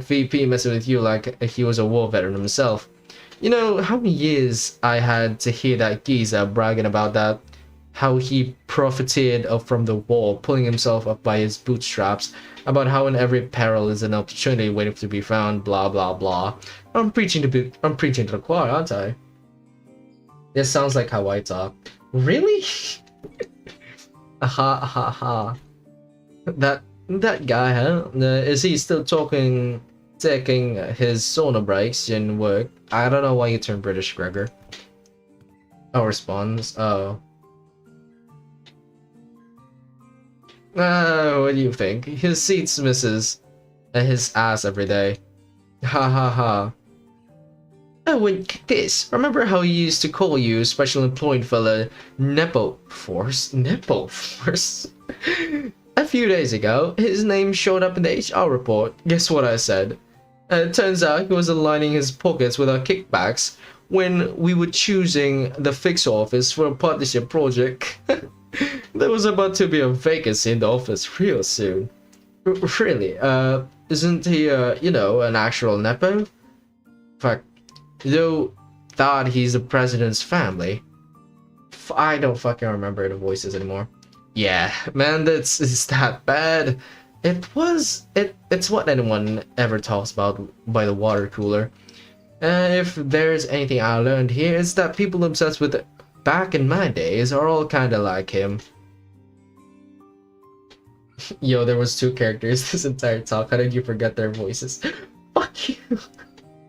VP messing with you like he was a war veteran himself. You know how many years I had to hear that geezer bragging about that? How he profited from the war, pulling himself up by his bootstraps, about how in every peril is an opportunity waiting to be found, blah blah blah. I'm preaching to the choir, aren't I? This sounds like how I talk. Really? Aha, aha, aha. That guy, huh? Is he still taking his sauna breaks in work? I don't know why you turned British, Gregor. Oh, responds. Oh. What do you think? His seats misses his ass every day. Ha ha ha. Oh, wait, this. Remember how he used to call you special employed fella Nepo Force? Nepo Force? A few days ago, his name showed up in the HR report. Guess what I said? It turns out he was aligning his pockets with our kickbacks when we were choosing the fix office for a partnership project. There was about to be a vacancy in the office real soon. Really? Isn't he, you know, an actual Nepo? Fuck. You thought he's the president's family. I don't fucking remember the voices anymore. Yeah, man, it's that bad. It's what anyone ever talks about by the water cooler. If there's anything I learned here, it's that people obsessed with back in my days are all kinda like him. Yo, there was two characters this entire talk. How did you forget their voices? Fuck you.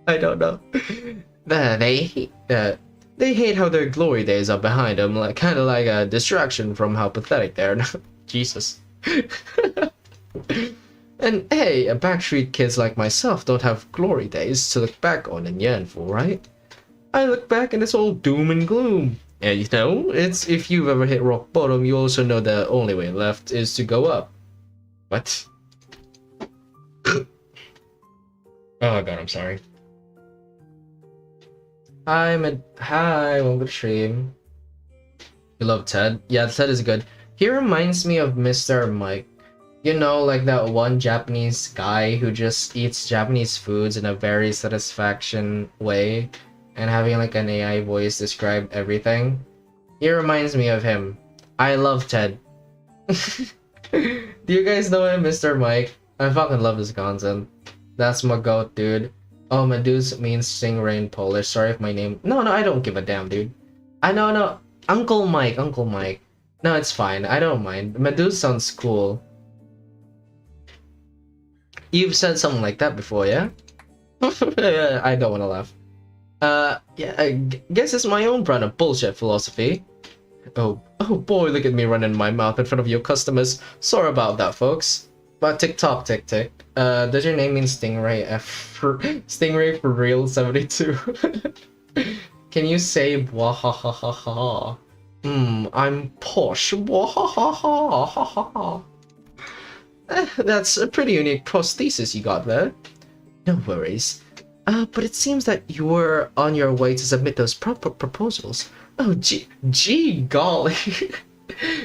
I don't know. They hate how their glory days are behind them, like kind of like a distraction from how pathetic they are now. Jesus. And hey, backstreet kids like myself don't have glory days to look back on and yearn for, right? I look back and it's all doom and gloom. And you know, it's if you've ever hit rock bottom, you also know the only way left is to go up. What? Oh god, I'm sorry. Hi, welcome to the stream. You love Ted? Yeah, Ted is good. He reminds me of Mr. Mike. You know, like that one Japanese guy who just eats Japanese foods in a very satisfaction way and having like an AI voice describe everything. He reminds me of him. I love Ted. Do you guys know him, Mr. Mike? I fucking love his content. That's my goat, dude. Oh, Meduse means stingray in Polish. Sorry if my name... No, I don't give a damn, dude. I know, no. Uncle Mike. No, it's fine. I don't mind. Meduse sounds cool. You've said something like that before, yeah? I don't want to laugh. Yeah, I guess it's my own brand of bullshit philosophy. Oh boy, look at me running my mouth in front of your customers. Sorry about that, folks. But TikTok, tick. Does your name mean Stingray Stingray for real 72? Can you say wahahaha? I'm posh. Wahahaha. That's a pretty unique prosthesis you got there. No worries. But it seems that you were on your way to submit those proposals. Oh, gee golly.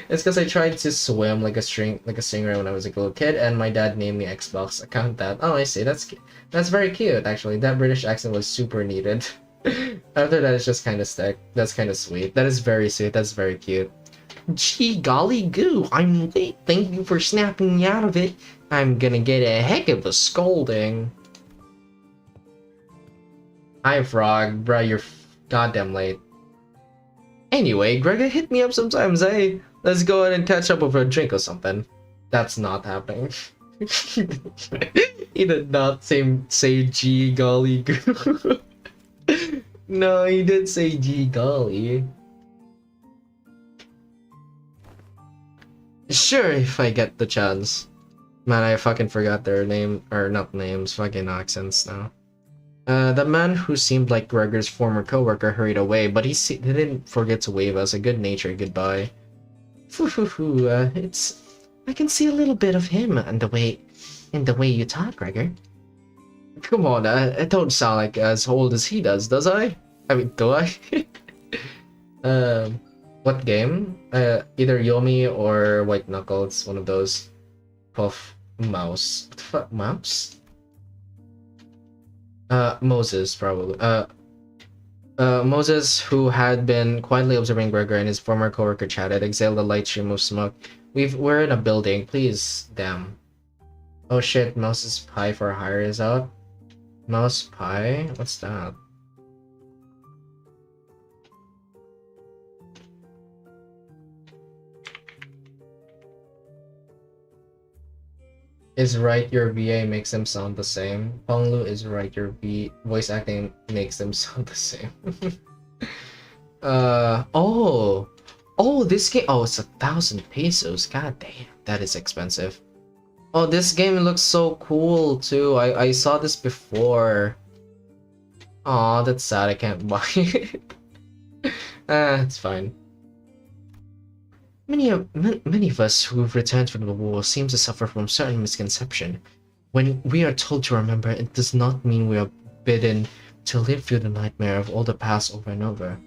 It's because I tried to swim like a stingray when I was a little kid, and my dad named me Xbox. I count that. Oh, I see. That's very cute, actually. That British accent was super needed. After that, it's just kind of stuck. That's kind of sweet. That is very sweet. That's very cute. Gee golly goo, I'm late. Thank you for snapping me out of it. I'm gonna get a heck of a scolding. Hi, Frog. Bruh, you're goddamn late. Anyway, Gregor, hit me up sometimes, eh? Let's go ahead and catch up over a drink or something. That's not happening. He did not say gee golly goo. No, he did say gee golly. Sure, if I get the chance. Man, I fucking forgot their name, or not names, fucking accents now. The man who seemed like Gregor's former coworker hurried away, but he didn't forget to wave us a good-natured goodbye. I can see a little bit of him in the way you talk, Gregor. Come on, I don't sound like as old as he does I? I mean, do I? What game? Either Yomi or White Knuckles, one of those. Puff Mouse. What the fuck? Mouse? Moses, probably. Moses, who had been quietly observing Gregor and his former coworker chatted, exhaled a light stream of smoke. We're in a building, please, damn. Oh shit, Mouse's Pie for Hire is out. Mouse Pie? What's that? Is right, your VA makes them sound the same. Ponglu is right, your voice acting makes them sound the same. Oh, this game, oh, it's 1,000 pesos, god damn. That is expensive. Oh, this game looks so cool too. I saw this before. Aw, that's sad. I can't buy it. It's fine. Many of us who've returned from the war seem to suffer from certain misconception. When we are told to remember, it does not mean we are bidden to live through the nightmare of all the past over and over.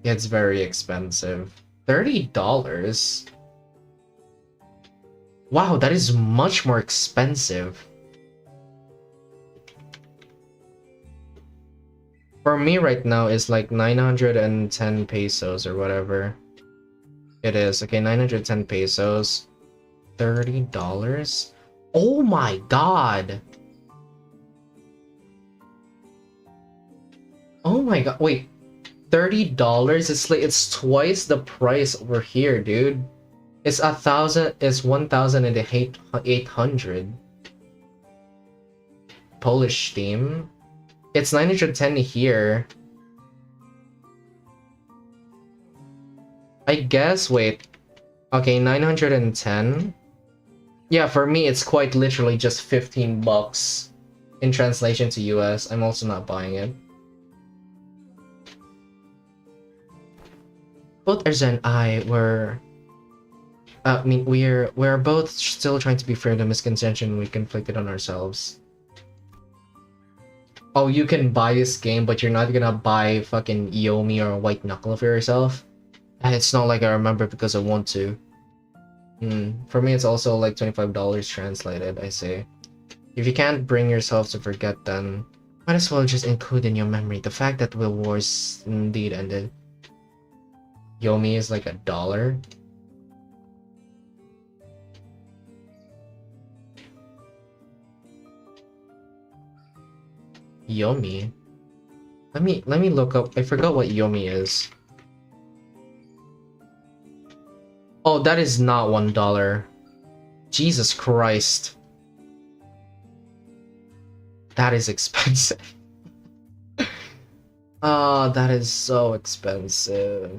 Yeah, it's very expensive. $30? Wow, that is much more expensive. For me right now, it's like 910 pesos or whatever. It is. Okay, 910 pesos. $30? Oh my god! Oh my god, wait. $30? It's twice the price over here, dude. It's 1,800 Polish theme. It's 910 here. I guess, wait. Okay, 910. Yeah, for me, it's quite literally just 15 bucks. In translation to US, I'm also not buying it. Both Erza and I were... we're both still trying to be free of the misconception we conflicted on ourselves. Oh, you can buy this game, but you're not gonna buy fucking Yomi or White Knuckle for yourself? It's not like I remember because I want to. For me, it's also like $25 translated, I say. If you can't bring yourself to forget, then might as well just include in your memory the fact that the wars indeed ended. Yomi is like $1. Yomi? Let me look up. I forgot what Yomi is. Oh, that is not $1. Jesus Christ. That is expensive. Oh, that is so expensive.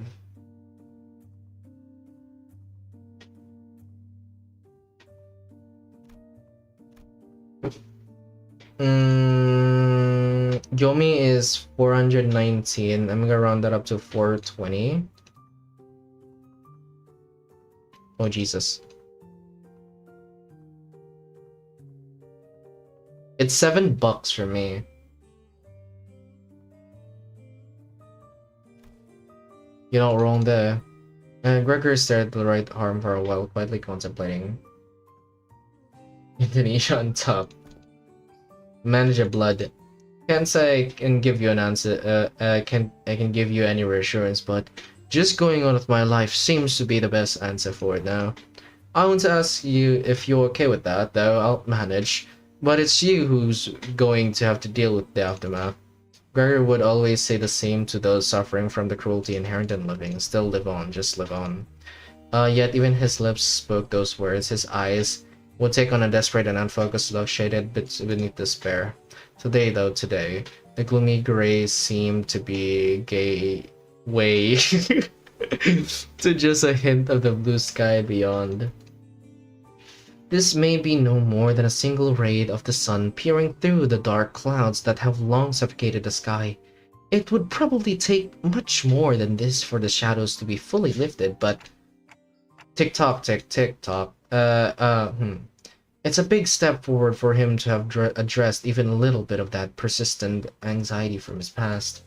Yomi is 419. I'm gonna round that up to 420. Oh, Jesus. It's $7 for me. You're not wrong there. Gregor stared at the right arm for a while, quietly contemplating. Indonesia on top. Manager blood. Can't say I can give you an answer. I can give you any reassurance, but just going on with my life seems to be the best answer for it now. I want to ask you if you're okay with that, though. I'll manage. But it's you who's going to have to deal with the aftermath. Gregor would always say the same to those suffering from the cruelty inherent in living. Still live on, just live on. Yet even his lips spoke those words. His eyes would take on a desperate and unfocused look shaded beneath despair. Today, the gloomy gray seemed to be gay way to just a hint of the blue sky beyond. This may be no more than a single ray of the sun peering through the dark clouds that have long suffocated the sky. It would probably take much more than this for the shadows to be fully lifted, but... Tick-tock, tick-tock. It's a big step forward for him to have addressed even a little bit of that persistent anxiety from his past.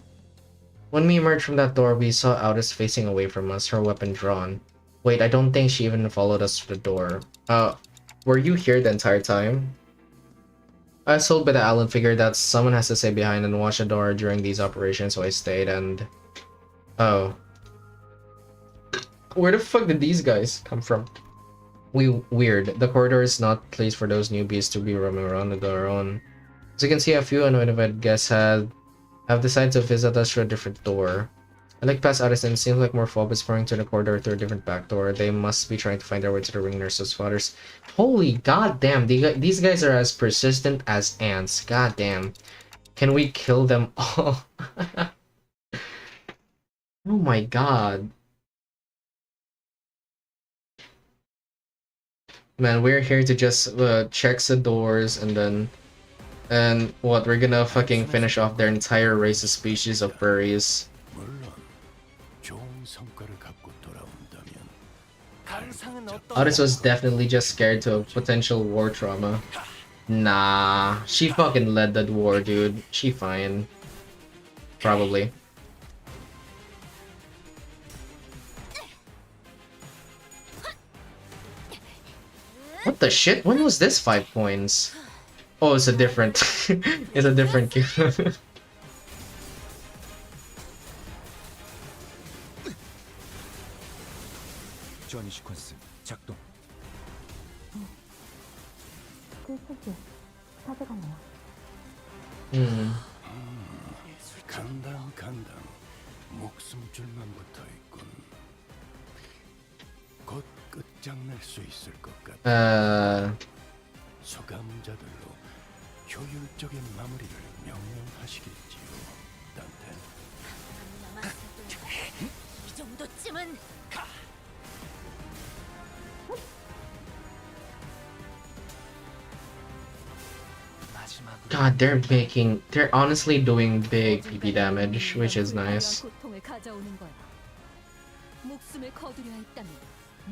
When we emerged from that door, we saw Aldous facing away from us, her weapon drawn. Wait, I don't think she even followed us to the door. Were you here the entire time? I was told by the Allen figure that someone has to stay behind and watch the door during these operations, so I stayed and... Oh. Where the fuck did these guys come from? Weird. The corridor is not a place for those newbies to be roaming around on their own. As you can see, a few unidentified guests have decided to visit us through a different door. I look past Addison. It seems like more phobe is pouring to the corridor through a different back door. They must be trying to find their way to the ring nurse's fathers. Holy goddamn! These guys are as persistent as ants. Goddamn. Can we kill them all? Oh my god. Man, we're here to just check the doors and what, we're gonna fucking finish off their entire race of species of furries. Otis was definitely just scared to potential war trauma. Nah, she fucking led that war, dude. She fine. Probably. What the shit? When was this 5 points? Oh, it's a different... it's a different cube. 주원이 시퀀스 작동. 간당 목숨줄만 붙어있군. 곧 끝장날 수 있을 것 같아. 소감자들로 효율적인 마무리를 명령하시겠지요, 단테. 이 정도쯤은 God, they're honestly doing big PP damage, which is nice. 고통을 가져오는 거야. 목숨을 거두려 했다면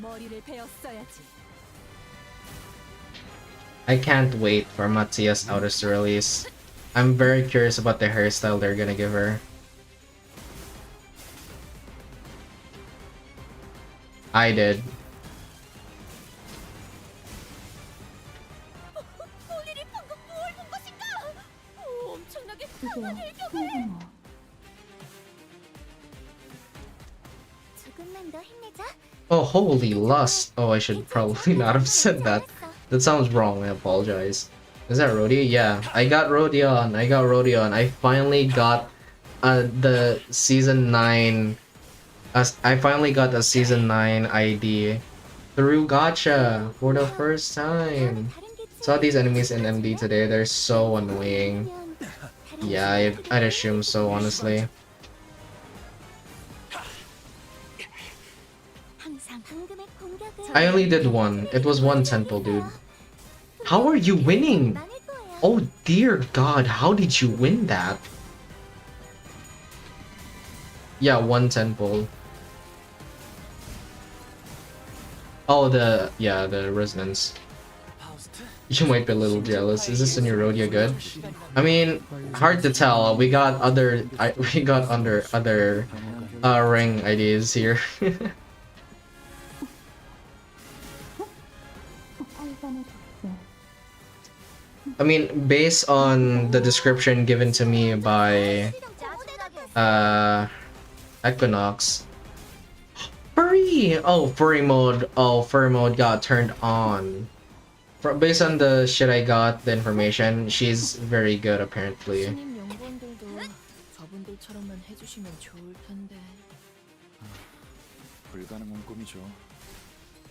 머리를 베었어야지. I can't wait for Matsuya's Outer's release. I'm very curious about the hairstyle they're gonna give her. I did. Oh, holy lust. Oh, I should probably not have said that. That sounds wrong, I apologize. Is that Rhodea? Yeah, I got Rhodeon. I finally got the season 9. I finally got a season 9 ID through gacha for the first time. Saw these enemies in MD today. They're so annoying. Yeah, I'd assume so, honestly. I only did one. It was one temple, dude. How are you winning? Oh dear God, how did you win that? Yeah, one temple. Oh, the resonance. You might be a little jealous. Is this a new Rhodia good? I mean, hard to tell. We got other ring ideas here. I mean, based on the description given to me by Equinox. Furry! Oh, furry mode. Oh, furry mode got turned on. Based on the shit I got, the information, she's very good apparently. 저분들처럼만 해주시면 좋을 텐데. 불가능한 꿈이죠.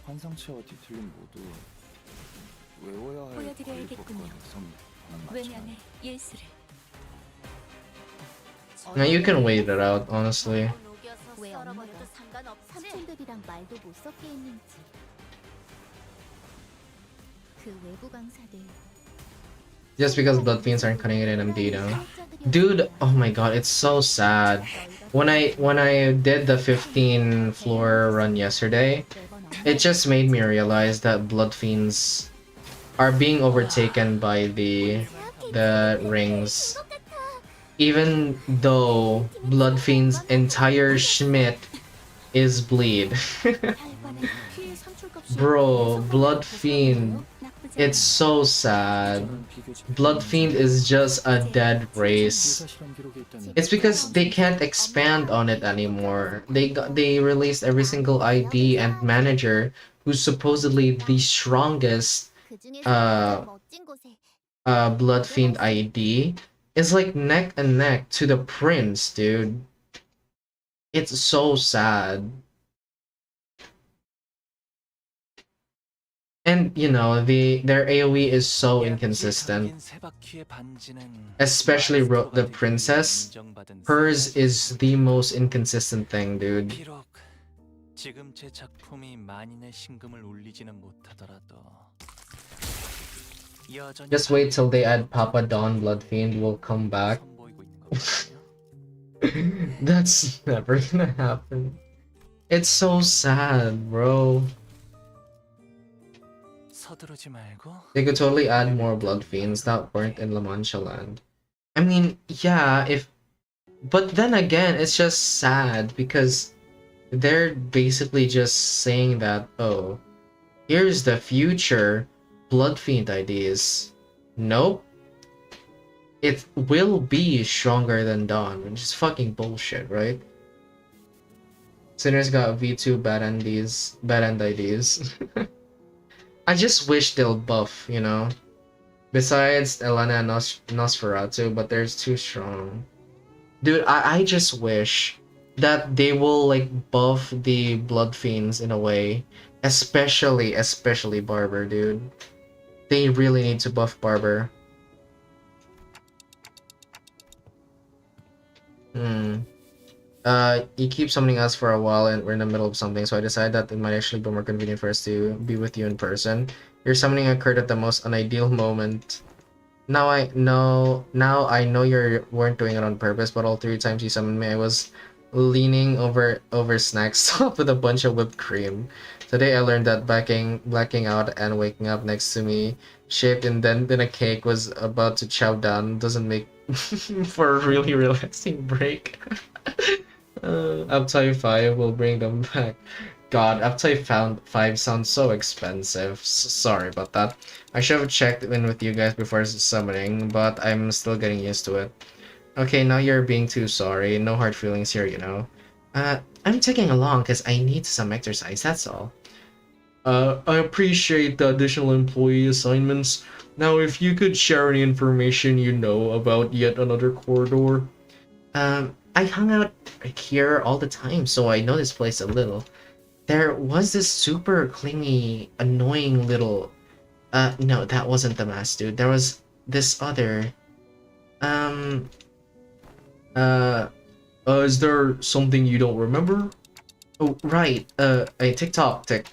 환상체와 뒤틀림 모두 외워야 할 보여드려야겠군요. 외면의 예술을. Now you can wait it out, honestly. 왜 엄마가 삼촌들이랑 말도 못 섞게 했는지. 그 외부 강사들. Just because blood fiends aren't cutting it in MD now. Dude, oh my god, it's so sad. When I did the 15 floor run yesterday, it just made me realize that blood fiends are being overtaken by the rings. Even though blood fiend's entire Schmidt is bleed. Bro, blood fiend, it's so sad. Blood fiend is just a dead race. It's because they can't expand on it anymore. They released every single ID and manager who's supposedly the strongest blood fiend ID is like neck and neck to the prince, dude. It's so sad. And you know, their AoE is so inconsistent. Especially the princess. Hers is the most inconsistent thing, dude. 지금 제 작품이 만인의 신금을 울리지는 못하더라도 여전히 Just wait till they add Papa Don Bloodfiend will come back. 선보이고 있는 거거든요. That's never gonna happen. It's so sad, bro. 서두르지 말고 They could totally add more Bloodfiends that weren't in La Mancha land. I mean, yeah, if... But then again, it's just sad because they're basically just saying that, oh, here's the future Bloodfiend ideas. Nope. It will be stronger than Dawn, which is fucking bullshit, right? Sinners got V2 bad end ideas. I just wish they'll buff, you know? Besides Elena and Nosferatu, but they're too strong. Dude, I just wish that they will like buff the Blood Fiends in a way. Especially Barber, dude. They really need to buff Barber. You keep summoning us for a while and we're in the middle of something, so I decided that it might actually be more convenient for us to be with you in person. Your summoning occurred at the most unideal moment. Now I know you weren't doing it on purpose, but all 3 times you summoned me, I was leaning over snacks top with a bunch of whipped cream. Today I learned that blacking out and waking up next to me, shaped in dent in a cake, was about to chow down doesn't make for a really relaxing break. Uptime 5 will bring them back. God, Uptime 5 sounds so expensive. Sorry about that. I should have checked in with you guys before summoning, but I'm still getting used to it. Okay, now you're being too sorry. No hard feelings here, you know. I'm taking along because I need some exercise, that's all. I appreciate the additional employee assignments. Now, if you could share any information you know about yet another corridor. I hung out here all the time, so I know this place a little. There was this super clingy, annoying little... no, that wasn't the mask, dude. There was this other... is there something you don't remember? Oh, right, tick.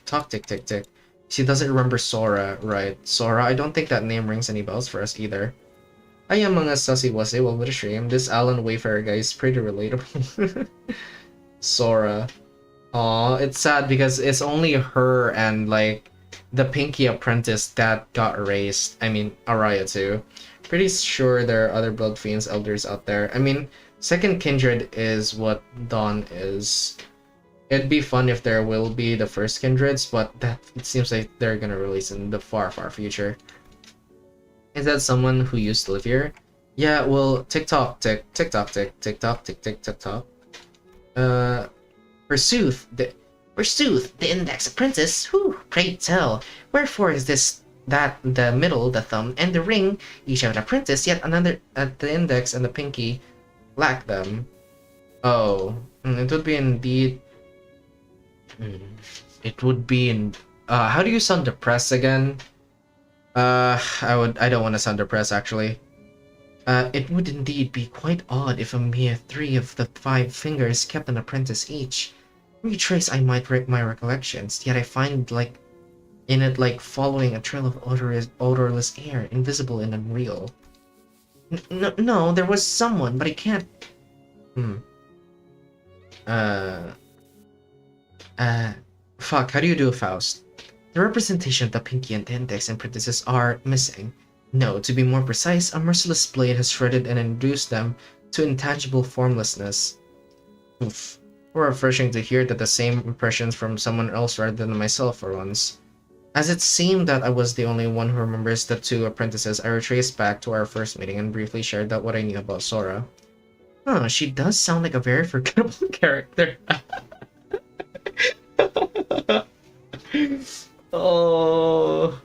She doesn't remember Sora, right? Sora, I don't think that name rings any bells for us either. I am mga sussy wasay, well with a stream. This Alan Wayfarer guy is pretty relatable. Sora. Aw, it's sad because it's only her and like the Pinky Apprentice that got erased. I mean, Araya too. Pretty sure there are other Blood Fiends elders out there. I mean, Second Kindred is what Dawn is. It'd be fun if there will be the first Kindreds, but that it seems like they're gonna release in the far future. Is that someone who used to live here? Yeah, well, tick-tock. Forsooth, the index apprentice, who, pray tell, wherefore is this, that, the middle, the thumb, and the ring, each have an apprentice, yet another at the index and the pinky lack them. Oh, it would be indeed... It would be in... how do you sound depressed again? I don't want to sound depressed, actually. It would indeed be quite odd if a mere 3 of the 5 fingers kept an apprentice each. Retrace I might my recollections, yet I find in it like following a trail of odorless air, invisible and unreal. No, there was someone, but I can't... Fuck, how do you do a Faust? The representation of the Pinky and the Index and apprentices are missing. No, to be more precise, a merciless blade has shredded and reduced them to intangible formlessness. Oof. More refreshing to hear that the same impressions from someone else rather than myself for once. As it seemed that I was the only one who remembers the 2 apprentices, I retraced back to our first meeting and briefly shared that what I knew about Sora. Huh, she does sound like a very forgettable character. Oh,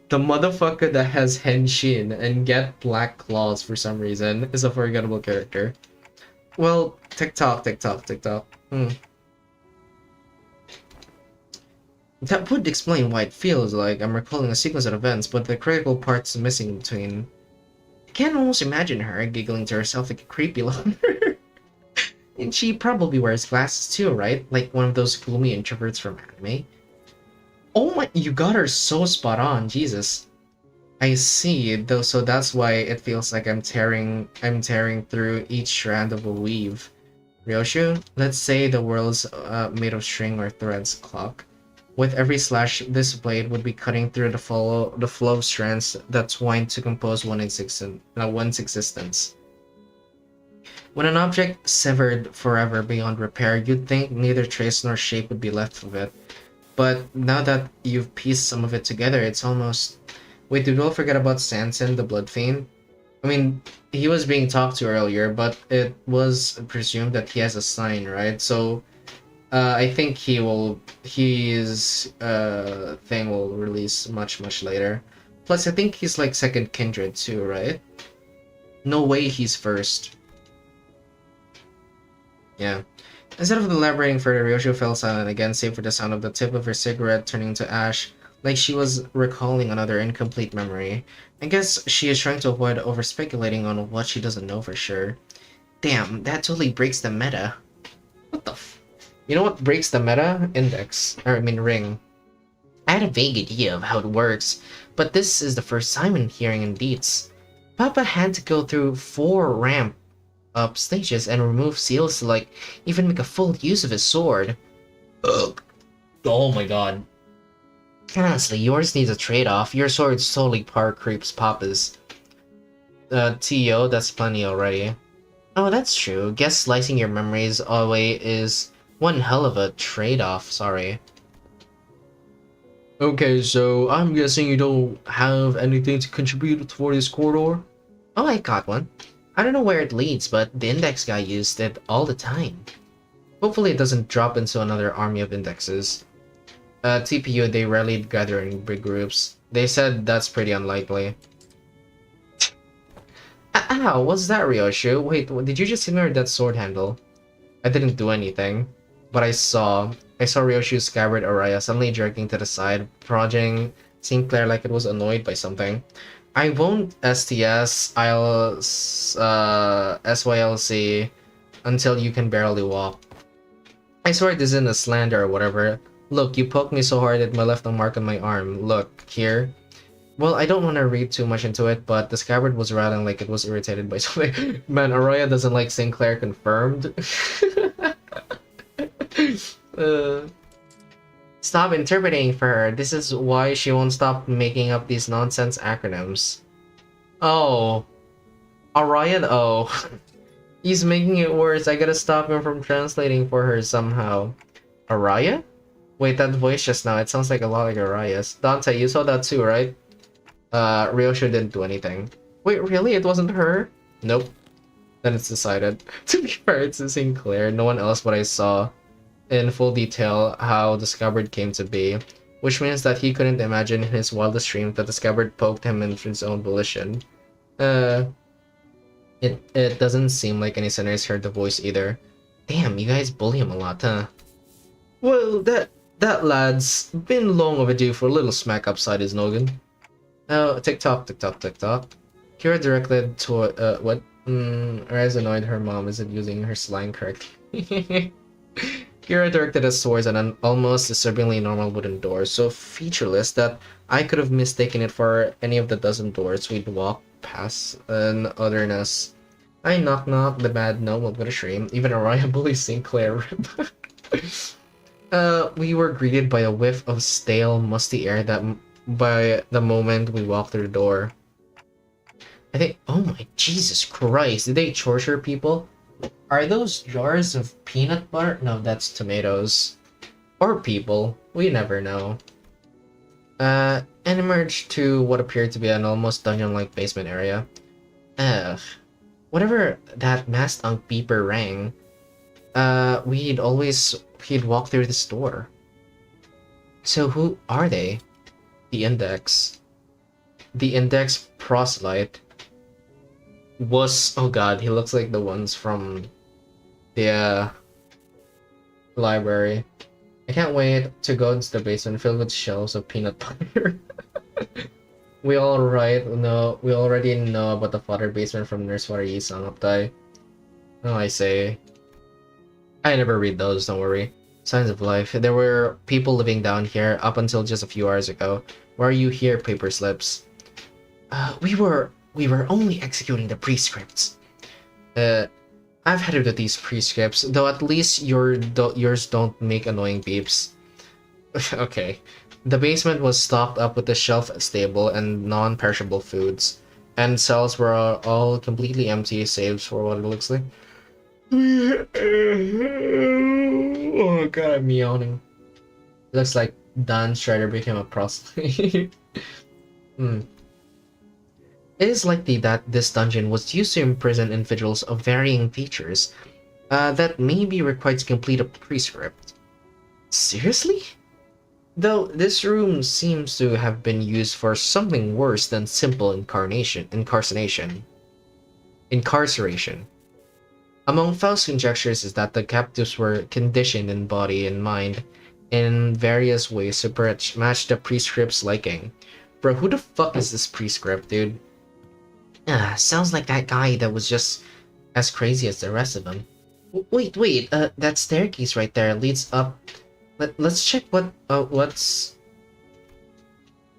the motherfucker that has Henshin and get black claws for some reason is a forgettable character. Well, tick-tock. That would explain why it feels like I'm recalling a sequence of events, but the critical part's missing in between. I can almost imagine her giggling to herself like a creepy loner. And she probably wears glasses too, right? Like one of those gloomy introverts from anime. Oh my, you got her so spot on, Jesus. I see, though, so that's why it feels like I'm tearing through each strand of a weave. Ryoshu, let's say the world's made of string or threads clock. With every slash, this blade would be cutting through the flow of strands that twine to compose one's existence. When an object severed forever beyond repair, you'd think neither trace nor shape would be left of it. But now that you've pieced some of it together, it's almost... Wait, did we all forget about Sanson, the Blood Fiend? I mean, he was being talked to earlier, but it was presumed that he has a sign, right? So, I think his thing will release much later. Plus, I think he's like second kindred too, right? No way he's first. Yeah. Instead of elaborating further, Ryosho fell silent again, save for the sound of the tip of her cigarette turning to ash, like she was recalling another incomplete memory. I guess she is trying to avoid over-speculating on what she doesn't know for sure. Damn, that totally breaks the meta. What the f... You know what breaks the meta? Ring. I had a vague idea of how it works, but this is the first time I'm hearing in deets. Papa had to go through 4 ramp-up stages and remove seals to, like, even make a full use of his sword. Ugh. Oh my god. Honestly, yours needs a trade-off. Your sword totally par creeps Papa's. T.O., that's plenty already. Oh, that's true. Guess slicing your memories away is one hell of a trade-off, sorry. Okay, so I'm guessing you don't have anything to contribute toward this corridor? Oh, I got one. I don't know where it leads, but the index guy used it all the time. Hopefully it doesn't drop into another army of indexes. TPU, they rarely gather in big groups. They said that's pretty unlikely. Ow, what's that, Ryoshu? Wait, did you just hit me with that sword handle? I didn't do anything, but I saw Ryoshu's scabbard Araya suddenly jerking to the side, prodding Sinclair like it was annoyed by something. I won't STS, I'll SYLC until you can barely walk. I swear this isn't a slander or whatever. Look, you poked me so hard it left a mark on my arm. Look, here. Well, I don't want to read too much into it, but the scabbard was rattling like it was irritated by something. Man, Araya doesn't like Sinclair confirmed. Stop interpreting for her. This is why she won't stop making up these nonsense acronyms. Oh. Araya, oh. He's making it worse. I gotta stop him from translating for her somehow. Araya? Wait, that voice just now, it sounds like a lot like Araya's. Dante, you saw that too, right? Ryoshu didn't do anything. Wait, really? It wasn't her? Nope. Then it's decided. To be fair, it's Sinclair. No one else but I saw in full detail how the scabbard came to be. Which means that he couldn't imagine in his wildest dreams that the scabbard poked him in his own volition. It doesn't seem like any sinners heard the voice either. Damn, you guys bully him a lot, huh? Well, that lad's been long overdue for a little smack upside his noggin. Oh, tick-tock, tick-tock, tick-tock. Kira directed to, what? Ari's annoyed her mom isn't using her slang correctly. Kira directed us towards an almost disturbingly normal wooden door, so featureless that I could have mistaken it for any of the dozen doors we'd walk past in otherness. I knock-knock, the bad gnome with a shrimp, even Araya bullies Sinclair. We were greeted by a whiff of stale, musty air that by the moment we walked through the door. I think, oh my Jesus Christ, did they torture people? Are those jars of peanut butter? No, that's tomatoes. Or people, we never know. And emerged to what appeared to be an almost dungeon-like basement area. Whatever that masked unk beeper rang, he'd walk through this door. So who are they? The Index. The Index proselyte was... Oh god, he looks like the ones from the library. I can't wait to go into the basement filled with shelves of peanut butter. We already know about the fodder basement from Nurse Wari Isang Updai. Oh, I say. I never read those, don't worry. Signs of life. There were people living down here up until just a few hours ago. Why are you here, paper slips? We were only executing the prescripts. I've had it with these prescripts, though at least yours don't make annoying beeps. Okay. The basement was stocked up with the shelf-stable and non-perishable foods, and cells were all completely empty save for what it looks like. Oh god, I'm yawning. Looks like Dan Strider became a prostitute. Hmm. It is likely that this dungeon was used to imprison individuals of varying features that may be required to complete a prescript. Seriously? Though this room seems to have been used for something worse than simple incarceration. Among Faust's conjectures is that the captives were conditioned in body and mind in various ways to match the prescript's liking. Bro, who the fuck is this prescript, dude? Sounds like that guy that was just as crazy as the rest of them. Wait, that staircase right there leads up. Let's check what's...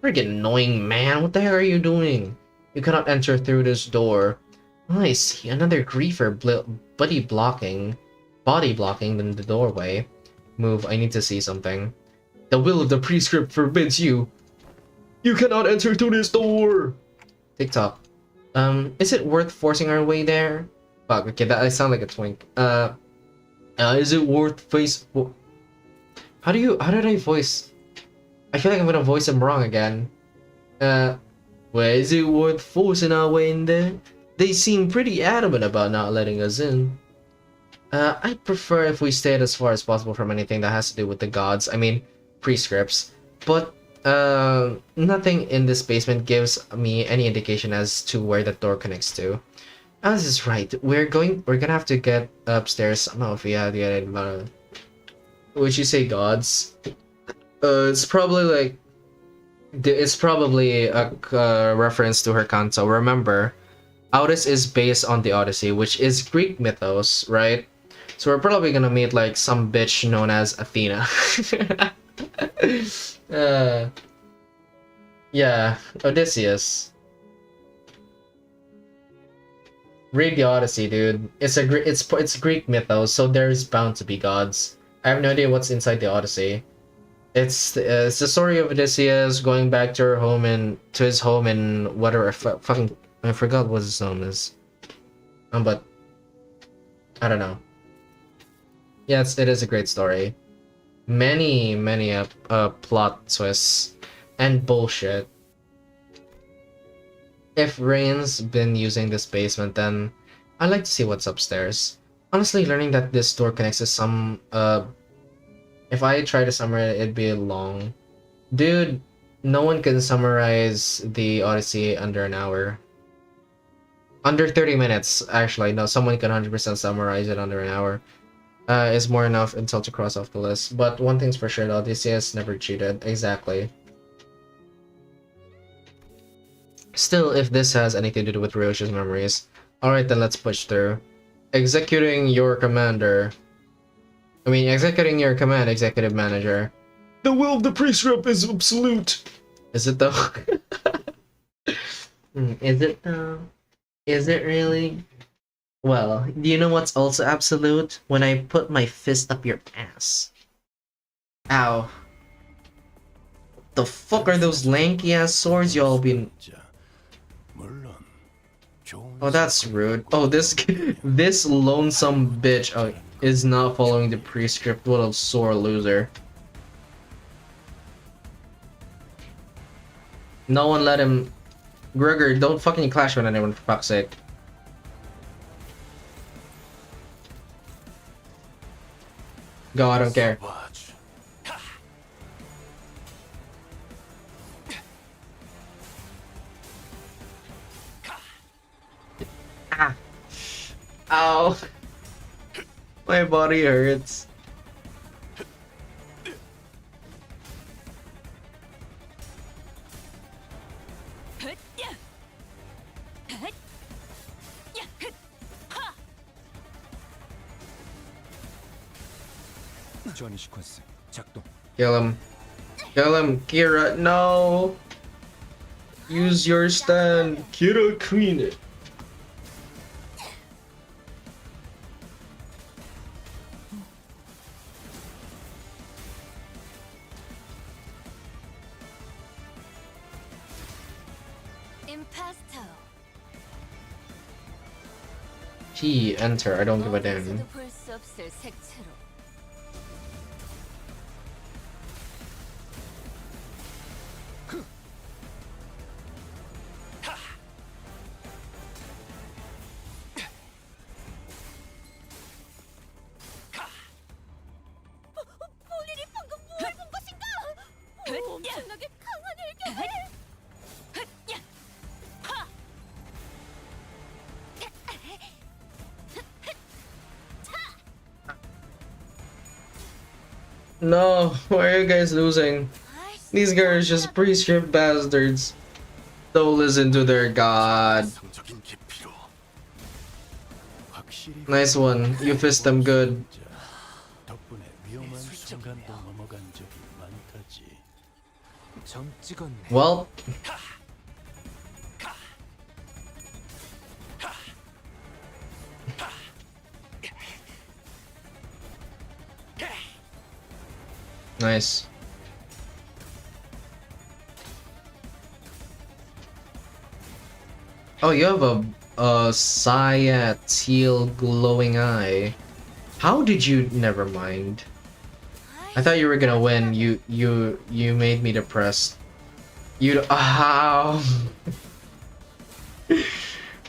Friggin' annoying, man. What the hell are you doing? You cannot enter through this door. Oh, I see. Another griefer body blocking in the doorway. Move, I need to see something. The will of the prescript forbids you. You cannot enter through this door! TikTok. Is it worth forcing our way there? Fuck, okay, that I sound like a twink. Is it worth how did I voice? I feel like I'm gonna voice him wrong again. Well, is it worth forcing our way in there? They seem pretty adamant about not letting us in. I'd prefer if we stayed as far as possible from anything that has to do with the gods. I mean, prescripts. But, nothing in this basement gives me any indication as to where the door connects to. Alice is right. We're gonna have to get upstairs somehow if we have to get it. Would you say gods? It's probably a reference to her canto. Remember, Auris is based on the Odyssey, which is Greek mythos, right? So we're probably gonna meet like some bitch known as Athena. Yeah, Odysseus. Read the Odyssey, dude. It's Greek mythos, so there's bound to be gods. I have no idea what's inside the Odyssey. It's the story of Odysseus going back to his home in whatever fucking I forgot what his name is. But I don't know. Yes, it is a great story. Many plot twists and bullshit. If Rain's been using this basement, then I'd like to see what's upstairs. Honestly, learning that this door connects to some, if I try to summarize it, it'd be long. Dude, no one can summarize the Odyssey under an hour. Under 30 minutes, actually. No, someone can 100% summarize it under an hour. Is more enough until to cross off the list. But one thing's for sure, the Odysseus never cheated. Exactly. Still, if this has anything to do with Ryoshi's memories, alright then let's push through. Executing your command, executive manager. The will of the prescript is absolute! Is it though? Is it though? Is it really? Well, do you know what's also absolute? When I put my fist up your ass. Ow. The fuck are those lanky ass swords y'all been... Oh, that's rude. Oh, this lonesome bitch is not following the prescript. What a sore loser. No one let him... Gregor, don't fucking clash with anyone for fuck's sake. Go, I don't care. Ah. Ow. My body hurts. 전이 시퀀스 작동. Kill him. Kill him, Kira. No. Use your stand. Kira, clean it. 임파스터. T, enter. I don't give a damn. 어디서도 볼 수 없을 색채로. 본인이 방금 뭘 본 것인가? 엄청나게 강한 일격을. No, why are you guys losing? These guys are just pre-strip bastards. Don't listen to their god. 성적인 깊이로. 확실히 Nice one. You fist them good. 덕분에 위험한 순간도 넘어간 적이 많다지. 점 찍었네. Well, nice. Oh, you have a cyan teal glowing eye. How did you? Never mind. I thought you were gonna win. You made me depressed. You how?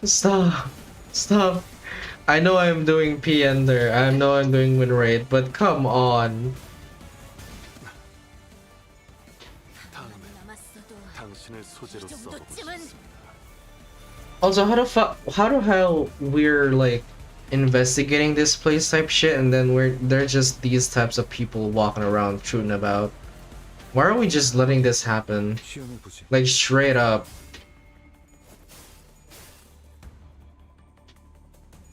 Stop. Stop. I know I'm doing P ender. I know I'm doing win rate, but come on. 당신을 소재로 써보겠습니다. Also, how the hell we're like investigating this place type shit, and then they're just these types of people walking around shooting about. Why are we just letting this happen? Like straight up.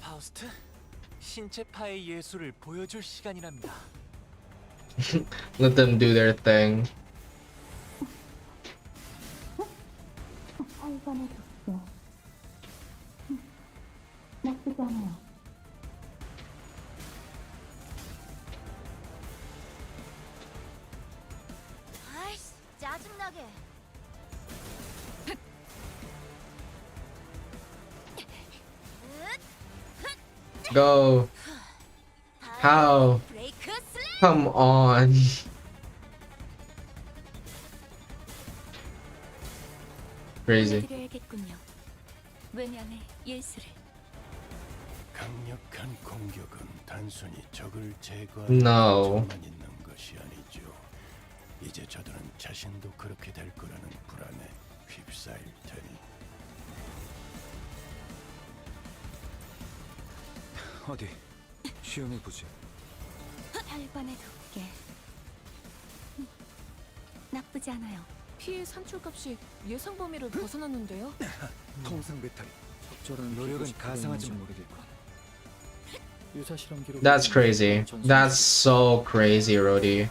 파우스트, 신체파의 예술을 보여줄 시간이랍니다. Let them do their thing. 나쁘지 않아요. 아이씨, 짜증나게. Go. How? 브레이크 슬랩. Come on. Crazy. 보여드려야겠군요. 왜냐면 예술을. 강력한 공격은 단순히 적을 제거하는 No. 것만 있는 것이 아니죠. 이제 저들은 자신도 그렇게 될 거라는 불안에 휩싸일 테니. 어디 시험해 보지. 혈관의 두께. 나쁘지 않아요. 피해 산출값이 예상 범위를 벗어났는데요. 통상 배터리. 적절한 노력은 가상하지 모르겠고. 유사 실험 기록. That's crazy. That's so crazy, Rody.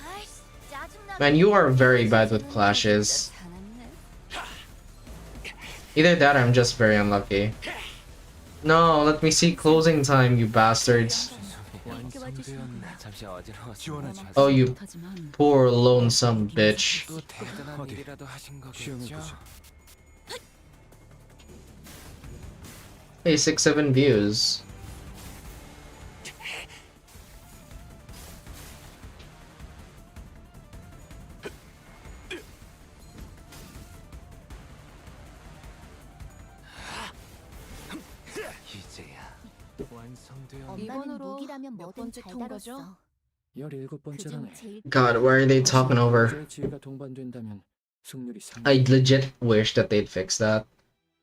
아이씨, 짜증나게. Man, you are very bad with clashes. Either that or I'm just very unlucky. No, let me see closing time, you bastards. 완성되었네. 잠시 어지러웠어. Oh, you poor lonesome bitch. 또 대단한 일이라도 하신 거겠죠. Hey, 6-7 views. 이제야 완성되었네. 이번으로 무기라면 몇 뭐든 번째 잘 통과죠? 다뤘어. 17번째라네. God, why are they talking over? 제 지혜가 동반된다면 승률이 I legit wish that they'd fix that.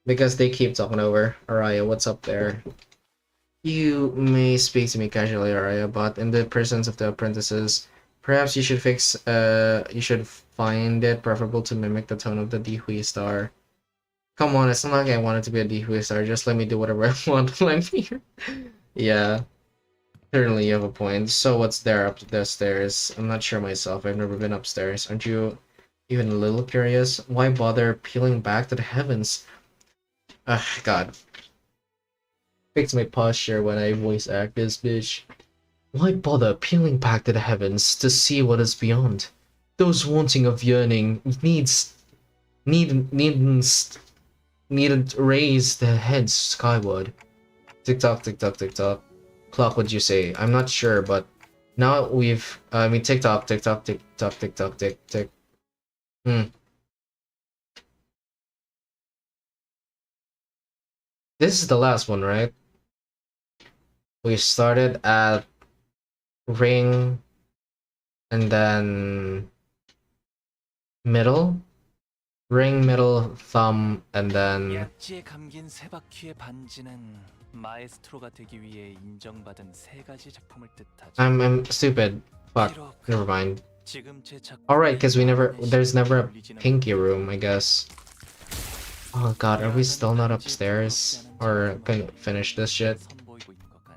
Because they keep talking over. Araya, what's up there? You may speak to me casually, Araya, but in the presence of the apprentices, perhaps you should you should find it preferable to mimic the tone of the Dihui star. Come on, it's not like I want it to be a Dihui star, just let me do whatever I want when I'm here. Yeah. Certainly, you have a point. So what's there up the stairs? I'm not sure myself. I've never been upstairs. Aren't you even a little curious? Why bother peeling back to the heavens? Ugh, God. Fix my posture when I voice act this bitch. Why bother peeling back to the heavens to see what is beyond? Those wanting of yearning needn't raise their heads skyward. Tick tock, tick tock, tick tock. Clock, what'd you say? I'm not sure, but now we've I mean tick tock, tick tock, tick tock, tick tock, tick tick. This is the last one, right? We started at ring and then middle, ring, middle, thumb, and then 약지에 감긴 세 바퀴의 반지는 마에스트로가 되기 위해 인정받은 세 가지 작품을 뜻하죠. I'm stupid. Fuck. Never mind. Alright, because there's never a pinky room, I guess. Oh god, are we still not upstairs? Or can finish this shit?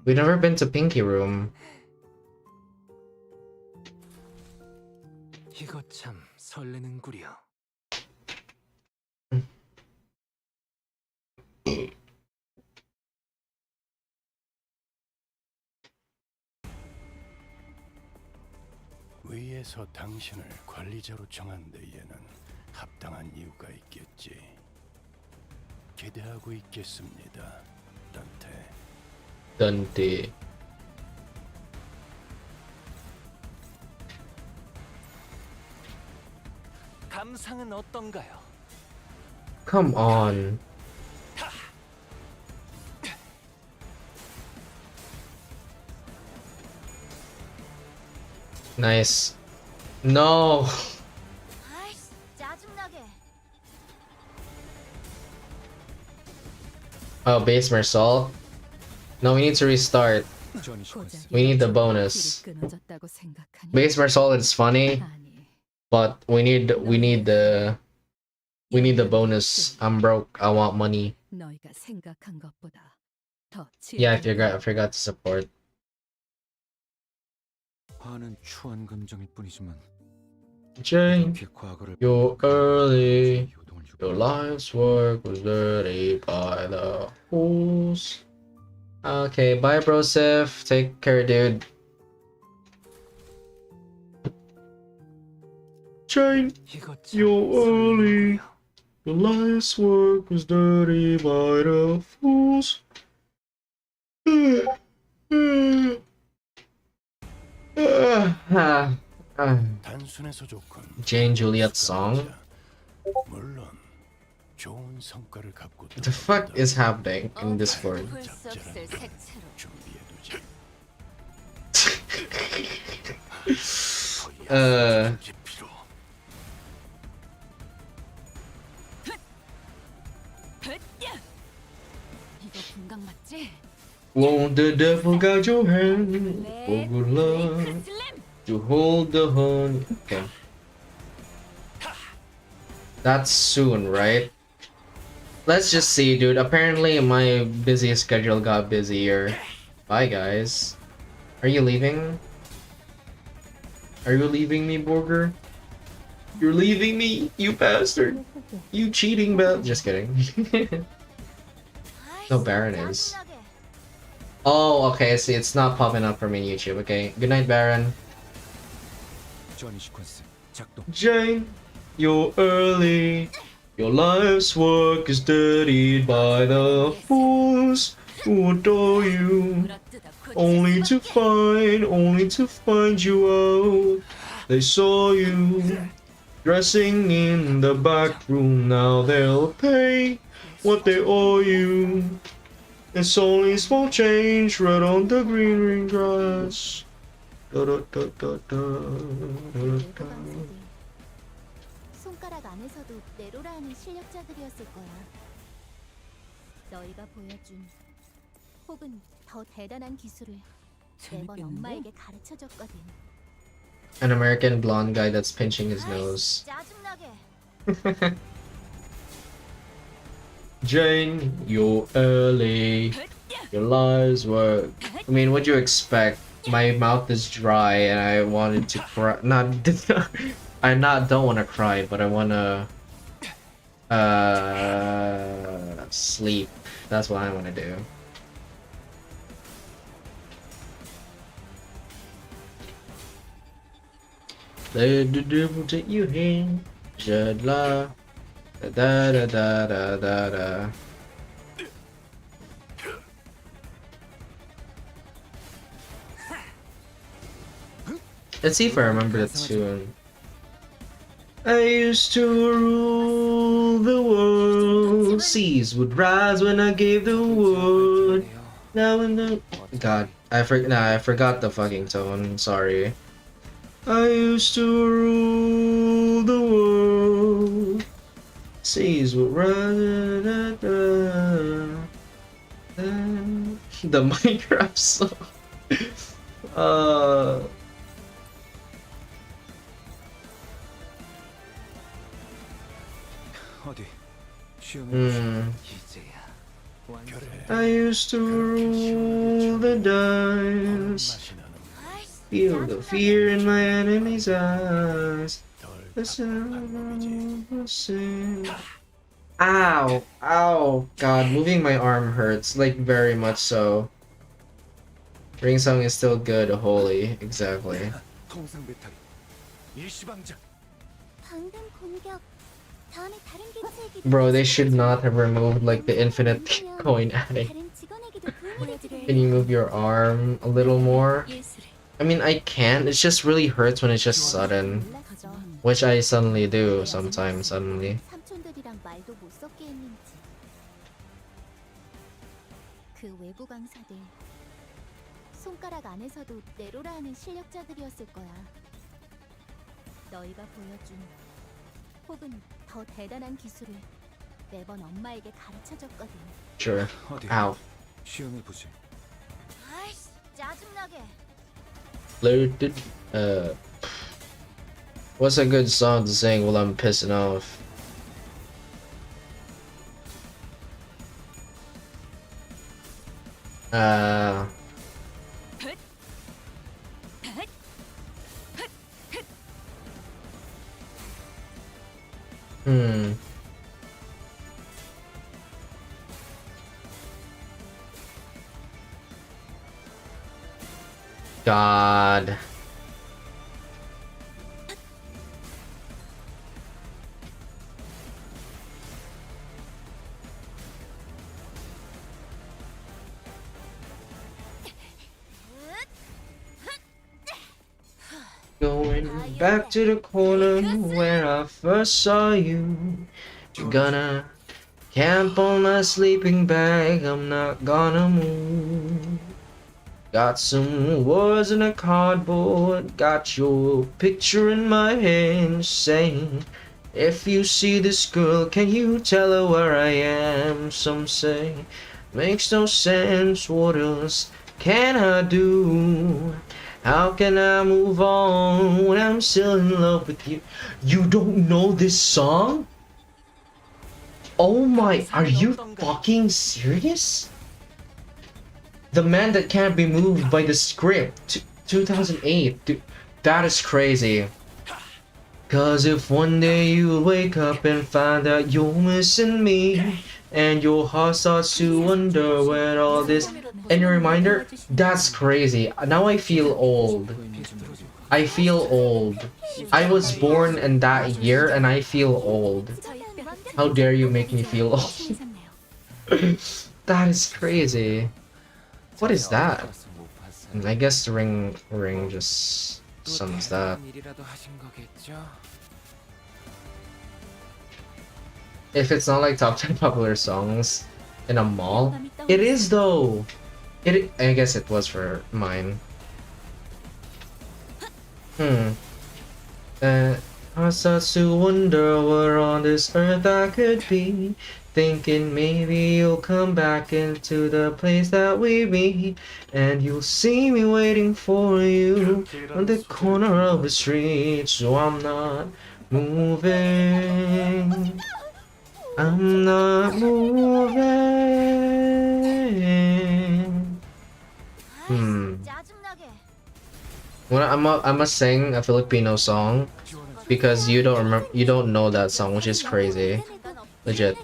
We've never been to pinky room. 이거 참 설레는구려. 위에서 당신을 관리자로 정한 데에는 합당한 이유가 있겠지. 기대하고 있겠습니다, 단테. Dante. 감상은 어떤가요? Come on. Nice. No. 아이씨, 짜증나게. Oh, base Mersault. No, we need to restart. We need the bonus. Base Mersault is funny, but we need the bonus. I'm broke. I want money. Yeah, I forgot to support. 화는 추한 감정일 뿐이지만 Jane, you're early. Your life's work was dirty by the fools. Okay, bye, Broseph. Take care, dude. Jane, you're early. Your life's work was dirty by the fools. 단순해서 좋군. Jane Juliet song? 물론 좋은 성과를 갖고 What the fuck is happening in Discord? 이거 분강 맞지? Won't the devil guide your hand? Oh, good luck to hold the horn. Okay. That's soon, right? Let's just see, dude. Apparently, my busy schedule got busier. Bye, guys. Are you leaving? Are you leaving me, Borger? You're leaving me, you bastard! You cheating bastard! Just kidding. No, Baron is. Oh, okay. See, it's not popping up for me on YouTube. Okay. Good night, Baron. Jane, you're early. Your life's work is dirtied by the fools who adore you. Only to find you out. They saw you dressing in the back room. Now they'll pay what they owe you. It's only small change right on the green grass. 손가락 안에서도 내로라는 실력자들이었을 거야. 너희가 보여준 혹은 더 대단한 기술을 매번 엄마에게 가르쳐줬거든. An American blonde guy that's pinching his nose. Jane, you're early. Your lives were. I mean, what'd you expect? my mouth is dry and I wanted to cry. Not, don't want to cry, but I wanna sleep. That's what I want to do. Let the devil take you in. Jadla. Da da da da da da. Let's see if I remember the tune. I used to rule the world. Seas would rise when I gave the word. Now in the God, I forgot the fucking tone. Sorry. I used to rule the world. Seas would rise. The Minecraft song. I used to roll the dice, feel the fear in my enemy's eyes. Ow, ow, God, moving my arm hurts, like very much so. Ring song is still good, holy, exactly. Bro, they should not have removed like the infinite coin addict. Can you move your arm a little more? I mean, I can. It just really hurts when it's just sudden. Which I suddenly do sometimes, suddenly. 손가락 안에서도 내로라 하는 실력자들이었을 거야. 너희가 보여준 혹은 더 대단한 기술을 매번 엄마에게 가르쳐줬거든. Sure. Ow. 시험해 보지. 아이씨, 짜증나게. What's a good song to sing while I'm pissing off? God. Going back to the corner where I first saw you. Gonna camp on my sleeping bag, I'm not gonna move. Got some words in a cardboard, got your picture in my hand, saying, if you see this girl, can you tell her where I am? Some say, makes no sense, what else can I do? How can I move on when I'm still in love with you? You don't know this song? Oh my, are you fucking serious? The Man That Can't Be Moved by the Script, 2008. Dude, that is crazy. Cause if one day you wake up and find out you're missing me, and your heart starts to wonder where all this, and a reminder, that's crazy. Now I feel old. I feel old. I was born in that year and I feel old. How dare you make me feel old? That is crazy. What is that? I guess the ring just sums that. If it's not like top 10 popular songs in a mall, it is though. I guess it was for mine. I start to wonder where on this earth I could be. Thinking maybe you'll come back into the place that we meet, and you'll see me waiting for you on the corner of the street. So I'm not moving. I'm not moving. When I'm a sing a Filipino song because you don't know that song, which is crazy. Legit.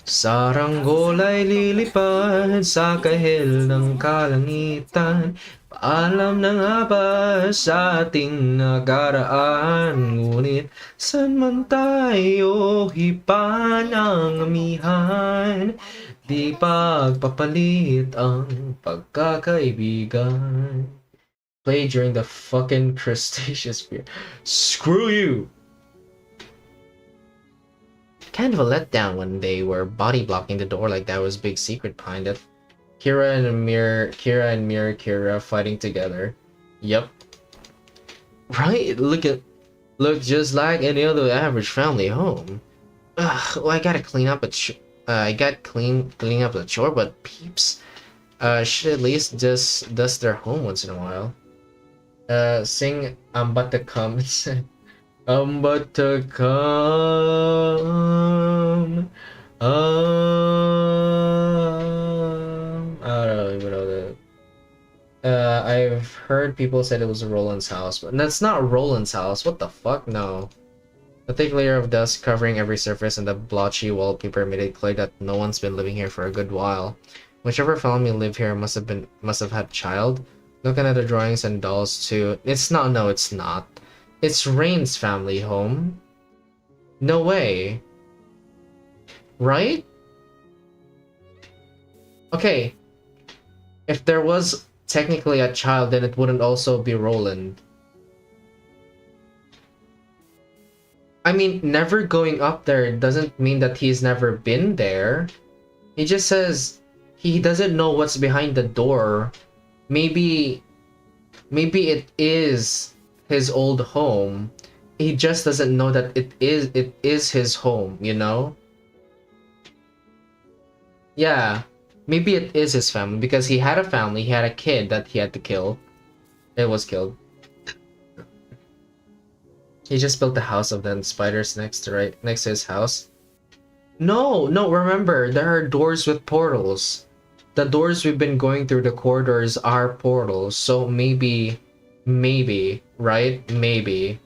Saranggola'y lilipad sa kahil ng kalangitan. Paalam na nga ba sa ating nakaraan? Ngunit saan man tayo hipan ang amihan? Di pagpapalit ang pagkakaibigan. Play during the fucking Cretaceous period. Screw you! Kind of a letdown when they were body blocking the door like that was big secret behind it. Kira and Kira fighting together. Yep. Right? Look just like any other average family home. Ugh, well, I gotta clean up cleaning up the chore, but peeps should at least just dust their home once in a while. Sing I'm but to come. I'm but to come. I don't even know that. I've heard people said it was Roland's house, but that's not Roland's house. What the fuck? No. A thick layer of dust covering every surface and the blotchy wallpaper made it clear that no one's been living here for a good while. Whichever family lived here must have had a child. Looking at the drawings and dolls too. It's not. No, it's not. It's Rain's family home. No way. Right? Okay. If there was technically a child, then it wouldn't also be Roland. I mean, never going up there doesn't mean that he's never been there. He just says he doesn't know what's behind the door. Maybe it is his old home. He just doesn't know that it is his home, you know? Yeah. Maybe it is his family because he had a family, he had a kid that he had to kill. It was killed. He just built the house of the spiders next to his house. No, remember, there are doors with portals. The doors we've been going through, the corridors, are portals. So maybe, right? Maybe.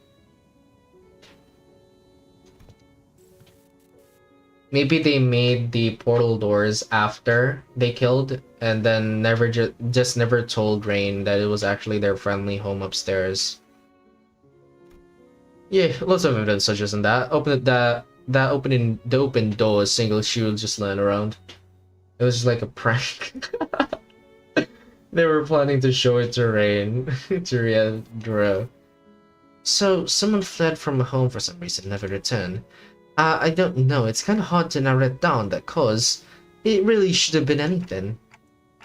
Maybe they made the portal doors after they killed, and then just never told Rain that it was actually their friendly home upstairs. Yeah, lots of evidence such as in that. The open door, a single shoe just laying around. It was just like a prank. They were planning to show it to Rain, to Riandra. So, someone fled from a home for some reason, never returned. I don't know, it's kind of hard to narrow it down, that cause it really should have been anything.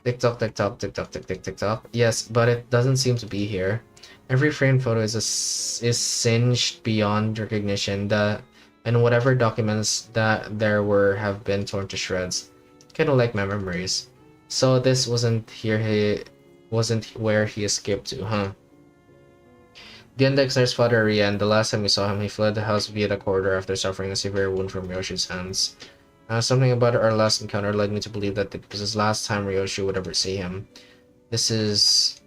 Tick-tock, tick-tock, tick-tock, tick-tock, tick-tock. Yes, but it doesn't seem to be here. Every framed photo is singed beyond recognition, and whatever documents that there were have been torn to shreds. Kind of like my memories. So this wasn't where he escaped to, huh? The index nurse father Rian, the last time we saw him, he fled the house via the corridor after suffering a severe wound from Ryoshi's hands. Something about our last encounter led me to believe that it was his last time Ryoshi would ever see him. This is...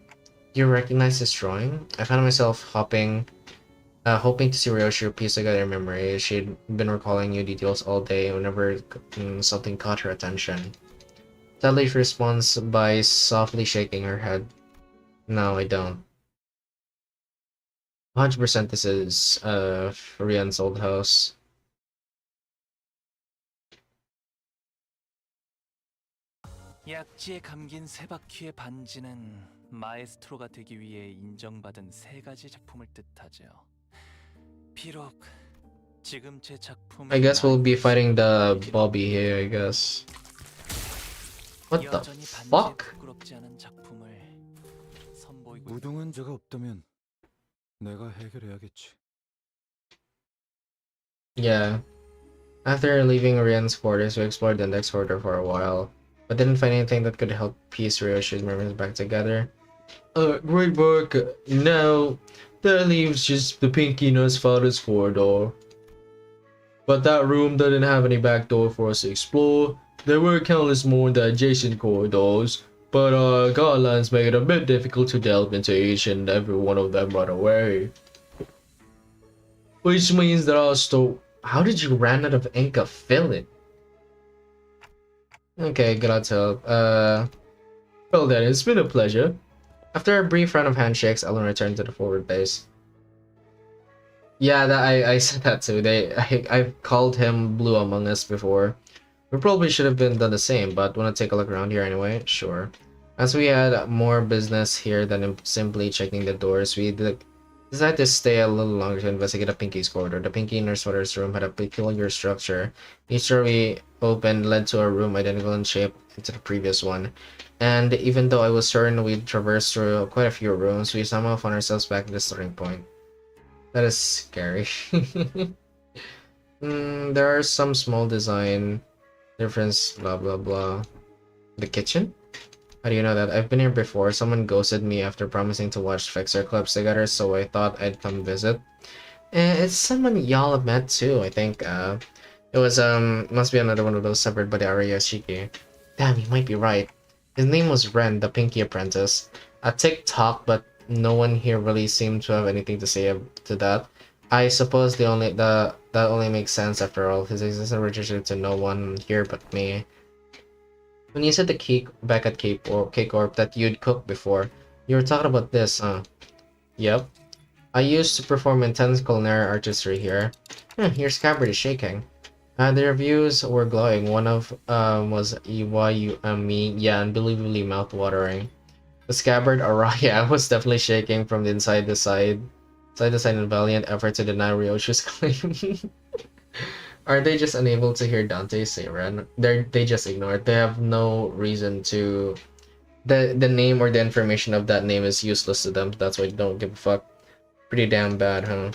You recognize this drawing? I found myself hoping to see Ryoshi piece together in memory. She'd been recalling new details all day whenever something caught her attention. Sadly, she responds by softly shaking her head. No, I don't. 100% this is Rian's old house. 약지에 감긴 세 바퀴의 반지는 마에스트로가 되기 위해 인정받은 세 가지 작품을 뜻하죠. 비록 지금 제 작품은 I guess we'll be fighting the Bobby here, I guess. What the fuck? 부끄럽지 않은 작품을 선보이고 우동은 죄가 없다면 내가 해결해야겠지. Yeah. After leaving Rian's quarters, we explored the next corridor for a while, but didn't find anything that could help piece Ryoshi's memories back together. Great work. Now, that leaves just the Pinky Nurse Father's corridor. But that room didn't have any back door for us to explore. There were countless more in the adjacent corridors, But guidelines make it a bit difficult to delve into each and every one of them right away. Which means that I'll still... How did you run out of ink of fill it? Okay, good to well then, it's been a pleasure. After a brief round of handshakes, Ellen returned to the forward base. Yeah, that I said that too. I've called him Blue Among Us before. We probably should have been done the same, but wanna take a look around here anyway? Sure. As we had more business here than simply checking the doors, we decided to stay a little longer to investigate the Pinky's corridor. The Pinky nurse sweater's room had a peculiar structure. Each door we opened led to a room identical in shape to the previous one. And even though I was certain we'd traversed through quite a few rooms, we somehow found ourselves back at the starting point. That is scary. There are some small design difference, blah blah blah. The kitchen? How do you know that? I've been here before. Someone ghosted me after promising to watch Fixer Clubs together, so I thought I'd come visit. It's someone y'all have met too, I think. It was, must be another one of those severed by the Ariyashiki. Damn, you might be right. His name was Ren, the Pinky Apprentice. A TikTok, but no one here really seemed to have anything to say to that. I suppose that only makes sense after all. His existence registered to no one here but me. When you said the cake back at Cape Orb that you'd cooked before, you were talking about this, huh? Yep. I used to perform intense culinary artistry here. Your scabbard is shaking. The reviews were glowing. One of was Iwayumi, yeah, unbelievably mouth-watering. The scabbard Araya was definitely shaking from the inside to side in a valiant effort to deny Ryoshu's claim. Are they just unable to hear Dante say Ren? They just ignore it. They have no reason to. The name or the information of that name is useless to them. That's why they don't give a fuck. Pretty damn bad, huh?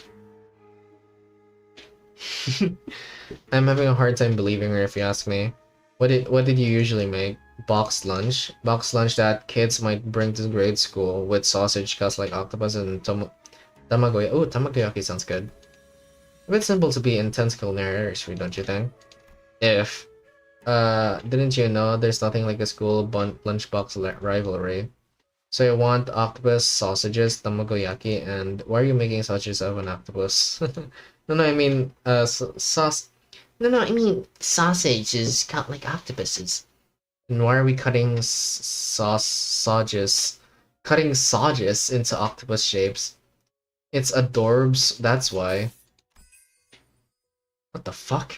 I'm having a hard time believing her if you ask me. What did you usually make? Boxed lunch? Boxed lunch that kids might bring to grade school with sausage cuts like octopus and tamagoyaki. Oh, tamagoyaki sounds good. A bit simple to be intense culinary artistry, don't you think? If didn't you know there's nothing like a school lunchbox rivalry? So you want octopus, sausages, tamagoyaki, and why are you making sausages out of an octopus? No, I mean, sauce. No, I mean sausage is cut like octopuses. And why are we cutting sausages into octopus shapes? It's adorbs, that's why. What the fuck?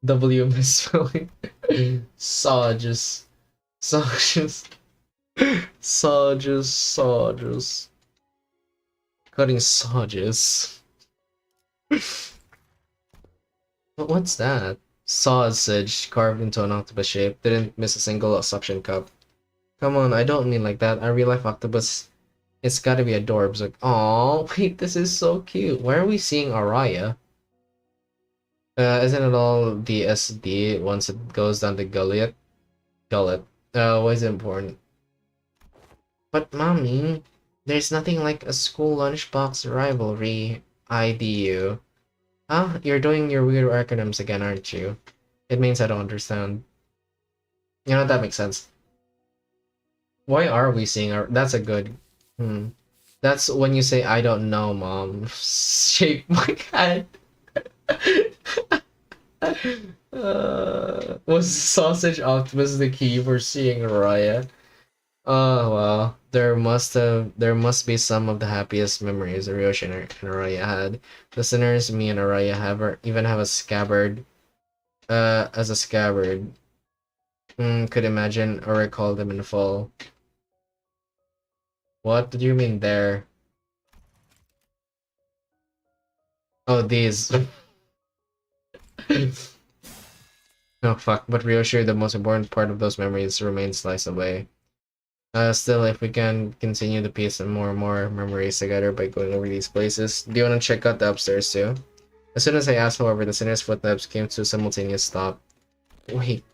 W misspelling. Sausages. Cutting sausages. But what's that? Sausage carved into an octopus shape. Didn't miss a single suction cup. Come on, I don't mean like that. A real life octopus. It's gotta be adorbs. Like, oh wait, this is so cute. Why are we seeing Araya? Isn't it all the SD once it goes down the gullet? Why is it important? But mommy, there's nothing like a school lunchbox rivalry. IDU. Huh? You're doing your weird acronyms again, aren't you? It means I don't understand. You know, that makes sense. Why are we seeing our... That's a good... That's when you say, I don't know, mom. Shake my head. Was sausage octopus the key for seeing Araya? Oh well, there must be some of the happiest memories Ryoshi and Araya had. Listeners, me and Araya even have a scabbard. As a scabbard. Could imagine or recall them in full. What did you mean there? Oh, these. Oh fuck, but Ryoshi, the most important part of those memories remains sliced away. Still, if we can continue to piece and more memories together by going over these places, do you want to check out the upstairs too? As soon as I asked, however, the sinner's footsteps came to a simultaneous stop. Wait,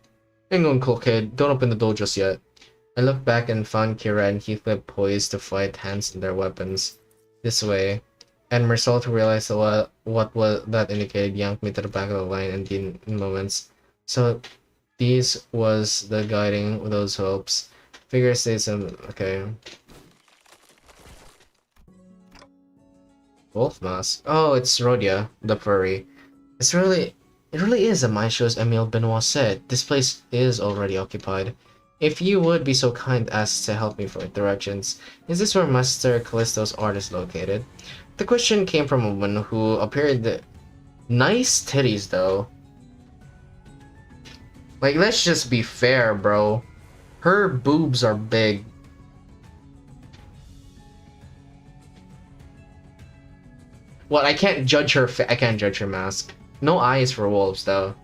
hang on, cool kid, don't open the door just yet. I looked back and found Kira and Heathcliff poised to fight, hands in their weapons. This way. And Marcel, to realize what was that indicated, yanked me to the back of the line and in moments. So, These was the guiding those hopes. Figure states and okay. Wolf mask. Oh, it's Rhodia, the furry. It really is a mine show, as Emile Benoit said. This place is already occupied. If you would be so kind as to help me for directions, is this where Master Callisto's art is located? The question came from a woman who appeared nice titties though. Like, let's just be fair, bro. Her boobs are big. What? I can't judge her. I can't judge her mask. No eyes for wolves, though.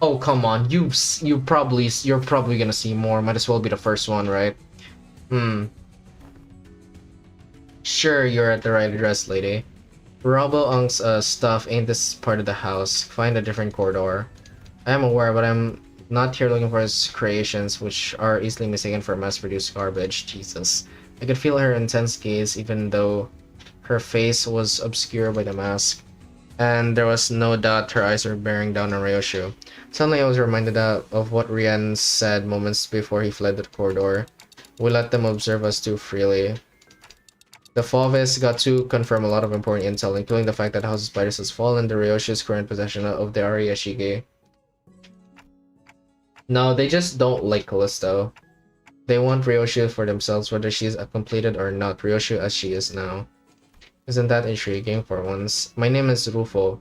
Oh come on, you're probably gonna see more. Might as well be the first one, right? Hmm. Sure, you're at the right address, lady. Robo Unk's stuff ain't this part of the house. Find a different corridor. I am aware, but I'm not here looking for his creations, which are easily mistaken for mass-produced garbage. Jesus. I could feel her intense gaze, even though her face was obscured by the mask. And there was no doubt her eyes were bearing down on Ryoshu. Suddenly I was reminded of what Rian said moments before he fled the corridor. We let them observe us too freely. The Fauves got to confirm a lot of important intel, including the fact that House of Spiders has fallen to Ryoshu's current possession of the Ariashige. No, they just don't like Callisto. They want Ryoshu for themselves, whether she's completed or not. Ryoshu as she is now. Isn't that intriguing for once? My name is Rufo.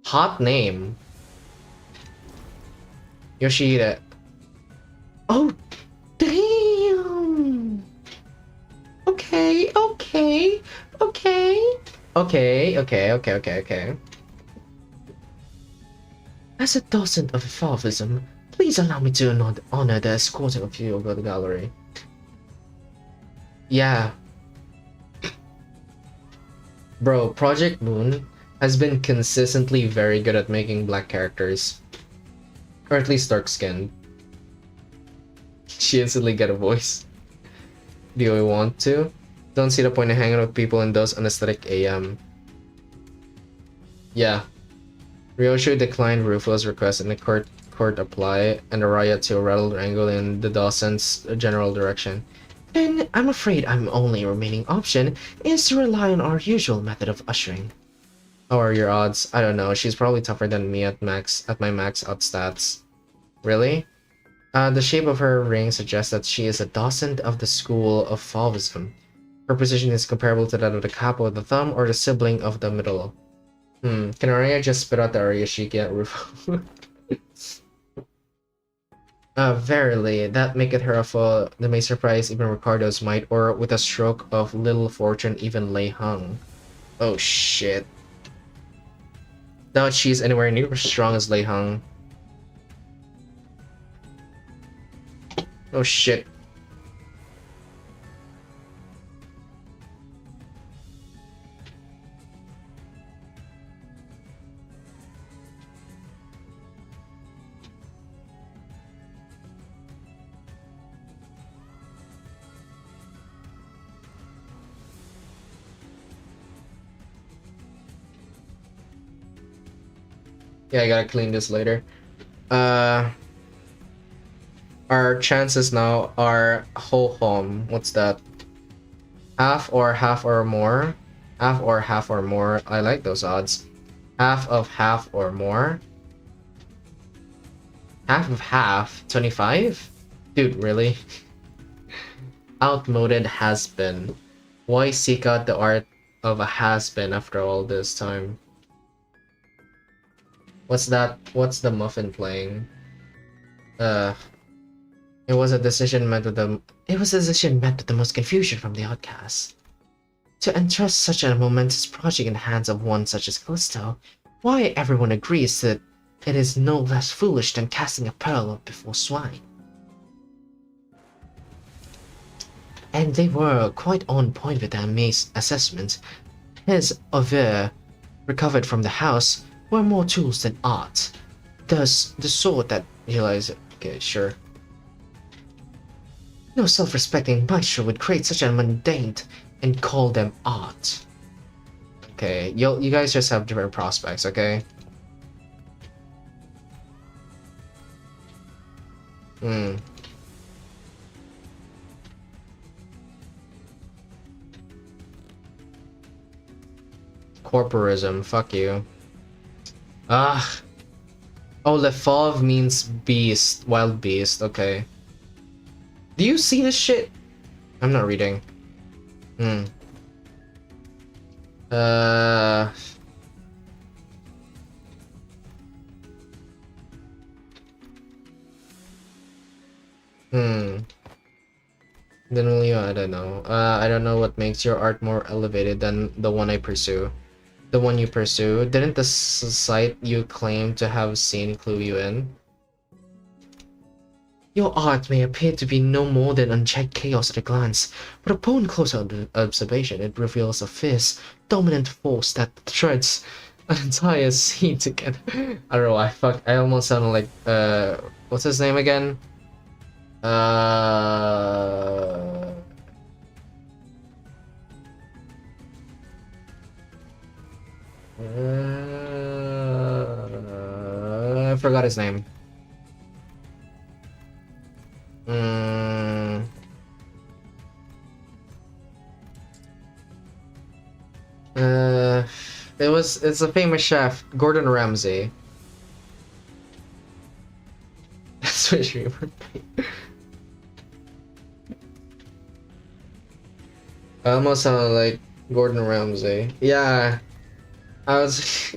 Hot name. Yoshida. Oh, damn. Okay. As a docent of Fauvism, please allow me to honor the escorting of you over the gallery. Yeah. Bro, Project Moon has been consistently very good at making black characters. Or at least dark-skinned. She instantly get a voice. Do we want to? Don't see the point in hanging out with people in those anesthetic AM. Yeah. Ryoshu declined Rufo's request and the court apply and a riot to a rattled angle in the Dawson's general direction. Then I'm afraid our only remaining option is to rely on our usual method of ushering. How are your odds? I don't know. She's probably tougher than me at my max out stats. Really? The shape of her ring suggests that she is a docent of the school of Fauvism. Her position is comparable to that of the capo of the thumb or the sibling of the middle. Can Arya just spit out the Ariashiki at Rufo? Verily, that maketh her a foe that may surprise even Ricardo's might, or with a stroke of little fortune even Lei Hung. Oh shit. Doubt she's anywhere near as strong as Lei Hung. Oh shit. Yeah, I gotta clean this later. Our chances now are ho-hum. What's that? Half or more? Half or more. I like those odds. Half or more? Half of half? 25? Dude, really? Outmoded has-been. Why seek out the art of a has-been after all this time? What's that? What's the muffin playing? It was a decision met with the most confusion from the outcasts. To entrust such a momentous project in the hands of one such as Callisto, why everyone agrees that it is no less foolish than casting a pearl before swine. And they were quite on point with their assessment. His oeuvre, recovered from the house, were more tools than art. Thus, the sword that realized it. Okay, sure. No self-respecting maestro would create such a mundane and call them art. Okay, you guys just have different prospects, okay? Hmm. Corporism, fuck you. Ah. Oh, Lefauve means beast, wild beast, okay. Do you see this shit? I'm not reading. Hmm. Hmm. Then Leo, I don't know. I don't know what makes your art more elevated than the one I pursue. The one you pursue. Didn't the site you claim to have seen clue you in? Your art may appear to be no more than unchecked chaos at a glance, but upon closer observation, it reveals a fierce, dominant force that threads an entire scene together. I don't know why. Fuck, I almost sounded like what's his name again? I forgot his name. It's a famous chef, Gordon Ramsay. That's what she I almost sounded like Gordon Ramsay. Yeah, I was.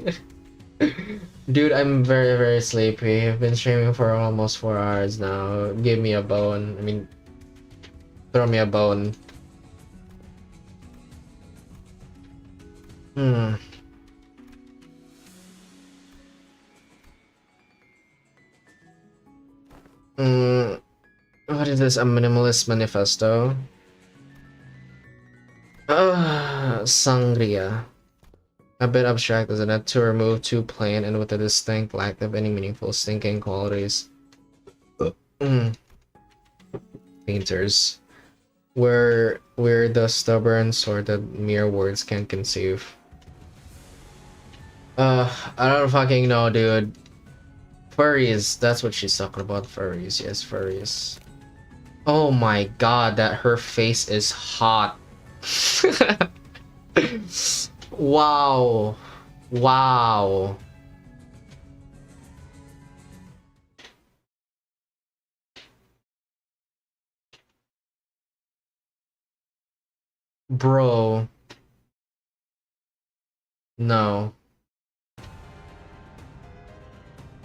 Dude, I'm very, very sleepy. I've been streaming for almost 4 hours now. Give me a bone. I mean, throw me a bone. Hmm. What is this? A minimalist manifesto? Sangria. A bit abstract, isn't it? To remove too plain and with a distinct lack of any meaningful stinking qualities. Painters. Where the stubborn sort of mere words can conceive. I don't fucking know, dude. Furries, that's what she's talking about. Furries, yes, furries. Oh my god, that her face is hot. Wow. Wow. Bro. No.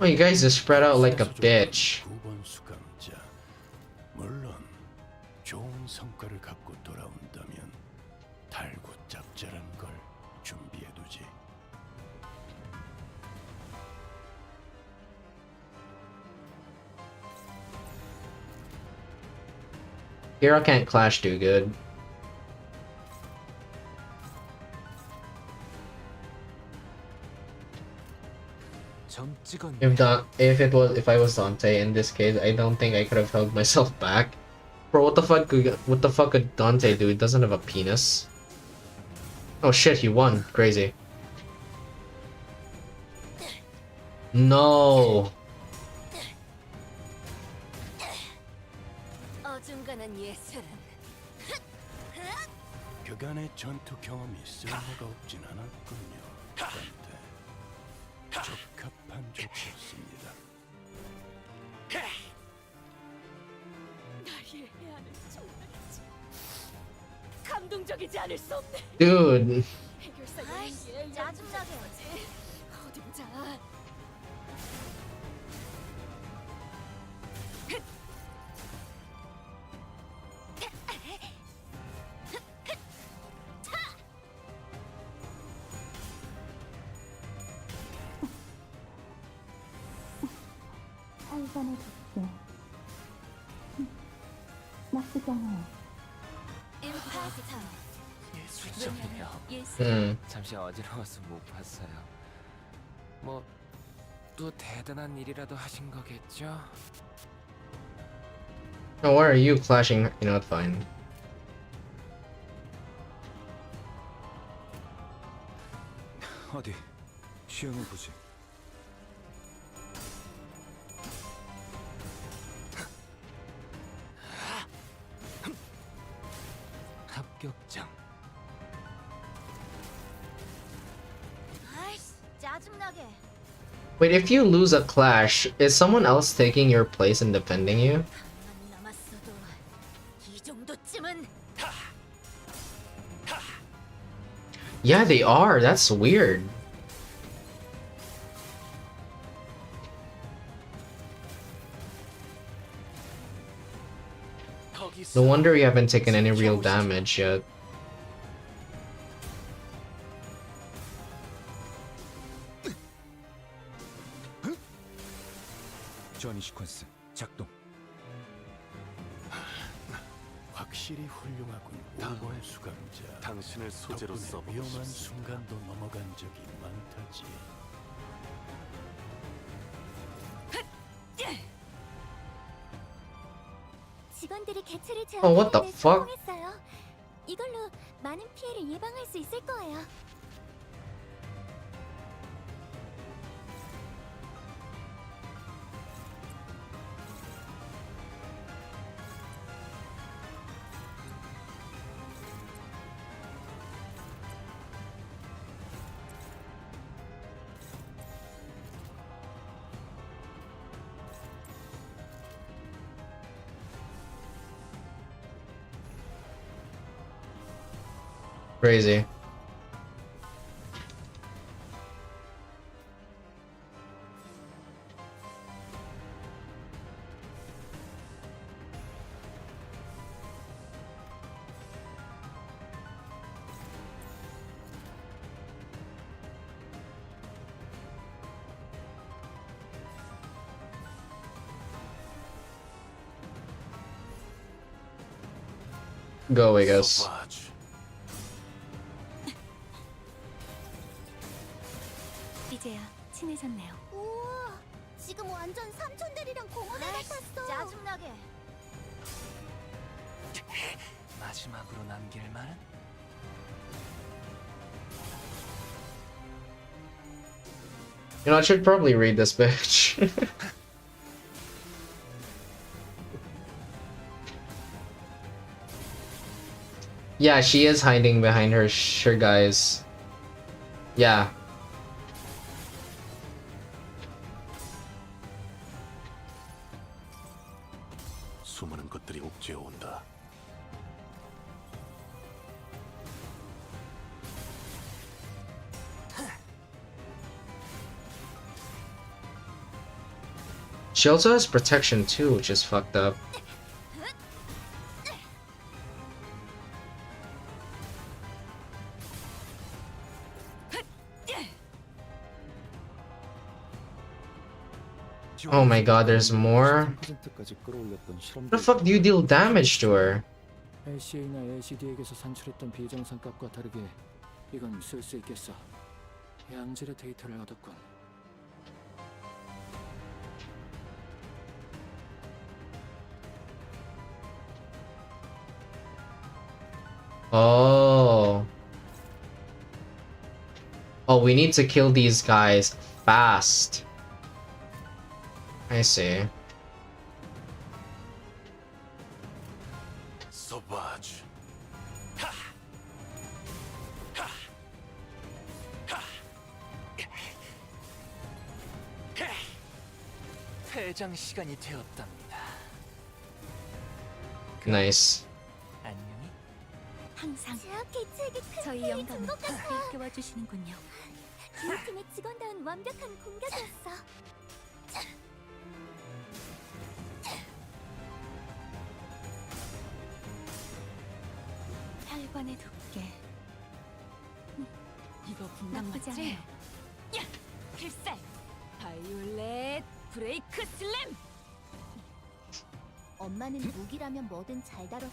Oh, you guys just spread out like a bitch. 물론 좋은 성과를 갖고 돌아온다면 달고 짭짤한 걸 준비해두지. Hero can't clash too good. If I was Dante in this case, I don't think I could have held myself back. Bro, what the fuck could Dante do? He doesn't have a penis. Oh shit, he won. Crazy. No. 어중간한 예술은 그간의 전투 경험이 쓸모가 없진 않았군요. 그런데 적합한 조치였습니다. 날 이해하는 정말이지. 감동적이지 않을 수 없네. Dude. 해결사 아이씨, 연기에 짜증나게. 어디 보자. 살살해줄게. 나쁘지 않아요. 임파스터. 예술적이네요. 잠시 어지러워서 못 봤어요. 뭐 또 대단한 일이라도 하신 거겠죠? No, why are you clashing? You know, fine. 어디 시험을 보지. 합격장. 아이씨, 짜증나게. Wait, if you lose a clash, is someone else taking your place and defending you? 만 남았어도 이 정도쯤은. Yeah, they are. That's weird. No wonder you haven't taken any real damage yet. 전이 시퀀스 작동. 확실히 훌륭하군. 오번 수감자. 당신을 소재로 덕분에 써보고 위험한 싶습니다. 순간도 넘어간 적이 많다지. 직원들이 개체를 Oh, what the 제압하는 데 fuck? 성공했어요. 이걸로 많은 피해를 예방할 수 있을 거예요. Crazy. Go away, guys. 이제야 친해졌네요. 우와, 지금 완전 삼촌들이랑 공원에 같았어. 짜증나게. 마지막으로 남길 말은? You know, I should probably read this bitch. Yeah, she is hiding behind her guys. Yeah. 수많은 것들이 옥죄어 온다. She also has protection too, which is fucked up. Oh my god, there's more? How the fuck do you deal damage to her? LCA나 LCD에게서 산출했던 비정상값과 다르게 이건 쓸 수 있겠어. 양질의 데이터를 얻었군. Oh. Oh, we need to kill these guys fast. I see. 소바주. 퇴장 시간이 되었답니다. Nice. 안녕히. 항상 제압 개체에게 큰 저희 피해를 영감은 준것 같아. 일깨워 주시는군요. 기호팀의 직원다운 완벽한 공격이었어. 혈관의 두께. 이거 분명 나쁘지 맞지? 않아요. 야! 필살! 바이올렛 브레이크 슬램! 엄마는 무기라면 뭐든 잘 다뤘어.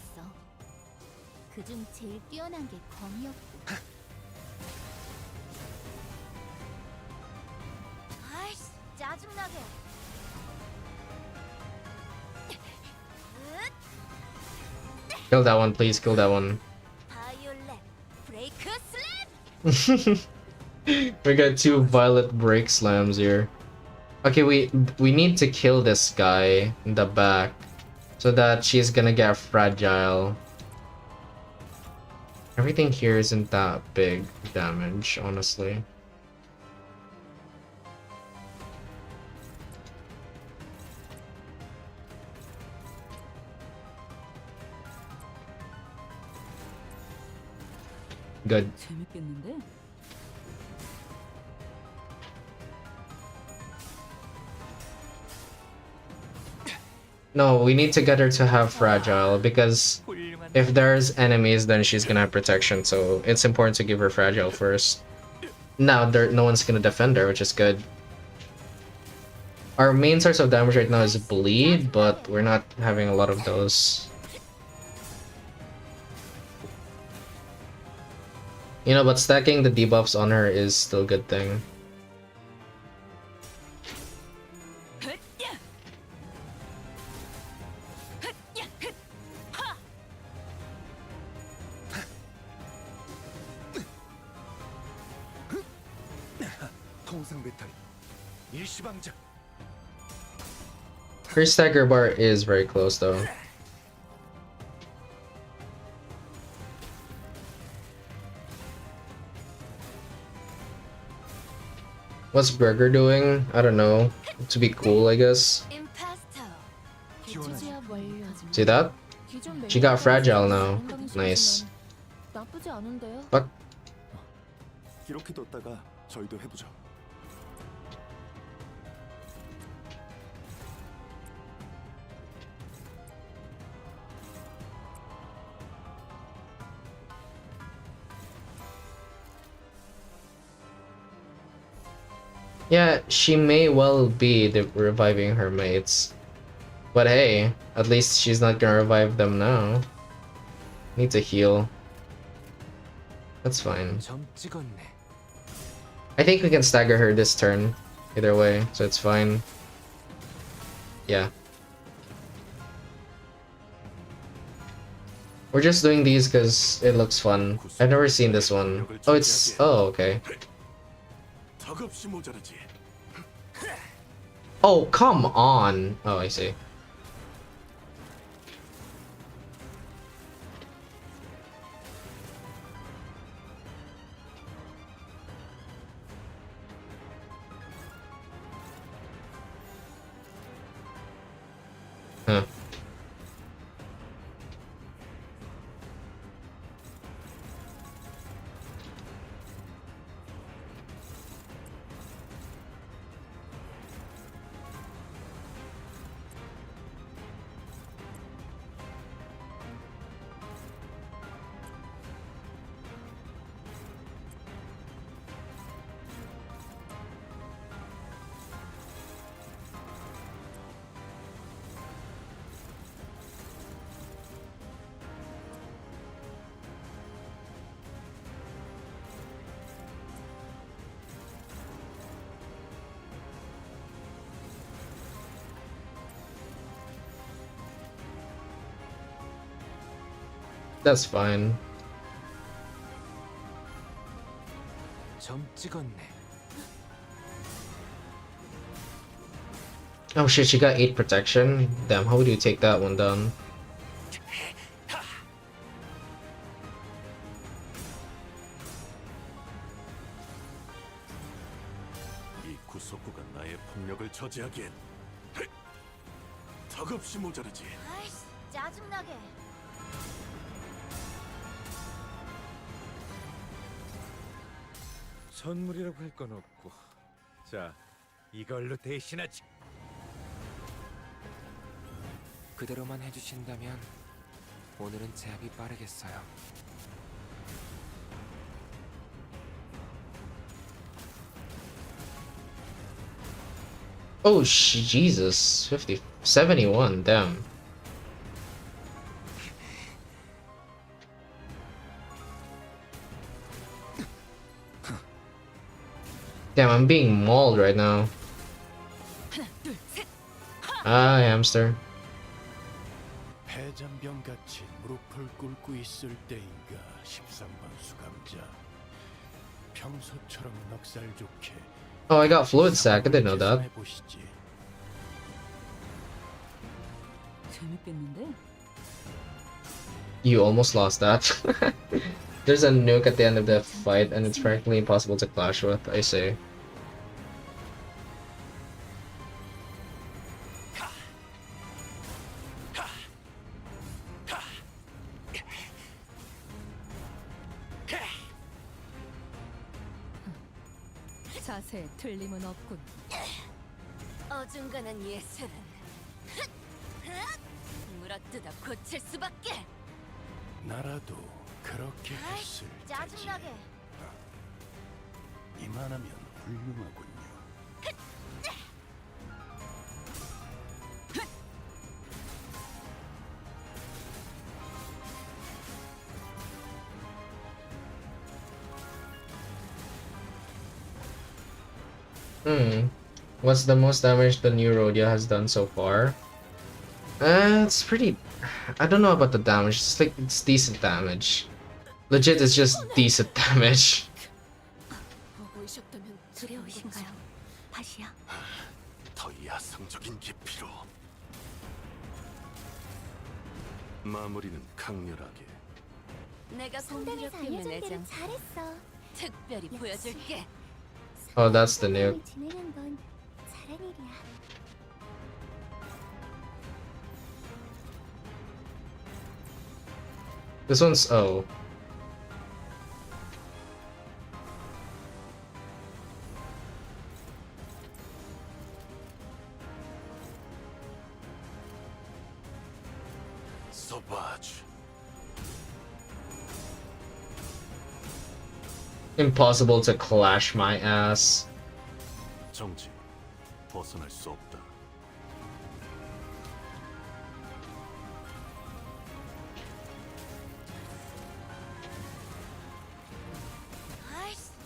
그중 제일 뛰어난 게 검이었고. 아이씨, 짜증나게. Kill that one, please. Kill that one. 바이올렛 브레이크 슬램. We got two violet break slams here. Okay, we need to kill this guy in the back so that she's gonna get fragile. Everything here isn't that big damage, honestly. Good. 재밌겠는데? No, we need to get her to have fragile because if there's enemies, then she's gonna have protection. So it's important to give her fragile first. Now no one's gonna defend her, which is good. Our main source of damage right now is bleed, but we're not having a lot of those. You know, but stacking the debuffs on her is still a good thing. Her stagger bar is very close though. What's Gregor doing? I don't know. To be cool, I guess. See that? She got fragile now. Nice. Fuck. 기록해뒀다가 저희도 해보죠. Yeah, she may well be reviving her mates. But hey, at least she's not gonna revive them now. Need to heal. That's fine. I think we can stagger her this turn. Either way, so it's fine. Yeah. We're just doing these because it looks fun. I've never seen this one. Oh, it's... Oh, okay. Oh, come on! Oh, I see. Huh. That's fine. Oh shit, she got 8 protection? Damn, how would you take that one down? 이 구속구가 나의 폭력을 저지하기엔 턱없이 모자르지. 아이씨, 짜증나게. 선물이라고 할 건 없고. 자, 이걸로 대신하지. 그대로만 해주신다면 오늘은 제압이 빠르겠어요. Oh, Jesus. 71, damn. Damn, I'm being mauled right now. Ah, hamster. 패잔병같이 무릎을 꿇고 있을 때인가 십상반수 감자. 평소처럼 넉살 좋게 Oh, I got fluid sack. I didn't know that. 보시지. 재밌겠는데? You almost lost that. There's a nuke at the end of the fight, and it's practically impossible to clash with, I say. 자세에 틀림은 없군. 어중간한 예술은 물어뜯어 고칠 수밖에. 나라도 그렇게 했을 테지. 짜증나게. 이만하면 훌륭하군요. What's the most damage the new rodeo has done so far? It's pretty... I don't know about the damage. It's like, it's decent damage. Legit, it's just decent damage. 두려우신가요? 다시야. 더 야성적인 깊이로. 마무리는 강렬하게. 내가 성당에서 공격팀을 알려준 내지 대로 않고 잘했어. 특별히 보여줄게. Oh, that's the nuke. 진행한 건 잘한 일이야. This one's... oh. 소바주. Impossible to clash my ass. 정지. 벗어날 수 없다.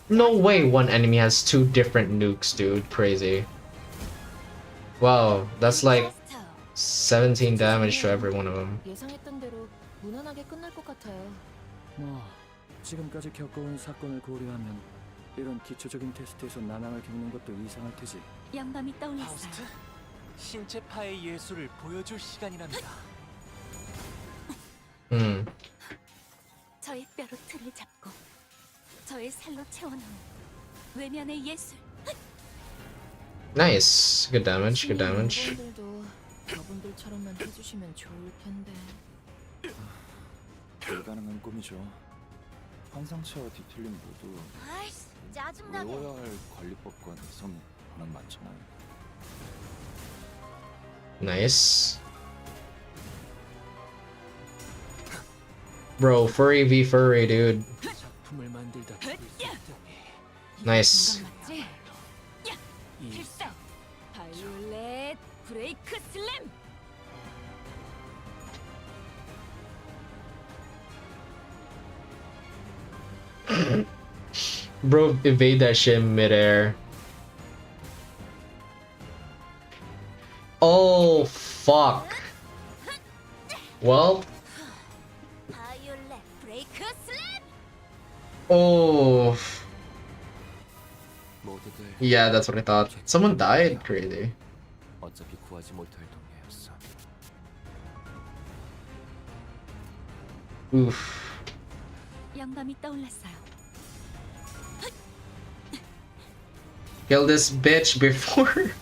No way one enemy has two different nukes, dude. Crazy. Wow, that's like 17 damage to every one of them. 예상했던 대로 무난하게 끝날 것 같아요. 뭐 지금까지 겪어온 사건을 고려하면 이런 기초적인 테스트에서 난항을 겪는 것도 이상할 테지. 영감이 떠올랐어요. 파우스트? 신체파의 예술을 보여줄 시간이랍니다. 저의 뼈로 틀을 잡고 저의 살로 채워넣은 외면의 예술. Nice. Good damage, good damage. 여러분들도 저분들처럼만 해주시면 좋을 텐데. 불가능한 꿈이죠. 환상체와 뒤틀림 모두 아이씨, 짜증나게. 외워야 할 관리법과 내성 하나 많잖아요. Nice. Bro, furry v furry, dude. 작품을 만들다 Nice. 필살. 바이올렛 브레이크 슬램. Bro, evade that shit midair. Oh, fuck. Well. 바이올렛 브레이크 슬램. Oh. 모두들 Yeah, that's what I thought. Someone died? Crazy. 어차피 구하지 못할 동료였어. Oof. 영감이 떠올랐어요. Kill this bitch before.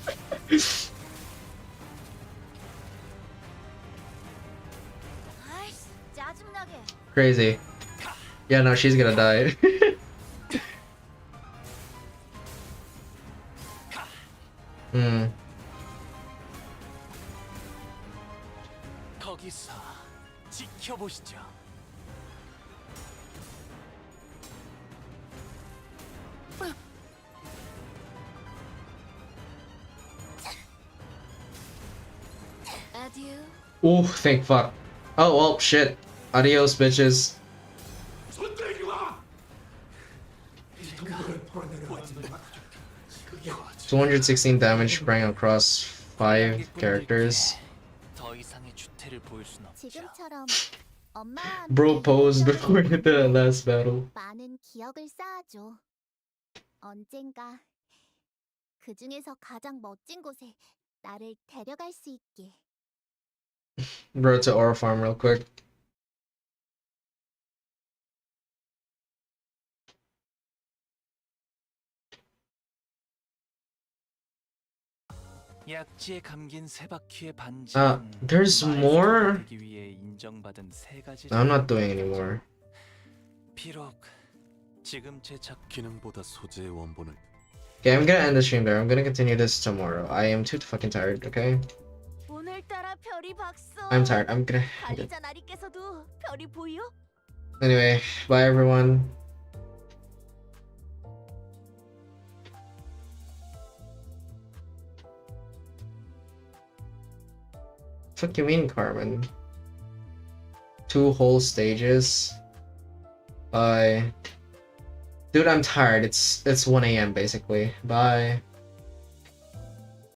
아이씨, 짜증나게. Crazy. Yeah, no, she's gonna die. 거기서 지켜보시죠. 아디오. Oh, thank fuck. Oh, well, shit. Adios, bitches. 216 damage sprang across 5 characters. 더 이상의 주태를 보일 순 없죠. 지금처럼 엄마와 Bro posed before the last battle. 많은 기억을 쌓아줘. 언젠가 그 중에서 가장 멋진 곳에 나를 데려갈 수 있게. Bro, to Aura Farm real quick. 약지에 감긴 세 바퀴의 반지는 there's more? 마에스트로가 되기 위해 인정받은 세 가지 No, I'm not doing 작품을 anymore. 비록 지금 제작 기능보다 소재의 원본을 Okay, I'm gonna end the stream there. I'm gonna continue this tomorrow. I am too fucking tired, okay? 오늘따라 별이 박서. I'm tired. I'm gonna... 관리자 나리께서도 별이 보여? Anyway, bye everyone. Fuck you mean, Carmen? 2 whole stages? Bye. Dude, I'm tired. It's 1 a.m. basically. Bye.